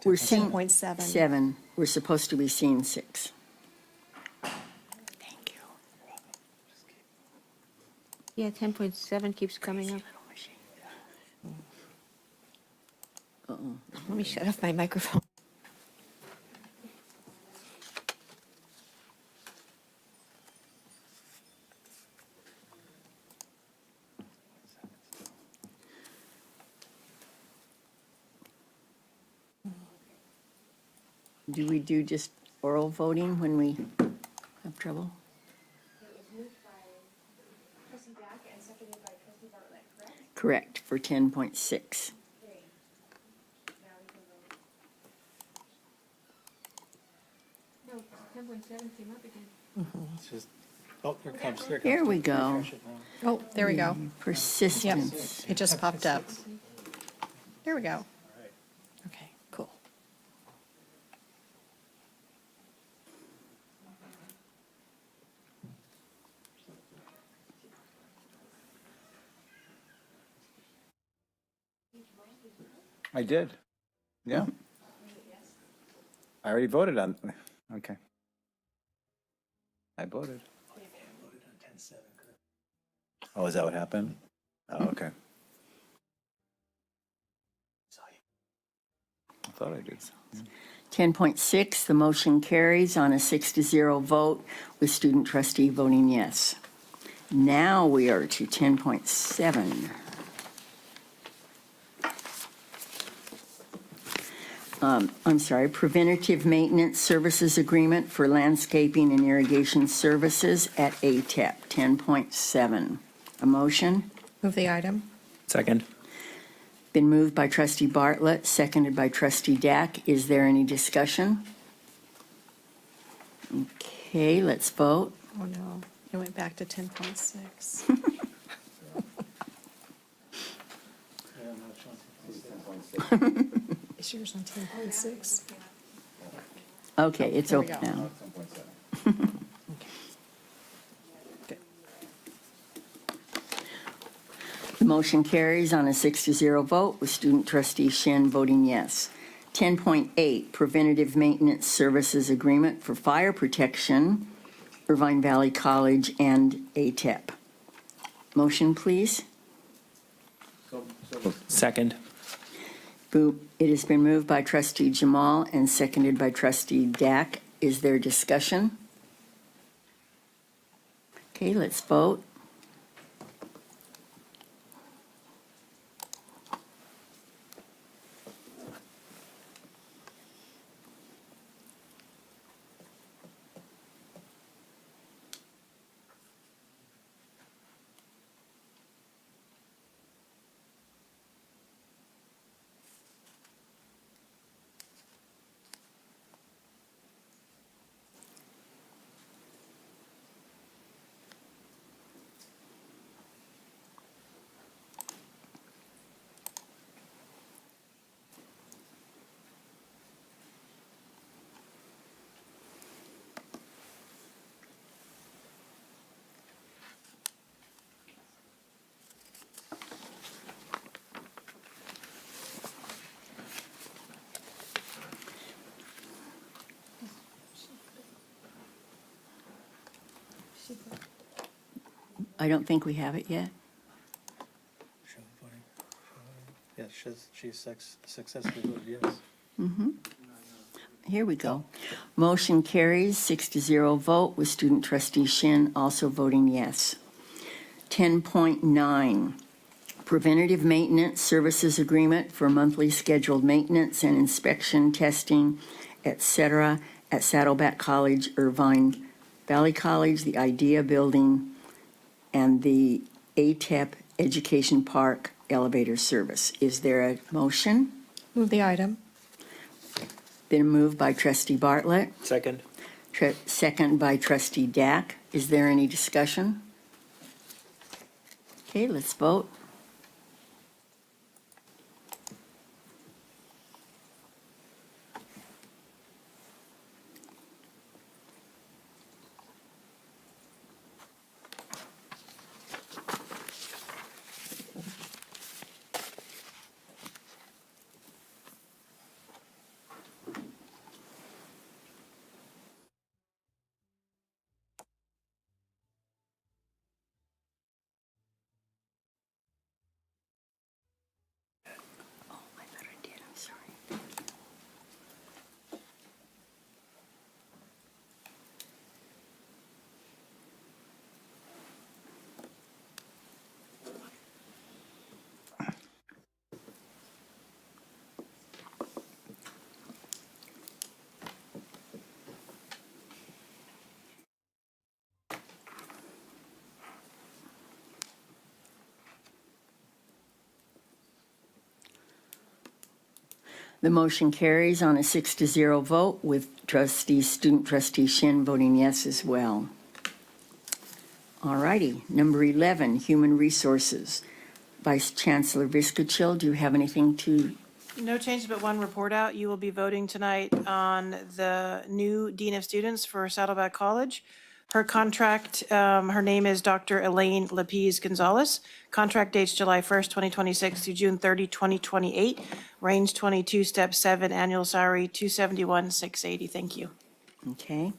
We're seeing 10.7. 7. We're supposed to be seeing 6. Thank you. Yeah, 10.7 keeps coming up. Uh-oh. Let me shut off my microphone. Do we do just oral voting when we have trouble? Correct, for 10.6. No, 10.7 came up again. It's just, oh, here it comes. Here we go. Refresh it now. Oh, there we go. Yep, Persistence. it just popped up. There we go. Okay, cool. I did. Yeah. I already voted on, okay. I voted. Oh, is that what happened? Oh, okay. I thought I did. 10.6, the motion carries on a 6-0 vote with student trustee voting yes. Now we are to 10.7. I'm sorry, preventative maintenance services agreement for landscaping and irrigation services at ATEP, 10.7. A motion? Move the item. Second. Been moved by trustee Bartlett, seconded by trustee Dack. Is there any discussion? Okay, let's vote. Oh, no, it went back to 10.6. Is yours on 10.6? Okay, it's There we open go. now. The motion carries on a 6-0 vote with student trustee Shin voting yes. 10.8, preventative maintenance services agreement for fire protection, Irvine Valley College and ATEP. Motion, please. Second. It has been moved by trustee Jamal and seconded by trustee Dack. Is there discussion? Okay, let's vote. I don't think we have it yet. Yes, she's successfully voted yes. Here we go. Motion carries 6-0 vote with student trustee Shin also voting yes. 10.9, preventative maintenance services agreement for monthly scheduled maintenance and inspection, testing, etc. at Saddleback College, Irvine Valley College, the IDEA Building, and the ATEP Education Park elevator service. Is there a motion? Move the item. Been moved by trustee Bartlett, Second. second by trustee Dack. Is there any discussion? Okay, let's vote. The motion carries on a 6-0 vote with student trustee Shin voting yes as well. All righty, number 11, Human Resources. Vice Chancellor Viscachill, do you have anything to? No change but one report out. You will be voting tonight on the new Dean of Students for Saddleback College. Her contract, her name is Dr. Elaine Lapise Gonzalez. Contract dates July 1st, 2026 through June 30, 2028. Range 22, step 7, annual salary $271,680. Thank you. Okay.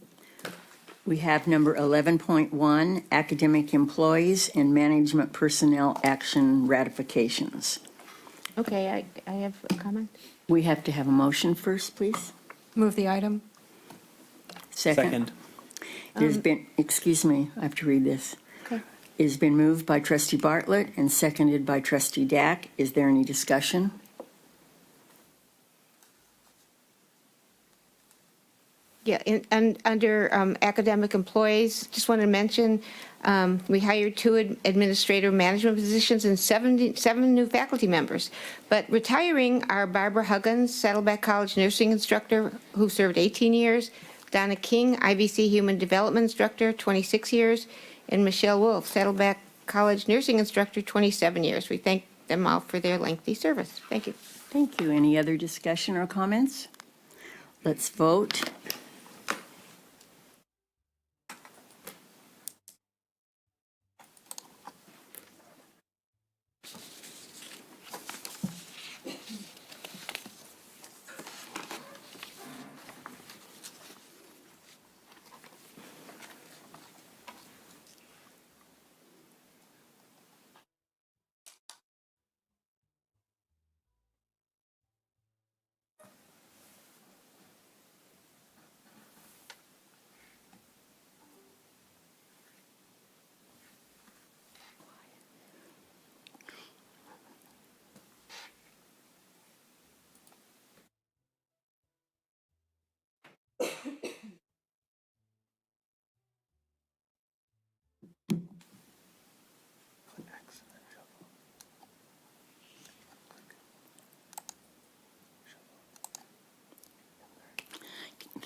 We have number 11.1, Academic Employees and Management Personnel Action Ratifications. Okay, I have a comment. We have to have a motion first, please. Move the item. Second. It has been, excuse me, I have to read this. Okay. It has been moved by trustee Bartlett and seconded by trustee Dack. Is there any discussion? Yeah, and under academic employees, just want to mention, we hired 2 administrator management positions and 7 new faculty members. But retiring are Barbara Huggins, Saddleback College nursing instructor, who served 18 years, Donna King, IVC human development instructor, 26 years, and Michelle Wolf, Saddleback College nursing instructor, 27 years. We thank them all for their lengthy service. Thank you. Thank you. Any other discussion or comments? Let's vote.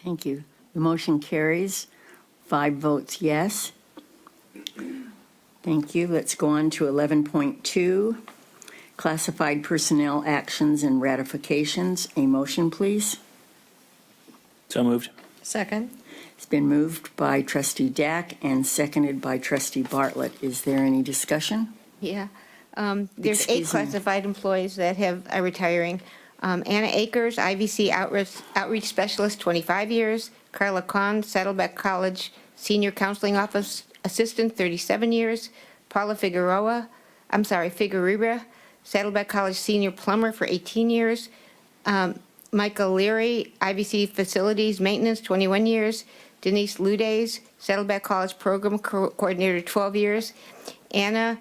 Thank you. The motion carries. 5 votes yes. Thank you. Let's go on to 11.2, Classified Personnel Actions and Ratifications. A motion, please. So moved. Second. It's been moved by trustee Dack and seconded by trustee Bartlett. Is there any discussion? Yeah. There's Excuse 8 me. classified employees that are retiring. Anna Akers, IVC Outreach Specialist, 25 years. Carla Kahn, Saddleback College Senior Counseling Office Assistant, 37 years. Paula Figueroa, Saddleback College Senior Plumber for 18 years. Michael Leary, IVC Facilities Maintenance, 21 years. Denise Ludays, Saddleback College Program Coordinator, 12 years. Anna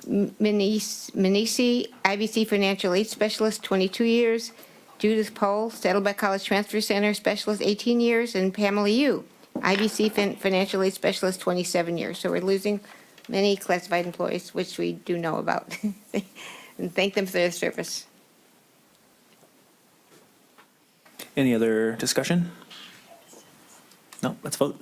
Minisi, IVC Financial Aid Specialist, 22 years. Judith Pohl, Saddleback College Transfer Center Specialist, 18 years. And Pamela Yu, IVC Financial Aid Specialist, 27 years. So we're losing many classified employees, which we do know about. And thank them for their service. Any other discussion? No, let's vote.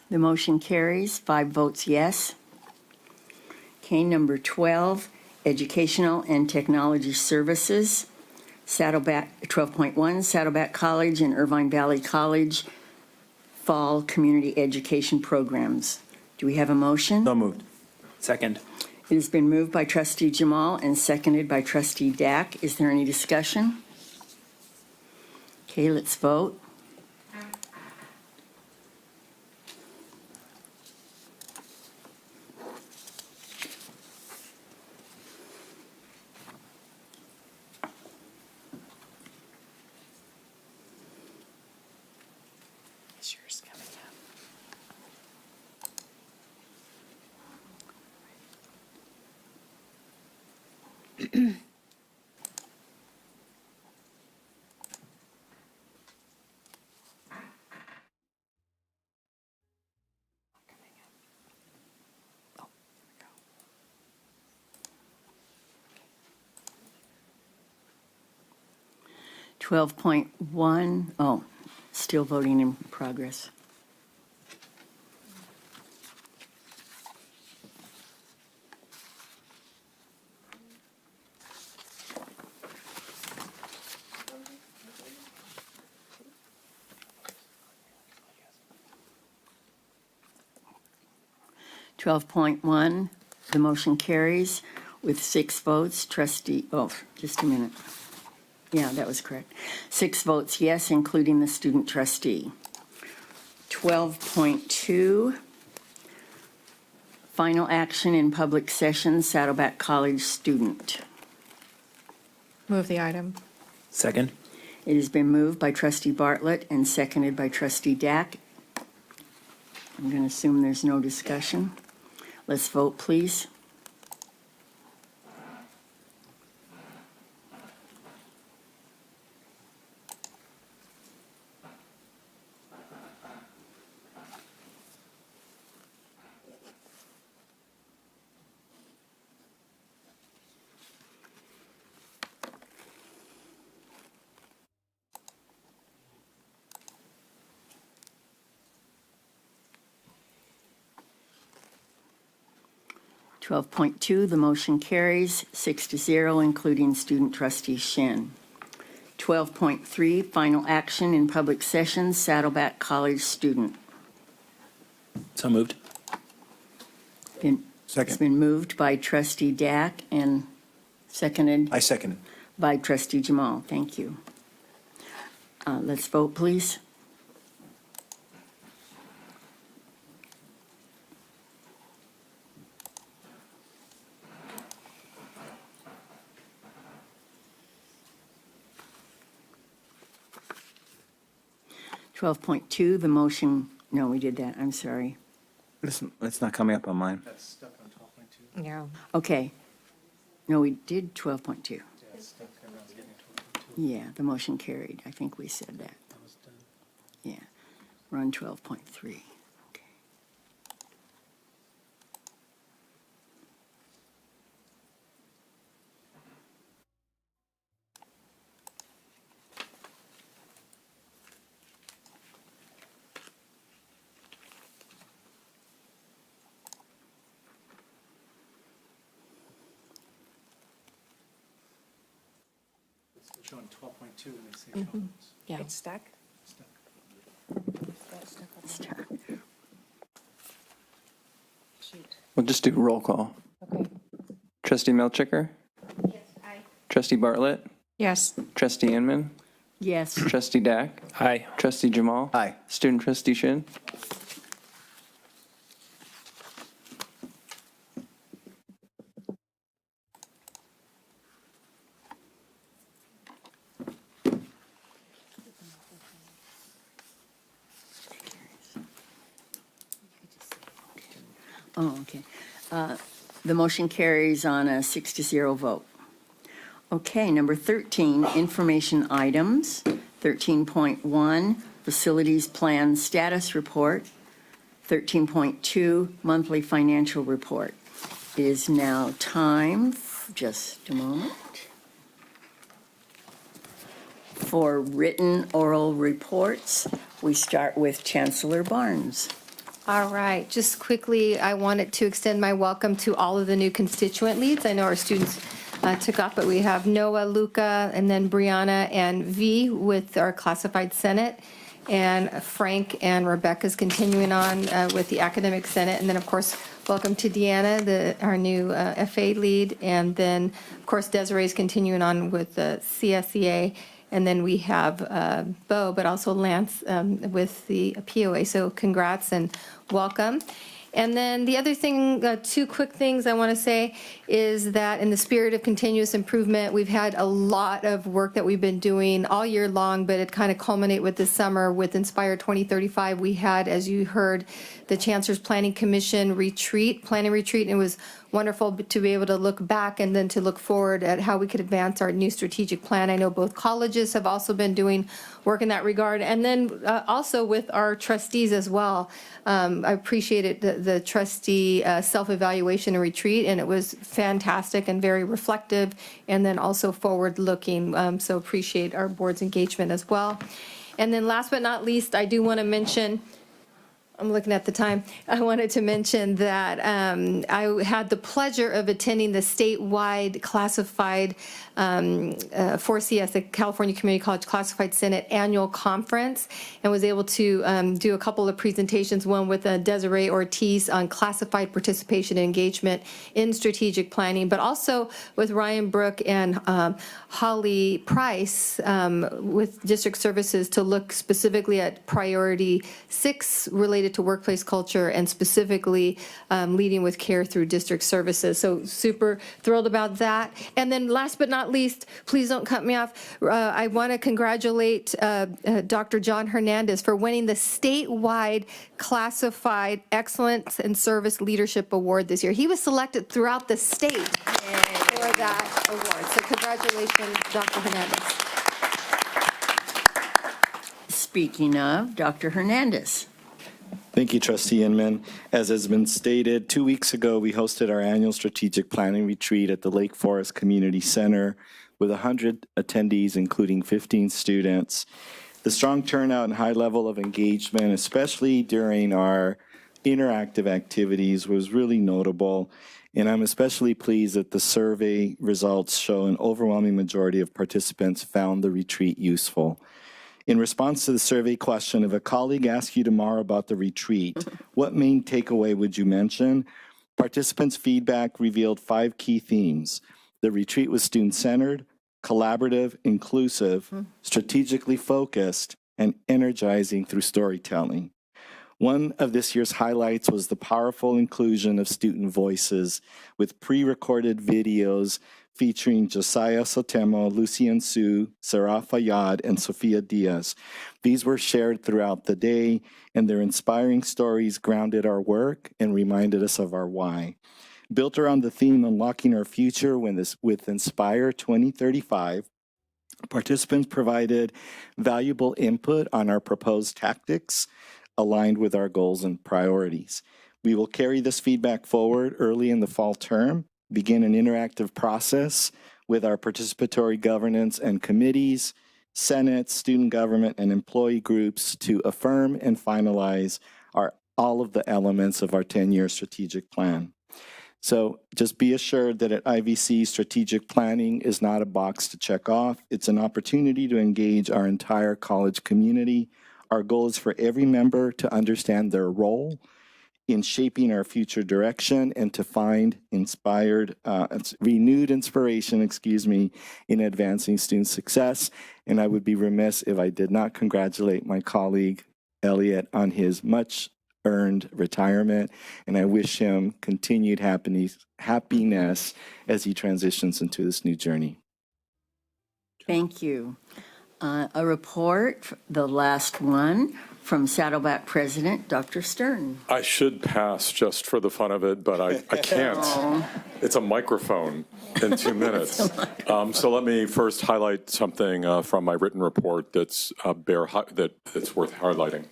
The motion carries. 5 votes yes. Okay, number 12, Educational and Technology Services. 12.1, Saddleback College and Irvine Valley College Fall Community Education Programs. Do we have a motion? So moved. Second. It has been moved by trustee Jamal and seconded by trustee Dack. Is there any discussion? Okay, let's vote. 12.1, oh, still voting in progress. .1, the motion carries with 6 votes. Trustee, oh, just a minute. Yeah, that was correct. 6 votes yes, including the student trustee. 12.2, final action in public session, Saddleback College student. Move the item. Second. It has been moved by Trustee Bartlett and seconded by Trustee Dack. I'm going to assume there's no discussion. Let's vote, please. .2, the motion carries 6-0, including student trustee Shin. 12.3, final action in public session, Saddleback College student. So moved. It's been moved by Trustee Dack and seconded. I second it. By Trustee Jamal. Thank you. Let's vote, please. .2, the motion, no, we did that, I'm sorry. It's not coming up on mine. That's stuck on 12.2. Yeah. Okay. No, we did 12.2. Yeah, the motion carried. I think we said that. Yeah, we're on 12.3. Okay. It's showing 12.2 and they say 12. Yeah. It's stuck? We'll just do roll call. Okay. Trustee Melchiker? Yes, aye. Trustee Bartlett? Yes. Trustee Inman? Yes. Trustee Dack? Aye. Trustee Jamal? Aye. Student trustee Shin? Oh, okay. The motion carries on a 6-0 vote. Okay, number 13, information items. 13.1, facilities plan status report. 13.2, monthly financial report. It is now time, just a moment, for written oral reports. We start with Chancellor Barnes. All right, just quickly, I wanted to extend my welcome to all of the new constituent leads. I know our students took off, but we have Noah, Luca, and then Brianna and V with our classified Senate, and Frank and Rebecca's continuing on with the academic Senate, and then, of course, welcome to Deanna, our new FA lead, and then, of course, Desiree's continuing on with the CSEA. And then we have Bo, but also Lance with the POA. So congrats and welcome. And then the other thing, two quick things I want to say is that in the spirit of continuous improvement, we've had a lot of work that we've been doing all year long, but it kind of culminate with this summer with Inspire 2035. We had, as you heard, the Chancellor's Planning Commission planning retreat, and it was wonderful to be able to look back and then to look forward at how we could advance our new strategic plan. I know both colleges have also been doing work in that regard, and then also with our trustees as well. I appreciated the trustee self-evaluation and retreat, and it was fantastic and very reflective, and then also forward-looking. So appreciate our board's engagement as well. And then last but not least, I do want to mention, I'm looking at the time. I wanted to mention that I had the pleasure of attending the statewide classified 4CS, the California Community College Classified Senate Annual Conference, and was able to do a couple of presentations, one with Desiree Ortiz on classified participation and engagement in strategic planning, but also with Ryan Brook and Holly Price with District Services to look specifically at priority 6 related to workplace culture and specifically leading with care through district services. So super thrilled about that. And then last but not least, please don't cut me off. I want to congratulate Dr. John Hernandez for winning the statewide classified excellence and service leadership award this year. He was selected throughout the state for that award. So congratulations, Dr. Hernandez. Speaking of, Dr. Hernandez. Thank you, Trustee Inman. As has been stated, 2 weeks ago, we hosted our annual strategic planning retreat at the Lake Forest Community Center with 100 attendees, including 15 students. The strong turnout and high level of engagement, especially during our interactive activities, was really notable. And I'm especially pleased that the survey results show an overwhelming majority of participants found the retreat useful. In response to the survey question, if a colleague asks you tomorrow about the retreat, what main takeaway would you mention? Participants' feedback revealed 5 key themes. The retreat was student-centered, collaborative, inclusive, strategically focused, and energizing through storytelling. One of this year's highlights was the powerful inclusion of student voices with pre-recorded videos featuring Josiah Sotemo, Lucian Su, Sarah Fayyad, and Sofia Diaz. These were shared throughout the day, and their inspiring stories grounded our work and reminded us of our why. Built around the theme Unlocking Our Future with Inspire 2035, participants provided valuable input on our proposed tactics aligned with our goals and priorities. We will carry this feedback forward early in the fall term, begin an interactive process with our participatory governance and committees, Senate, student government, and employee groups to affirm and finalize all of the elements of our 10-year strategic plan. So just be assured that at IVC, strategic planning is not a box to check off. It's an opportunity to engage our entire college community. Our goal is for every member to understand their role in shaping our future direction and to find renewed inspiration, in advancing student success. And I would be remiss if I did not congratulate my colleague, Elliot, on his much-earned retirement. And I wish him continued happiness as he transitions into this new journey. Thank you. A report, the last one, from Saddleback President, Dr. Stern. I should pass just for the fun of it, but I can't. Oh. It's a microphone in 2 minutes. So let me first highlight something from my written report that's worth highlighting.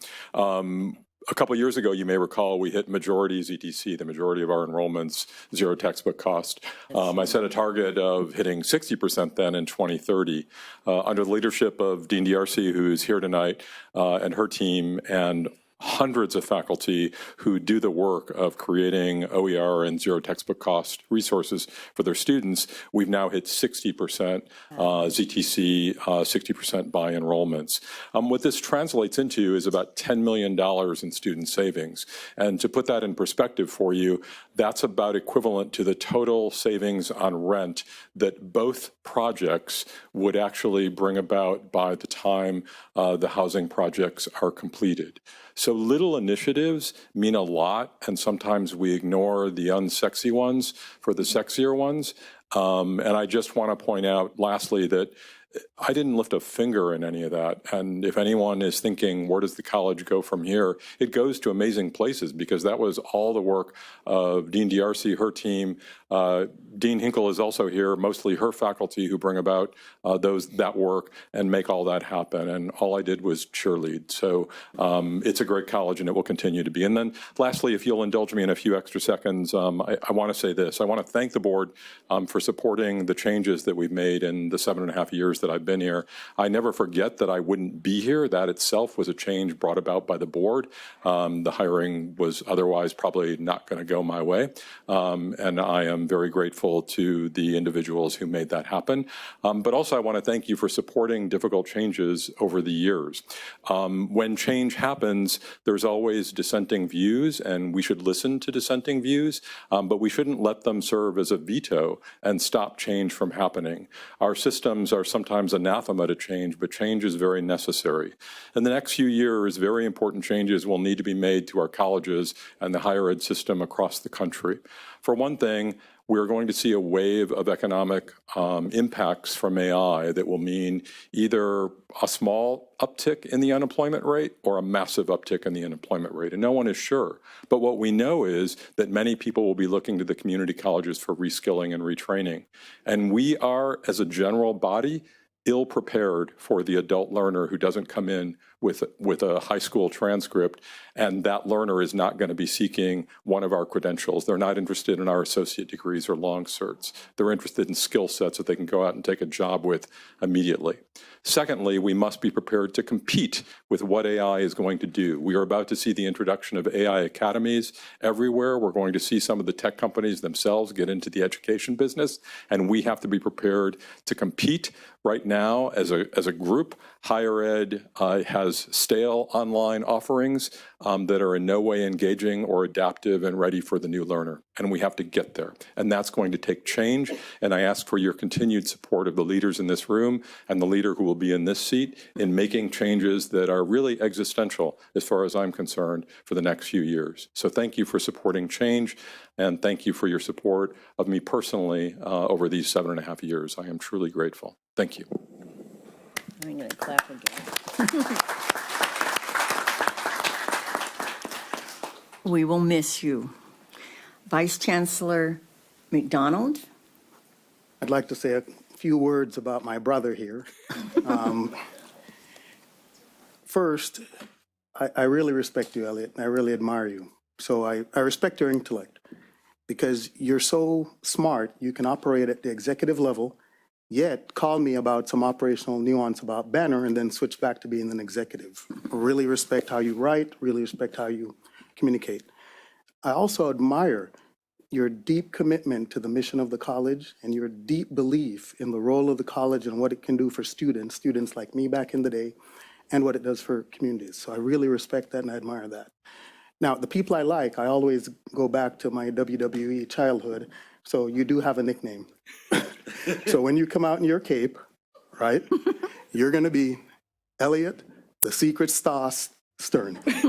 A couple years ago, you may recall, we hit majority ZTC, the majority of our enrollments, zero textbook cost. I set a target of hitting 60% then in 2030. Under the leadership of Dean DRC, who is here tonight, and her team, and hundreds of faculty who do the work of creating OER and zero textbook cost resources for their students, we've now hit 60% ZTC, 60% by enrollments. What this translates into is about $10 million in student savings. And to put that in perspective for you, that's about equivalent to the total savings on rent that both projects would actually bring about by the time the housing projects are completed. So So little initiatives mean a lot, and sometimes we ignore the unsexy ones for the sexier ones. And I just want to point out, lastly, that I didn't lift a finger in any of that. And if anyone is thinking, where does the college go from here? It goes to amazing places, because that was all the work of Dean D'Arcy, her team. Dean Hinkle is also here, mostly her faculty who bring about that work and make all that happen. And all I did was cheerlead. So it's a great college, and it will continue to be. And then lastly, if you'll indulge me in a few extra seconds, I want to say this. I want to thank the board for supporting the changes that we've made in the 7.5 years that I've been here. I never forget that I wouldn't be here. That itself was a change brought about by the board. The hiring was otherwise probably not going to go my way. And I am very grateful to the individuals who made that happen. But also I want to thank you for supporting difficult changes over the years. When change happens, there's always dissenting views, and we should listen to dissenting views, but we shouldn't let them serve as a veto and stop change from happening. Our systems are sometimes anathema to change, but change is very necessary. In the next few years, very important changes will need to be made to our colleges and the higher ed system across the country. For one thing, we're going to see a wave of economic impacts from AI that will mean either a small uptick in the unemployment rate or a massive uptick in the unemployment rate. And no one is sure. But what we know is that many people will be looking to the community colleges for reskilling and retraining. And we are, as a general body, ill prepared for the adult learner who doesn't come in with a high school transcript, and that learner is not going to be seeking one of our credentials. They're not interested in our associate degrees or long certs. They're interested in skill sets that they can go out and take a job with immediately. Secondly, we must be prepared to compete with what AI is going to do. We are about to see the introduction of AI academies everywhere. We're going to see some of the tech companies themselves get into the education business, and we have to be prepared to compete. Right now, as a group, higher ed has stale online offerings that are in no way engaging or adaptive and ready for the new learner. And we have to get there. And that's going to take change. And I ask for your continued support of the leaders in this room and the leader who will be in this seat in making changes that are really existential, as far as I'm concerned, for the next few years. So thank you for supporting change. And thank you for your support of me personally over these 7.5 years. I am truly grateful. Thank you. I'm going to clap again. We will miss you. Vice Chancellor McDonald. I'd like to say a few words about my brother here. First, I really respect you, Elliot, and I really admire you. So I respect your intellect, because you're so smart, you can operate at the executive level, yet call me about some operational nuance about Banner and then switch back to being an executive. Really respect how you write, really respect how you communicate. I also admire your deep commitment to the mission of the college and your deep belief in the role of the college and what it can do for students like me back in the day, and what it does for communities. So I really respect that and I admire that. Now, the people I like, I always go back to my WWE childhood. So you do have a nickname. So when you come out in your cape, right, you're going to be Elliot, the Secret Sauce Stern. This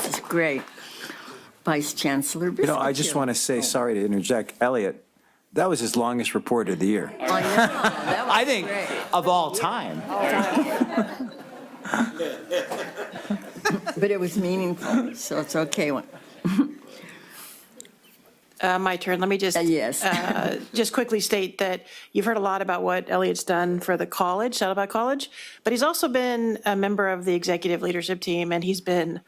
is great. Vice Chancellor Biscuit. I just want to say, sorry to interject, Elliot, that was his longest report of the year. I know. That was I think great. of all time. But it was meaningful, so it's okay. My turn. Let me just just quickly state that you've heard a lot about what Elliot's done for the college, Saddleback College, but he's also been a member of the executive leadership team, and he's been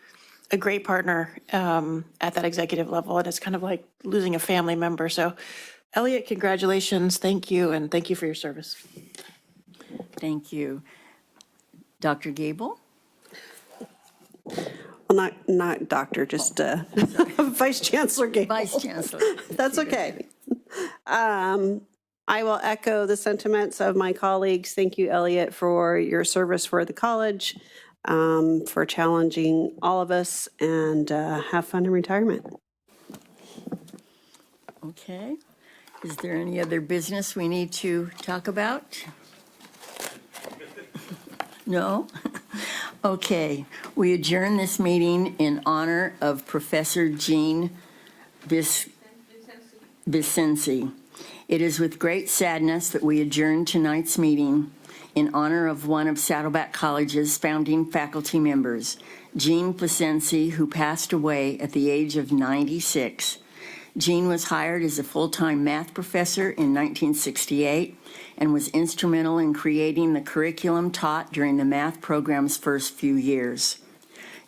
a great partner at that executive level, and it's kind of like losing a family member. So, Elliot, congratulations, thank you, and thank you for your service. Thank you. Dr. Gable? Well, not doctor, just Vice Chancellor Gable. Vice Chancellor. That's okay. I will echo the sentiments of my colleagues. Thank you, Elliot, for your service for the college, for challenging all of us, and have fun in retirement. Okay. Is there any other business we need to talk about? No? Okay, we adjourn this meeting in honor of Professor Jean Vicenci. It is with great sadness that we adjourn tonight's meeting in honor of one of Saddleback College's founding faculty members, Jean Vicenci, who passed away at the age of 96. Jean was hired as a full-time math professor in 1968 and was instrumental in creating the curriculum taught during the math program's first few years.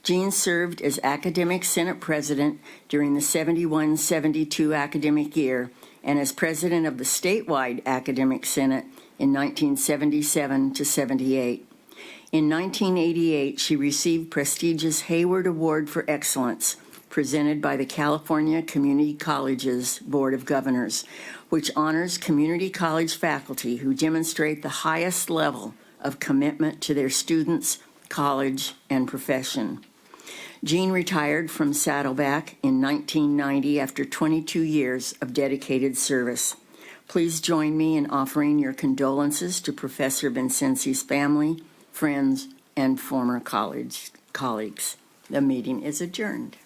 Jean served as Academic Senate President during the 71-72 academic year and as President of the statewide Academic Senate in 1977 to 78. In 1988, she received prestigious Hayward Award for Excellence, presented by the California Community Colleges Board of Governors, which honors community college faculty who demonstrate the highest level of commitment to their students, college, and profession. Jean retired from Saddleback in 1990 after 22 years of dedicated service. Please join me in offering your condolences to Professor Vicenci's family, friends, and former college colleagues. The meeting is adjourned.